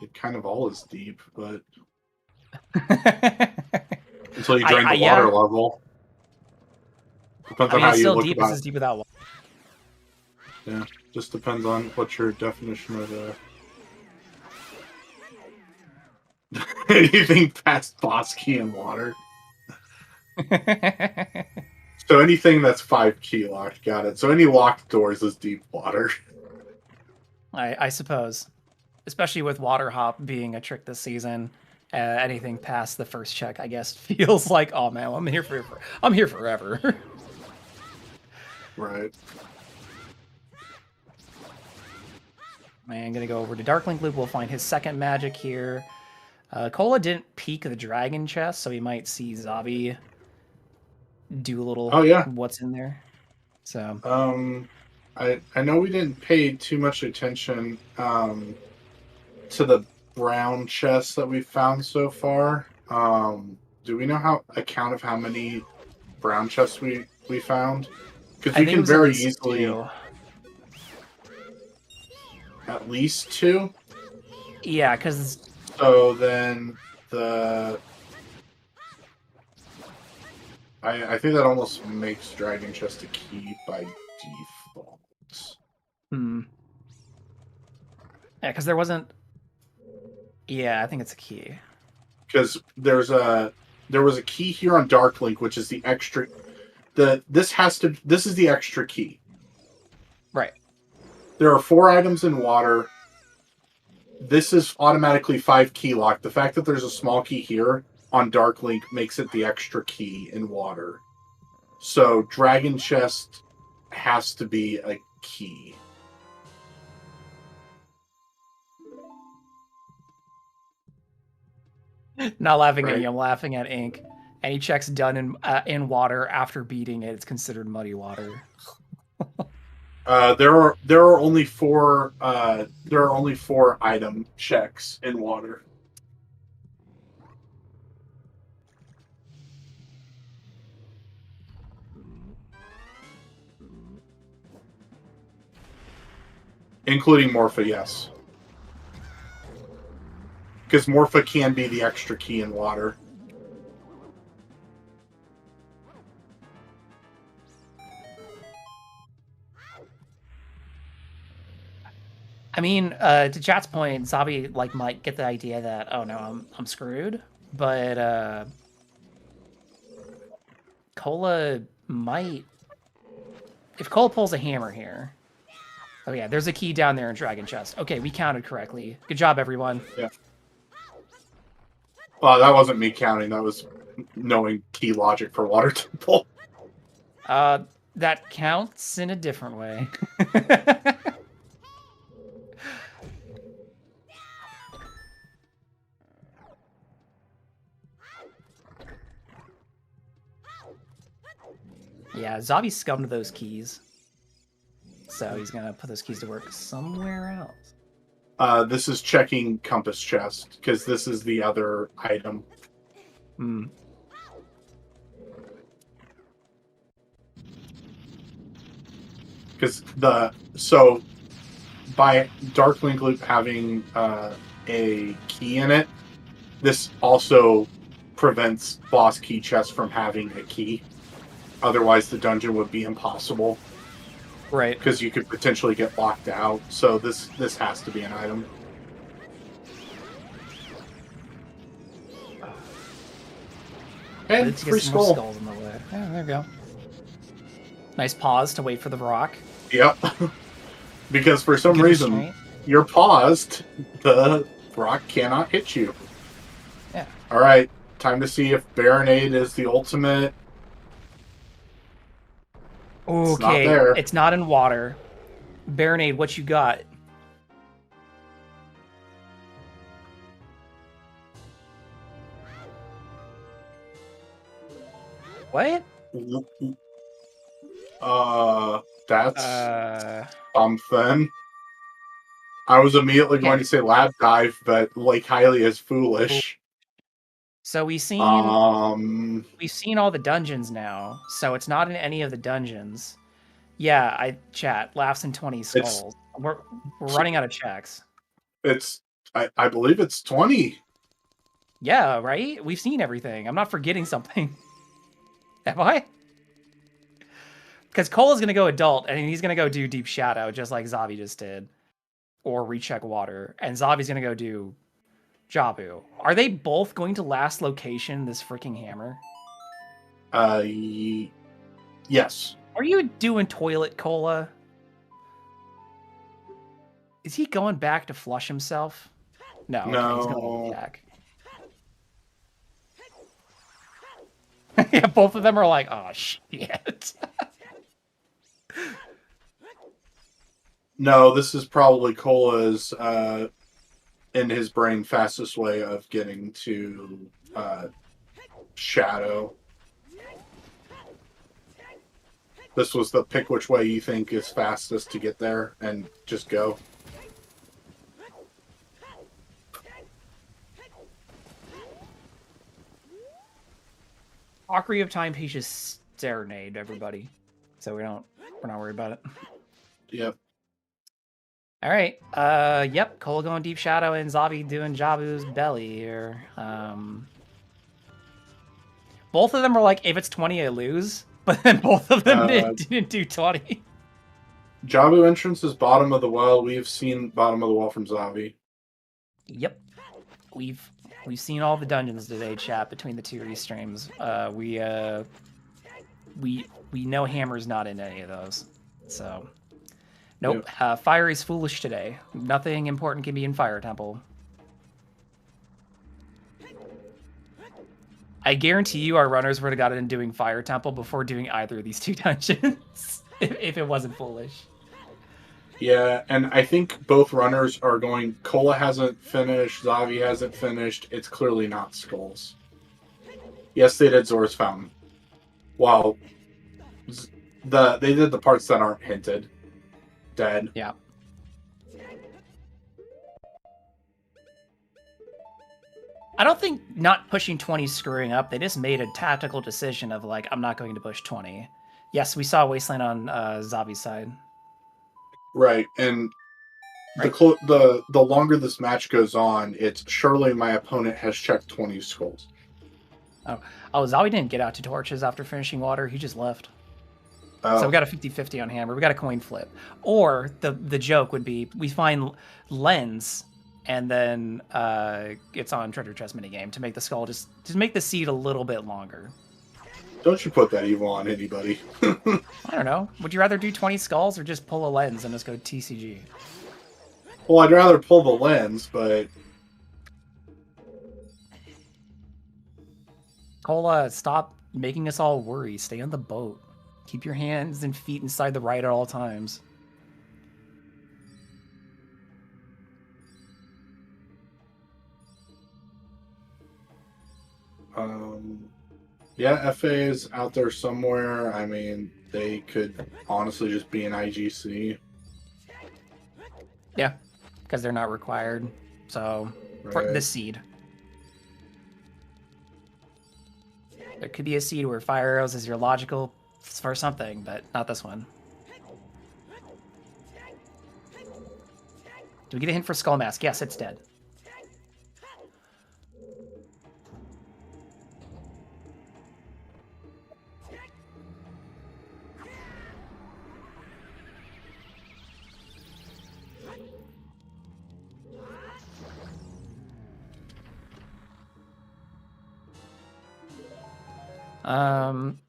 it kind of all is deep, but until you drain the water level. Depends on how you look deep, about it's as deep without water. Yeah, just depends on what your definition of anything past boss key and water. So anything that's 5 key locked, got it. So any locked doors is deep water. I suppose, especially with water hop being a trick this season. Anything past the first check, I guess, feels like, oh man, I'm here forever. Right. Man, gonna go over to Darklink Loop. We'll find his second magic here. Cola didn't peek the dragon chest, so he might see Xavi do a little. Oh yeah. What's in there? So. I know we didn't pay too much attention to the brown chests that we've found so far. Do we know account of how many brown chests we found? Because we can very easily. 2. At least 2? Yeah, because... So then I think that almost makes Dragon Chest a key by default. Yeah, because there wasn't... Yeah, I think it's a key. Because there was a key here on Darklink, which is the extra... This is the extra key. Right. There are 4 items in water. This is automatically 5 key locked. The fact that there's a small key here on Darklink makes it the extra key in water. So Dragon Chest has to be a key. Not laughing at you, I'm laughing at Ink. Any checks done in water after beating it, it's considered muddy water. There are only 4 item checks in water. Including Morpha, yes. Because Morpha can be the extra key in water. I mean, to chat's point, Xavi might get the idea that, oh no, I'm screwed, but Cola might, if Cola pulls a hammer here. Oh yeah, there's a key down there in Dragon Chest. Okay, we counted correctly. Good job, everyone. Yeah. Well, that wasn't me counting. That was knowing key logic for Water Temple. That counts in a different way. Yeah, Xavi scummed those keys. So he's gonna put those keys to work somewhere else. This is checking compass chest, because this is the other item. Hmm. Because so by Dark Link Loop having a key in it, this also prevents boss key chests from having a key. Otherwise, the dungeon would be impossible. Right. Because you could potentially get locked out. So this has to be an item. Hey, Let's free get some more skull. skulls in the way. Yeah, there we go. Nice pause to wait for the rock. Yep. Because for some Good reason, restraint. you're paused. The rock cannot hit you. Yeah. All right. Time to see if Baronade is the ultimate. Okay. It's not there. It's not in water. Baronade, what you got? What? That's something. I was immediately going to say lab dive, but Lake Hylia is foolish. So we've seen all the dungeons now, so it's not in any of the dungeons. Yeah, chat laughs in 20 skulls. We're running out of checks. I believe it's 20. Yeah, right? We've seen everything. I'm not forgetting something. Am I? Because Cole is going to go adult, and he's going to go do Deep Shadow, just like Xavi just did. Or recheck water. And Xavi's going to go do Jabu. Are they both going to last location this freaking hammer? Yes. Are you doing toilet cola? Is he going back to flush himself? No, okay, he's going back. Yeah, both of them are like, oh shit. No, this is probably Cola's in his brain fastest way of getting to Shadow. This was the pick which way you think is fastest to get there and just go. Mockery of Time Page's serenade, everybody. So we're not worried about it. Yep. All right. Yep. Cole going Deep Shadow and Xavi doing Jabu's belly here. Both of them are like, if it's 20, I lose. But then both of them didn't do 20. Jabu entrance is bottom of the well. We've seen bottom of the well from Xavi. Yep. We've seen all the dungeons today, chat, between the two restreams. We know Hammer's not in any of those. So nope. Yep. Fire is foolish today. Nothing important can be in Fire Temple. I guarantee you our runners would have got in doing Fire Temple before doing either of these two dungeons. if it wasn't foolish. Yeah, and I think both runners are going... Cola hasn't finished, Xavi hasn't finished. It's clearly not Skulls. Yes, they did Zora's Fountain. Well, they did the parts that aren't hinted. Dead. Yeah. I don't think not pushing 20 is screwing up. They just made a tactical decision of like, I'm not going to push 20. Yes, we saw Wasteland on Xavi's side. Right, and the longer this match goes on, it's surely my opponent has checked 20 skulls. Oh, Xavi didn't get out to torches after finishing water. He just left. So we got a 50-50 on Hammer. We got a coin flip. Or the joke would be we find Lens, and then it's on treasure chest minigame to make the skull just make the seed a little bit longer. Don't you put that evil on anybody. I don't know. Would you rather do 20 skulls or just pull a lens and just go TCG? Well, I'd rather pull the lens, but... Cola, stop making us all worry. Stay on the boat. Keep your hands and feet inside the ride at all times. Yeah, FA is out there somewhere. I mean, they could honestly just be an IGC. Yeah, because they're not required. So for Right. this seed, there could be a seed where fire arrows is your logical for something, but not this one. Do we get a hint for Skull Mask? Yes, it's dead.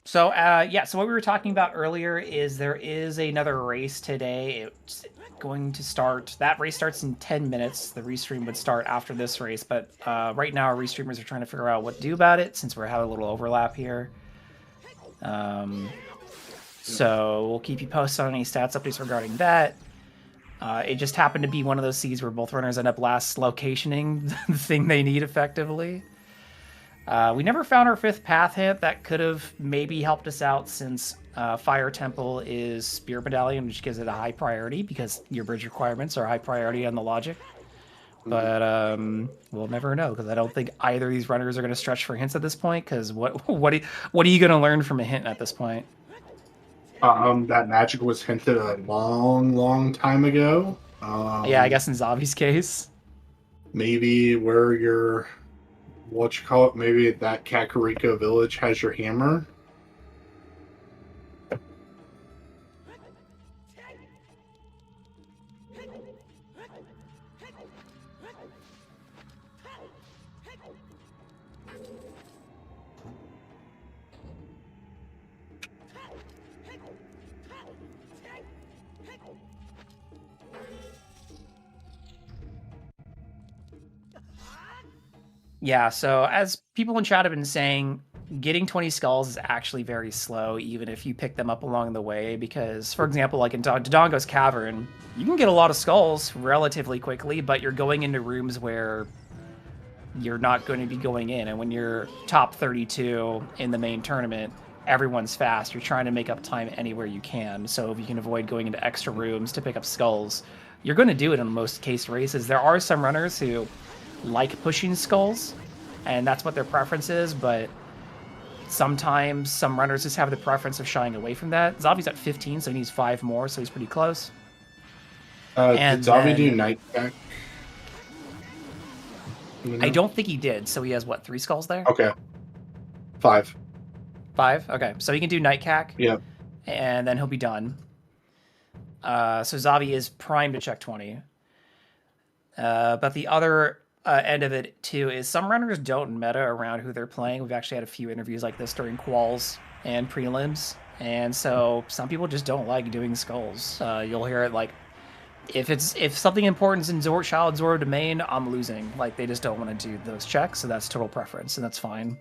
So what we were talking about earlier is there is another race today. It's going to start. That race starts in 10 minutes. The restream would start after this race, but right now our restreamers are trying to figure out what to do about it since we're having a little overlap here. So we'll keep you posted on any stats updates regarding that. It just happened to be one of those seeds where both runners end up last locationing the thing they need effectively. We never found our 5th path hint. That could have maybe helped us out since Fire Temple is Spear Medallion, which gives it a high priority because your bridge requirements are high priority on the logic. But we'll never know because I don't think either of these runners are going to stretch for hints at this point. Because what are you going to learn from a hint at this point? That magic was hinted a long time ago. Yeah, I guess in Xavi's case. Maybe where your maybe that Kakariko village has your hammer. Yeah, so as people in chat have been saying, getting 20 skulls is actually very slow, even if you pick them up along the way, because, for example, like in Dodongo's Cavern, you can get a lot of skulls relatively quickly, but you're going into rooms where you're not going to be going in, and when you're top 32 in the main tournament, everyone's fast. You're trying to make up time anywhere you can, so if you can avoid going into extra rooms to pick up skulls, you're going to do it in most case races. There are some runners who like pushing skulls, and that's what their preference is, but sometimes some runners just have the preference of shying away from that. Xavi's at 15, so he needs 5 more, so he's pretty close. Did Xavi do night back? I don't think he did, so he has, what, 3 skulls there? Okay. 5. 5? Okay, so he can do night cack. Yeah. And then he'll be done. So Xavi is primed to check 20. But the other end of it, too, is some runners don't meta around who they're playing. We've actually had a few interviews like this during quals and prelims. And so some people just don't like doing skulls. You'll hear it like, if something important is in Child Zoro domain, I'm losing. Like, they just don't want to do those checks, so that's total preference, and that's fine.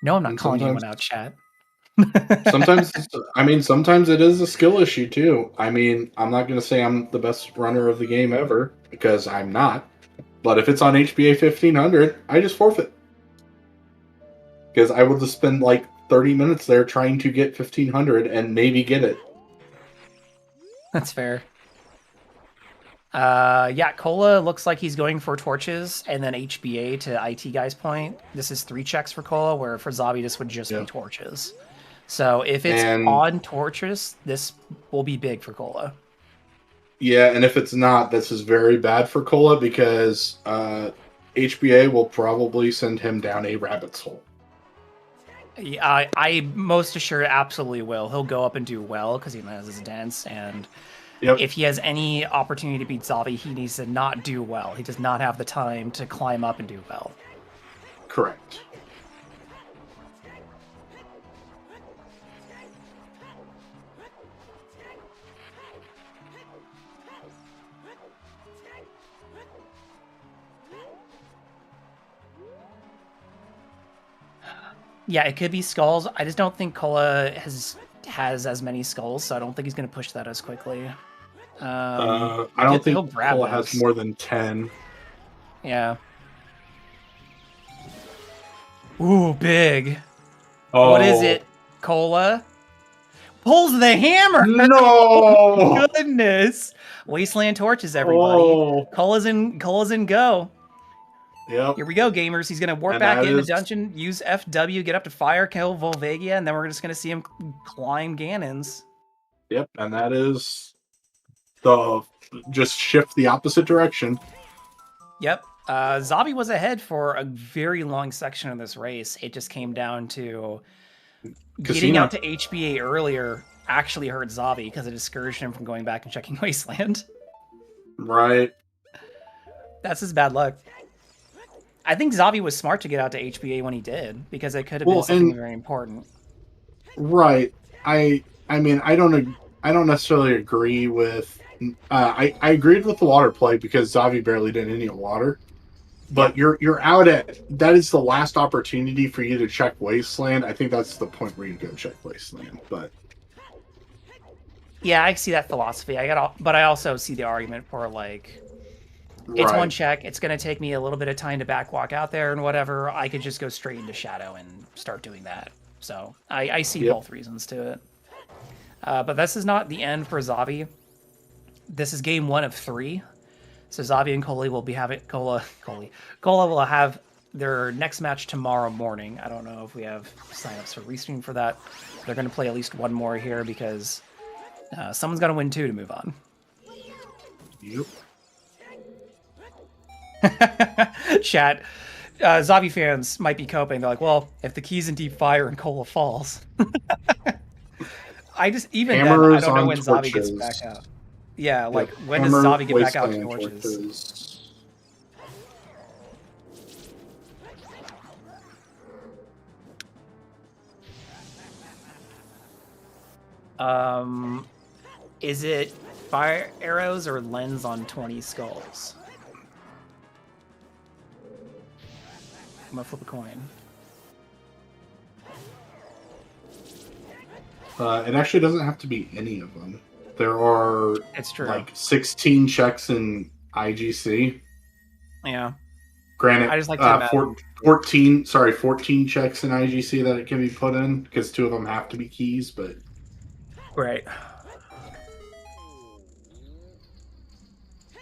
No, I'm not calling anyone out, chat. sometimes it is a skill issue too. I mean, I'm not going to say I'm the best runner of the game ever because I'm not. But if it's on HBA 1500, I just forfeit. Because I will just spend like 30 minutes there trying to get 1500 and maybe get it. That's fair. Yeah, Cola looks like he's going for torches and then HBA to IT guy's point. This is 3 checks for Cola, where for Xavi this would just be torches. So if it's on torches, this will be big for Cola. Yeah, and if it's not, this is very bad for Cola because HBA will probably send him down a rabbit's hole. Yeah, I most assured absolutely will. He'll go up and do well because he has his dance, and if he has any opportunity to beat Xavi, he needs to not do well. He does not have the time to climb up and do well. Correct. Yeah, it could be skulls. I just don't think Cola has as many skulls, so I don't think he's going to push that as quickly. I don't he'll think grab Cola has those. more than 10. Yeah. Ooh, big. Oh, What is it? Cola pulls the hammer. No! Goodness. Wasteland torches, everybody. Oh, Cola's in go. yep. Here we go, gamers. He's gonna warp And back that into is- dungeon, use FW, get up to fire, kill Volvagia, and then we're just gonna see him climb Ganons. Yep, and that is the just shift the opposite direction. Yep. Xavi was ahead for a very long section of this race. It just came down to getting Casino. out to HBA earlier actually hurt Xavi because it discouraged him from going back and checking Wasteland. Right. That's his bad luck. I think Xavi was smart to get out to HBA when he did because it could have been something very important. Right. I mean, I don't necessarily agree with. I agreed with the water play because Xavi barely did any water. But you're out at that is the last opportunity for you to check Wasteland. I think that's the point where you go check Wasteland. But yeah, I see that philosophy. But I also see the argument for like it's one check. It's going to take me a little bit of time to backwalk out there and whatever. I could just go straight into Shadow and start doing that. So I see both reasons to it. But this is not the end for Xavi. This is game 1 of 3. So Xavi and Coley will be having Cola will have their next match tomorrow morning. I don't know if we have signups for restream for that. They're going to play at least one more here because someone's got to win 2 to move on. Yep. Chat. Xavi fans might be coping. They're like, well, if the key's in deep fire and Cola falls. I don't know when Xavi gets back out. Yeah, like when does Xavi get back out to torches? Is it fire arrows or lens on 20 skulls? I'm gonna flip a coin. It actually doesn't have to be any of them. There are It's true. like 16 checks in IGC. Yeah. Granted, I just like to 14 checks in IGC that it can be put in because 2 of them have to be keys, but right.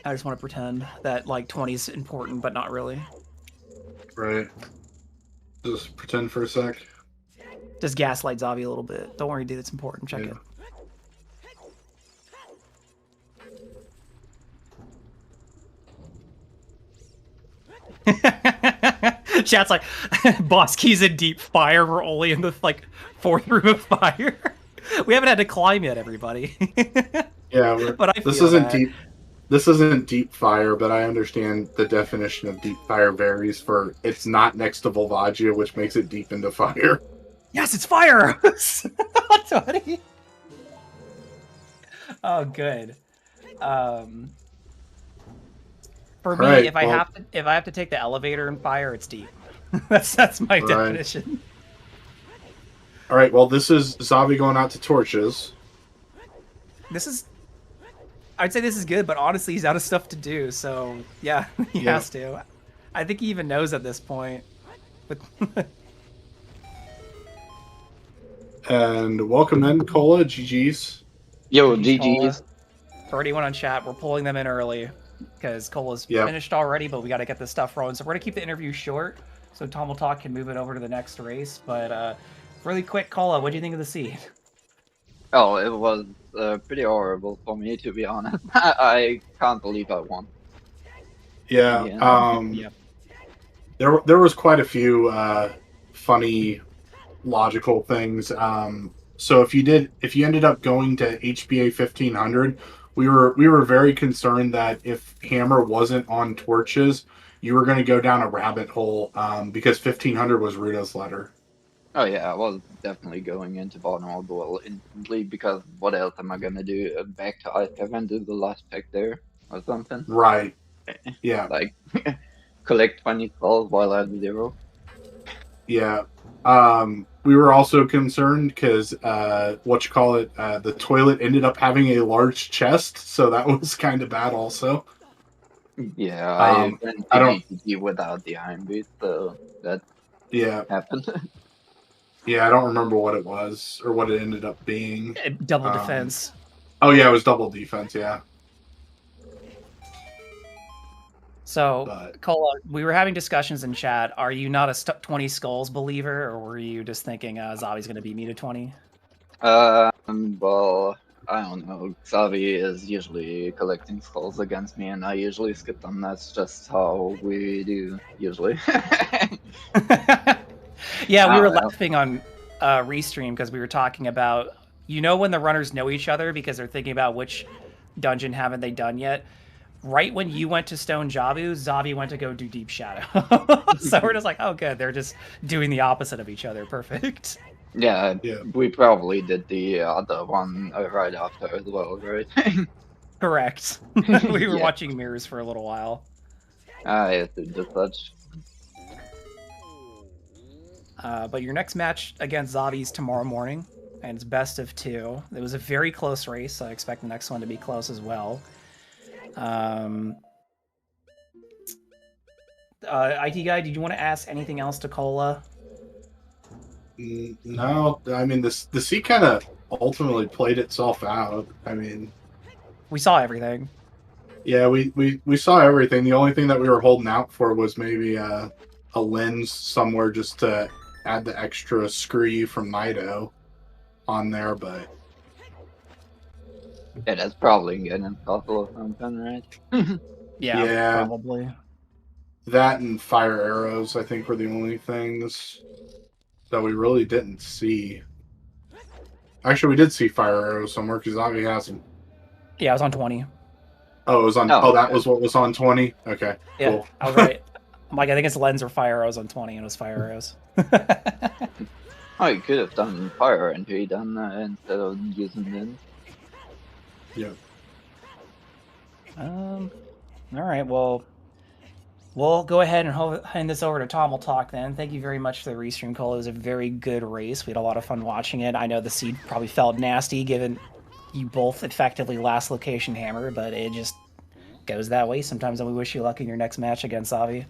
I just want to pretend that like 20 is important, but not really. Right. Just pretend for a sec. Just gaslight Xavi a little bit. Don't worry, dude. It's important. Check it. Chat's like, boss keys in deep fire. We're only in the like 4th room of fire. We haven't had to climb yet, everybody. Yeah, but this isn't deep. This isn't deep fire, but I understand the definition of deep fire varies. For it's not next to Volvagia, which makes it deep into fire. Yes, it's fire. Tony. Oh, good. For me, if I have to take the elevator in fire, it's deep. that's my definition. All right. Well, this is Xavi going out to torches. I'd say this is good, but honestly, he's out of stuff to do. So yeah, he has to. I think he even knows at this point. But and welcome in, Cola. GG's. Yo, GG's. For anyone on chat, we're pulling them in early because Cola's finished already, but we got to get this stuff rolling. So we're going to keep the interview short so Tom will talk and move it over to the next race. But really quick, Cola, what do you think of the seed? Oh, it was pretty horrible for me, to be honest. I can't believe I won. Yeah. There was quite a few funny, logical things. So if you ended up going to HBA 1500, we were very concerned that if Hammer wasn't on torches, you were going to go down a rabbit hole because 1500 was Rudo's letter. Oh yeah, I was definitely going into vulnerable instantly because what else am I gonna do? Back to I7 and do the last pick there or something? Right. Yeah. Like collect 20 skulls while I have 0. Yeah. we were also concerned because the toilet ended up having a large chest, so that was kind of bad also. Yeah, I went I to don't. GTG without the iron boot, so that Yeah, happened. yeah, I don't remember what it was or what it ended up being. Double defense. Oh yeah, it was double defense. Yeah. So, But Cola, we were having discussions in chat. Are you not a 20 skulls believer, or were you just thinking Xavi's going to beat me to 20? Well, I don't know. Xavi is usually collecting skulls against me, and I usually skip them. That's just how we do, usually. Yeah, we were Well, laughing on Restream because we were talking about, when the runners know each other because they're thinking about which dungeon haven't they done yet. Right when you went to Stone Jabu, Xavi went to go do Deep Shadow. So we're just like, oh, good. They're just doing the opposite of each other. Perfect. yeah, yeah, we probably did the other one right after as well, right? Correct. We were Yeah. watching mirrors for a little while. I did the such. But your next match against Xavi's tomorrow morning, and it's best of 2. It was a very close race, so I expect the next one to be close as well. IT guy, did you want to ask anything else to Cola? no, I mean the seat kind of ultimately played itself out. I mean, We saw everything. yeah, we saw everything. The only thing that we were holding out for was maybe a lens somewhere just to add the extra screw you from Nido on there, but Yeah, that's probably getting possible or something, right? Yeah, probably. that and fire arrows, I think, were the only things that we really didn't see. Actually, we did see fire arrows somewhere because Xavi has them. Yeah, I was on 20. Oh, it was on. Oh, Oh, that okay. was what was on 20. Okay, Yeah, cool. I was right. I'm like, I think it's lens or fire arrows on 20, and it was fire arrows. Oh, you could have done fire entry then instead of using lens. Yeah. All right, well, we'll go ahead and hand this over to Tom. We'll talk then. Thank you very much for the restream call. It was a very good race. We had a lot of fun watching it. I know the seed probably felt nasty given you both effectively last location hammer, but it just goes that way sometimes, and we wish you luck in your next match against Xavi.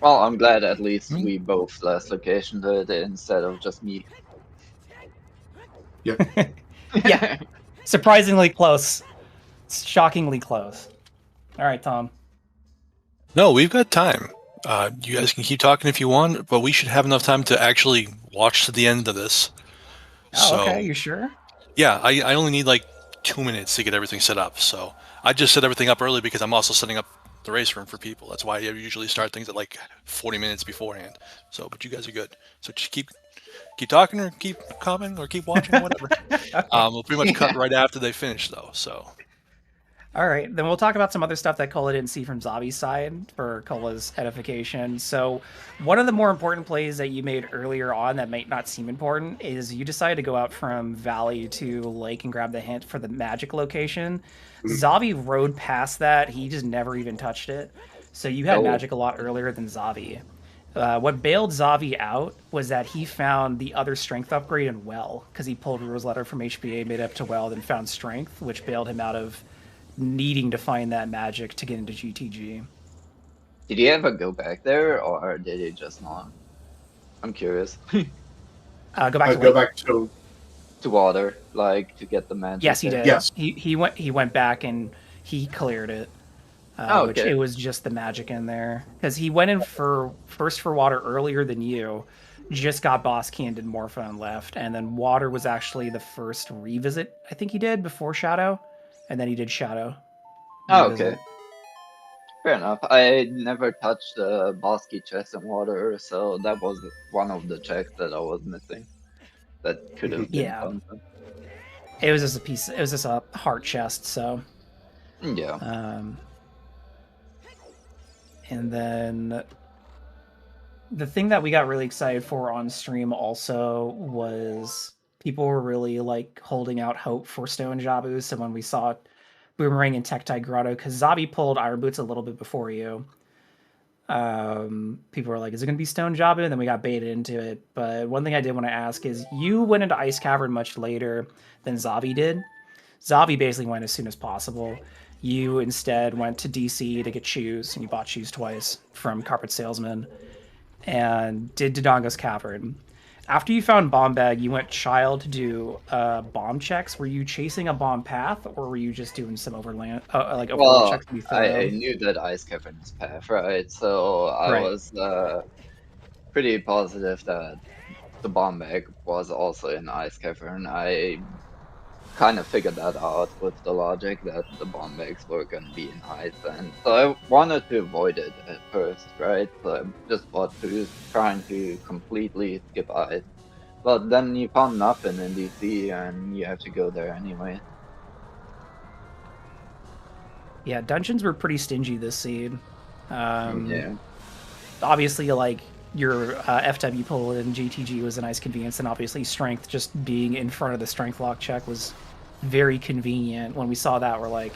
Well, I'm glad at least we both last location did it instead of just me. Yep. Yeah. Surprisingly close. Shockingly close. All right, Tom. No, we've got time. You guys can keep talking if you want, but we should have enough time to actually watch to the end of this. Oh, okay. You sure? Yeah, I only need like 2 minutes to get everything set up. So I just set everything up early because I'm also setting up the race room for people. That's why I usually start things at like 40 minutes beforehand. So, but you guys are good. So just keep talking or keep commenting or keep watching, whatever. Okay. We'll pretty much cut right after they finish though. So. All right, then we'll talk about some other stuff that Cola didn't see from Xavi's side for Cola's edification. So, one of the more important plays that you made earlier on that might not seem important is you decided to go out from Valley to Lake and grab the hint for the magic location. Xavi rode past that; he just never even touched it. So you had magic a lot earlier than Xavi. What bailed Xavi out was that he found the other strength upgrade in Well, because he pulled Rule's Letter from HBA, made it up to Well, then found strength, which bailed him out of needing to find that magic to get into GTG. Did he ever go back there, or did he just not? I'm curious. Go back to Go back to water, like to get the magic. Yes, he did. Yes. He went back and he cleared it. Which it was just the magic in there because he went in for water earlier than you. Just got boss key and did Morpha and left, and then water was actually the first revisit I think he did before Shadow, and then he did Shadow. Oh, okay. Fair enough. I never touched the boss key chest in water, so that was one of the checks that I was missing. That could have been something. It was just a piece. It was just a heart chest. So yeah. And then the thing that we got really excited for on stream also was people were really like holding out hope for Stone Jabu. So when we saw Boomerang and Tectite Grotto, because Xavi pulled Iron Boots a little bit before you. People were like, is it going to be Stone Jabba? And then we got baited into it. But one thing I did want to ask is, you went into Ice Cavern much later than Xavi did. Xavi basically went as soon as possible. You instead went to DC to get shoes, and you bought shoes twice from Carpet Salesman, and did Dodongo's Cavern. After you found Bomb Bag, you went Child to do bomb checks. Were you chasing a bomb path, or were you just doing some overland, overworld checks? I knew that Ice Cavern's path, right? So I was pretty positive that the bomb bag was also in Ice Cavern. I kind of figured that out with the logic that the bomb bags were gonna be in ice, and so I wanted to avoid it at first, right? So I just thought to trying to completely skip ice, but then you found nothing in DC, and you have to go there anyway. Yeah, dungeons were pretty stingy this seed. Yeah. Obviously, like, your FW pull in GTG was a nice convenience, and obviously strength, just being in front of the strength lock check, was very convenient. When we saw that, we're like,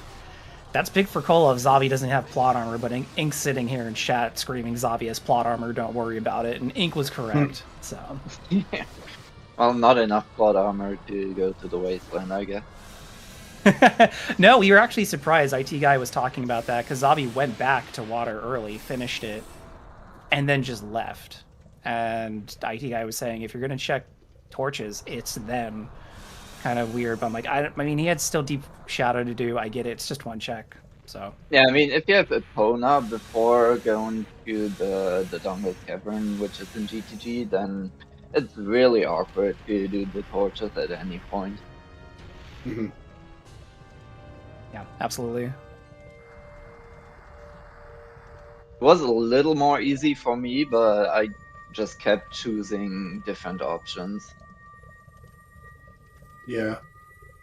that's big for Cola if Xavi doesn't have plot armor, but Ink's sitting here in chat screaming Xavi has plot armor, don't worry about it, and Ink was correct. So yeah. Well, not enough plot armor to go to the wasteland, I guess. No, we were actually surprised. IT Guy was talking about that, because Xavi went back to water early, finished it, and then just left. And IT Guy was saying, if you're going to check torches, it's them. Kind of weird, but I'm like, I mean, he had still Deep Shadow to do. I get it. It's just one check. So yeah, I mean, if you have Epona before going to the Dongle Cavern, which is in GTG, then it's really awkward to do the torches at any point. Mm-hmm. Yeah, absolutely. It was a little more easy for me, but I just kept choosing different options. Yeah.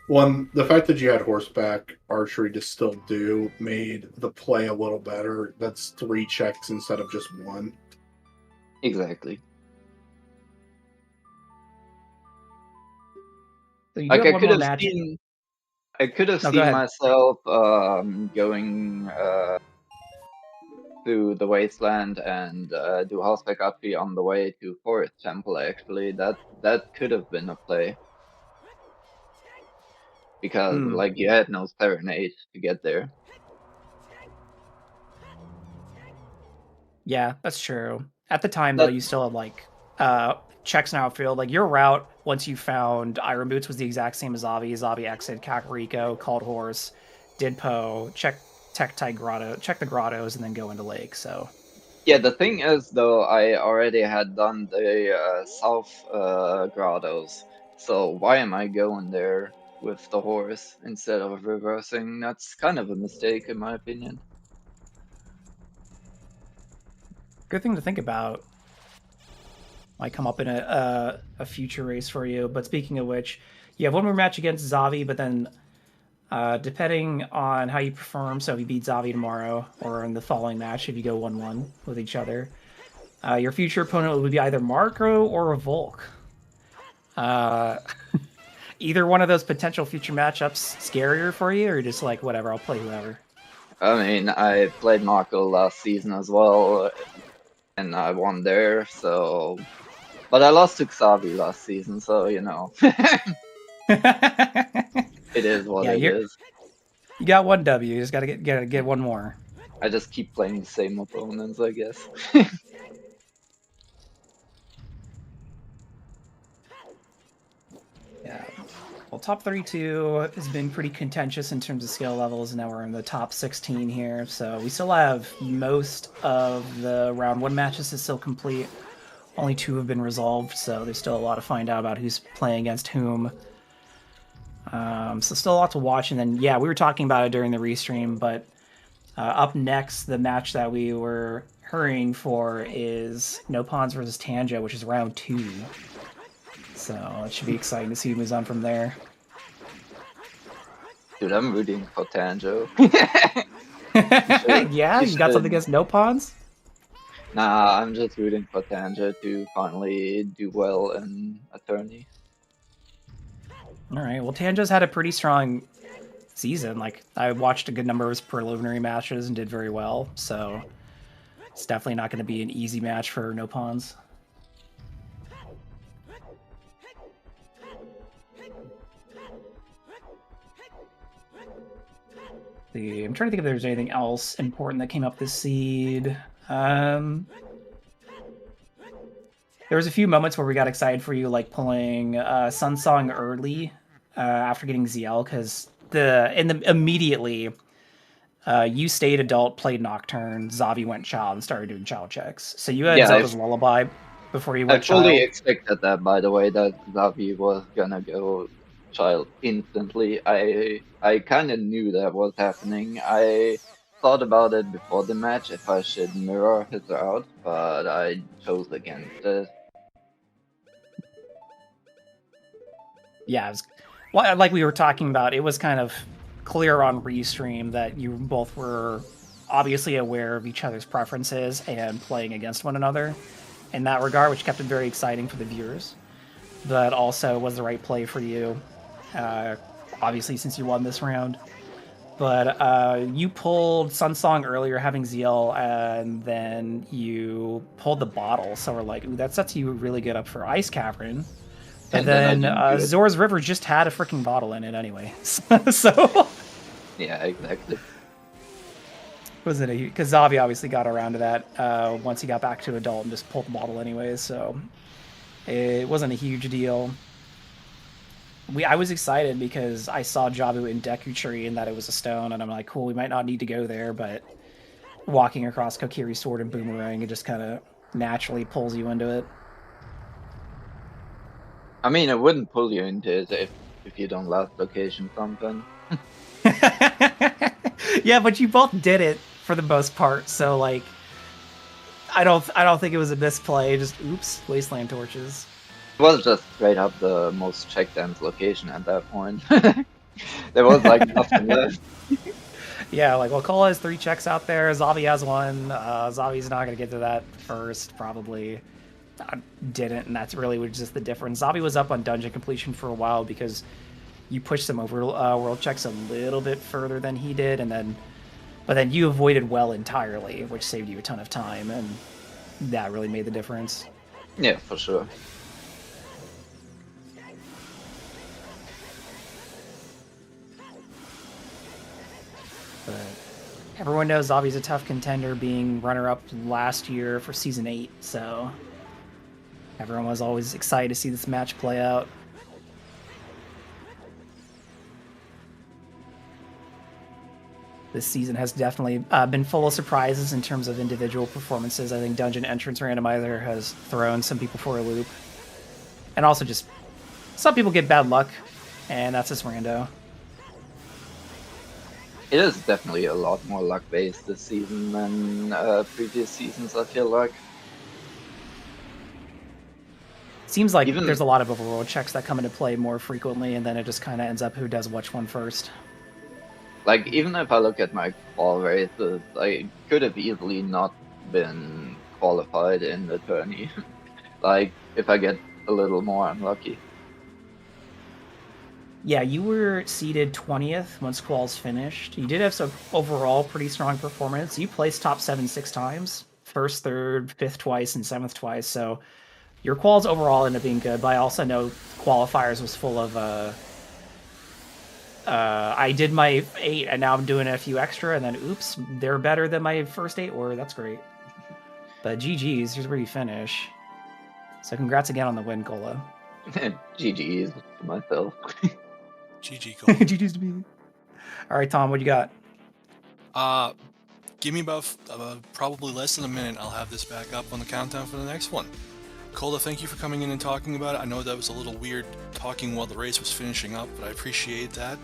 One, the fact that you had horseback archery to still do made the play a little better. That's 3 checks instead of just 1. Exactly. So you like, have I could have seen myself going through the wasteland and do horseback archery on the way to Forest Temple. Actually, that could have been a play, because like, you had no serenade to get there. Yeah, that's true. At the time, though, you still had like checks in outfield. Like, your route, once you found Iron Boots, was the exact same as Xavi. Xavi exited Kakariko, called horse, did Poe, check Tektite Grotto, check the grottos, and then go into Lake. So yeah, the thing is, though, I already had done the south grottos, so why am I going there with the horse instead of reversing? That's kind of a mistake, in my opinion. Good thing to think about. Might come up in a future race for you. But speaking of which, you have one more match against Xavi, but then depending on how you perform, so if you beat Xavi tomorrow, or in the following match, if you go 1-1 with each other, your future opponent would be either Marco or a Volk. Either one of those potential future matchups scarier for you, or just like, whatever, I'll play whoever? I mean, I played Marco last season as well, and I won there, so... But I lost to Xavi last season, so, you know. It is what it is. You got 1 W, you just gotta get 1 more. I just keep playing the same opponents, I guess. Yeah. Well, top 32 has been pretty contentious in terms of skill levels, and now we're in the top 16 here. So we still have most of the round 1 matches to still complete. Only 2 have been resolved, so there's still a lot to find out about who's playing against whom. So still a lot to watch. And then, yeah, we were talking about it during the restream, but up next, the match that we were hurrying for is No Pawns versus Tanja, which is round 2. So it should be exciting to see who moves on from there. Dude, I'm rooting for Tanjo. Yeah, you got something against No Pawns? Nah, I'm just rooting for Tanja to finally do well in Attorney. Alright, well, Tanja's had a pretty strong season. Like, I watched a good number of his preliminary matches and did very well, so It's definitely not going to be an easy match for no pawns. I'm trying to think if there's anything else important that came up this seed. There was a few moments where we got excited for you, like pulling Sunsong early after getting ZL, because immediately you stayed adult, played Nocturne, Xavi went child, and started doing child checks. So you had Zelda's Lullaby before you went child. I fully expected that, by the way, that Xavi was gonna go child instantly. I kind of knew that was happening. I thought about it before the match if I should mirror his route, but I chose against it. Yeah, like we were talking about, it was kind of clear on Restream that you both were obviously aware of each other's preferences and playing against one another in that regard, which kept it very exciting for the viewers, but also was the right play for you, obviously, since you won this round. But you pulled Sunsong earlier, having ZL, and then you pulled the bottle, so we're like, ooh, that sets you really good up for Ice Cavern. And then Zora's River just had a freaking bottle in it anyway. So yeah, exactly. Wasn't it? Because Xavi obviously got around to that once he got back to adult and just pulled the bottle anyways. So it wasn't a huge deal. I was excited because I saw Jabu in Deku Tree and that it was a stone, and I'm like, cool, we might not need to go there, but walking across Kokiri's sword and boomerang, it just kind of naturally pulls you into it. I mean, it wouldn't pull you into it if you don't last location something. Yeah, but you both did it for the most part, so like, I don't think it was a misplay. Just oops, wasteland torches. It was just straight up the most checked ends location at that point. There was like nothing left. Yeah, like, well, Cola has 3 checks out there. Xavi has 1. Xavi's not gonna get to that first, probably. Didn't, and that's really just the difference. Xavi was up on dungeon completion for a while because you pushed some over world checks a little bit further than he did, but then you avoided well entirely, which saved you a ton of time, and that really made the difference. Yeah, for sure. But everyone knows Xavi's a tough contender, being runner-up last year for Season 8, so everyone was always excited to see this match play out. This season has definitely been full of surprises in terms of individual performances. I think Dungeon Entrance Randomizer has thrown some people for a loop. And also just, some people get bad luck, and that's just rando. It is definitely a lot more luck-based this season than previous seasons, I feel like. Seems like there's a lot of overworld checks that come into play more frequently, and then it just kind of ends up who does which one first. Like, even if I look at my qual races, I could have easily not been qualified in the tourney. Like, if I get a little more unlucky. Yeah, you were seeded 20th once quals finished. You did have some overall pretty strong performance. You placed top 7 6 times. 1st, 3rd, 5th twice, and 7th twice, so your quals overall ended up being good, but I also know qualifiers was full of I did my 8 and now I'm doing a few extra, and then oops, they're better than my first 8, or that's great. But GG's, here's where you finish. So congrats again on the win, Cola. GG's to myself. GG, Cola. GG's to me. Alright, Tom, what you got? Give me about probably less than a minute. I'll have this back up on the countdown for the next one. Cola, thank you for coming in and talking about it. I know that was a little weird talking while the race was finishing up, but I appreciate that.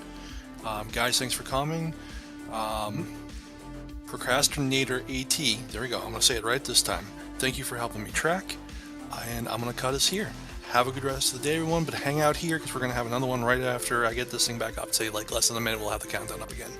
Guys, thanks for coming. Procrastinator AT, there we go, I'm going to say it right this time. Thank you for helping me track, and I'm going to cut us here. Have a good rest of the day, everyone, but hang out here because we're going to have another one right after I get this thing back up. Say like less than a minute, we'll have the countdown up again.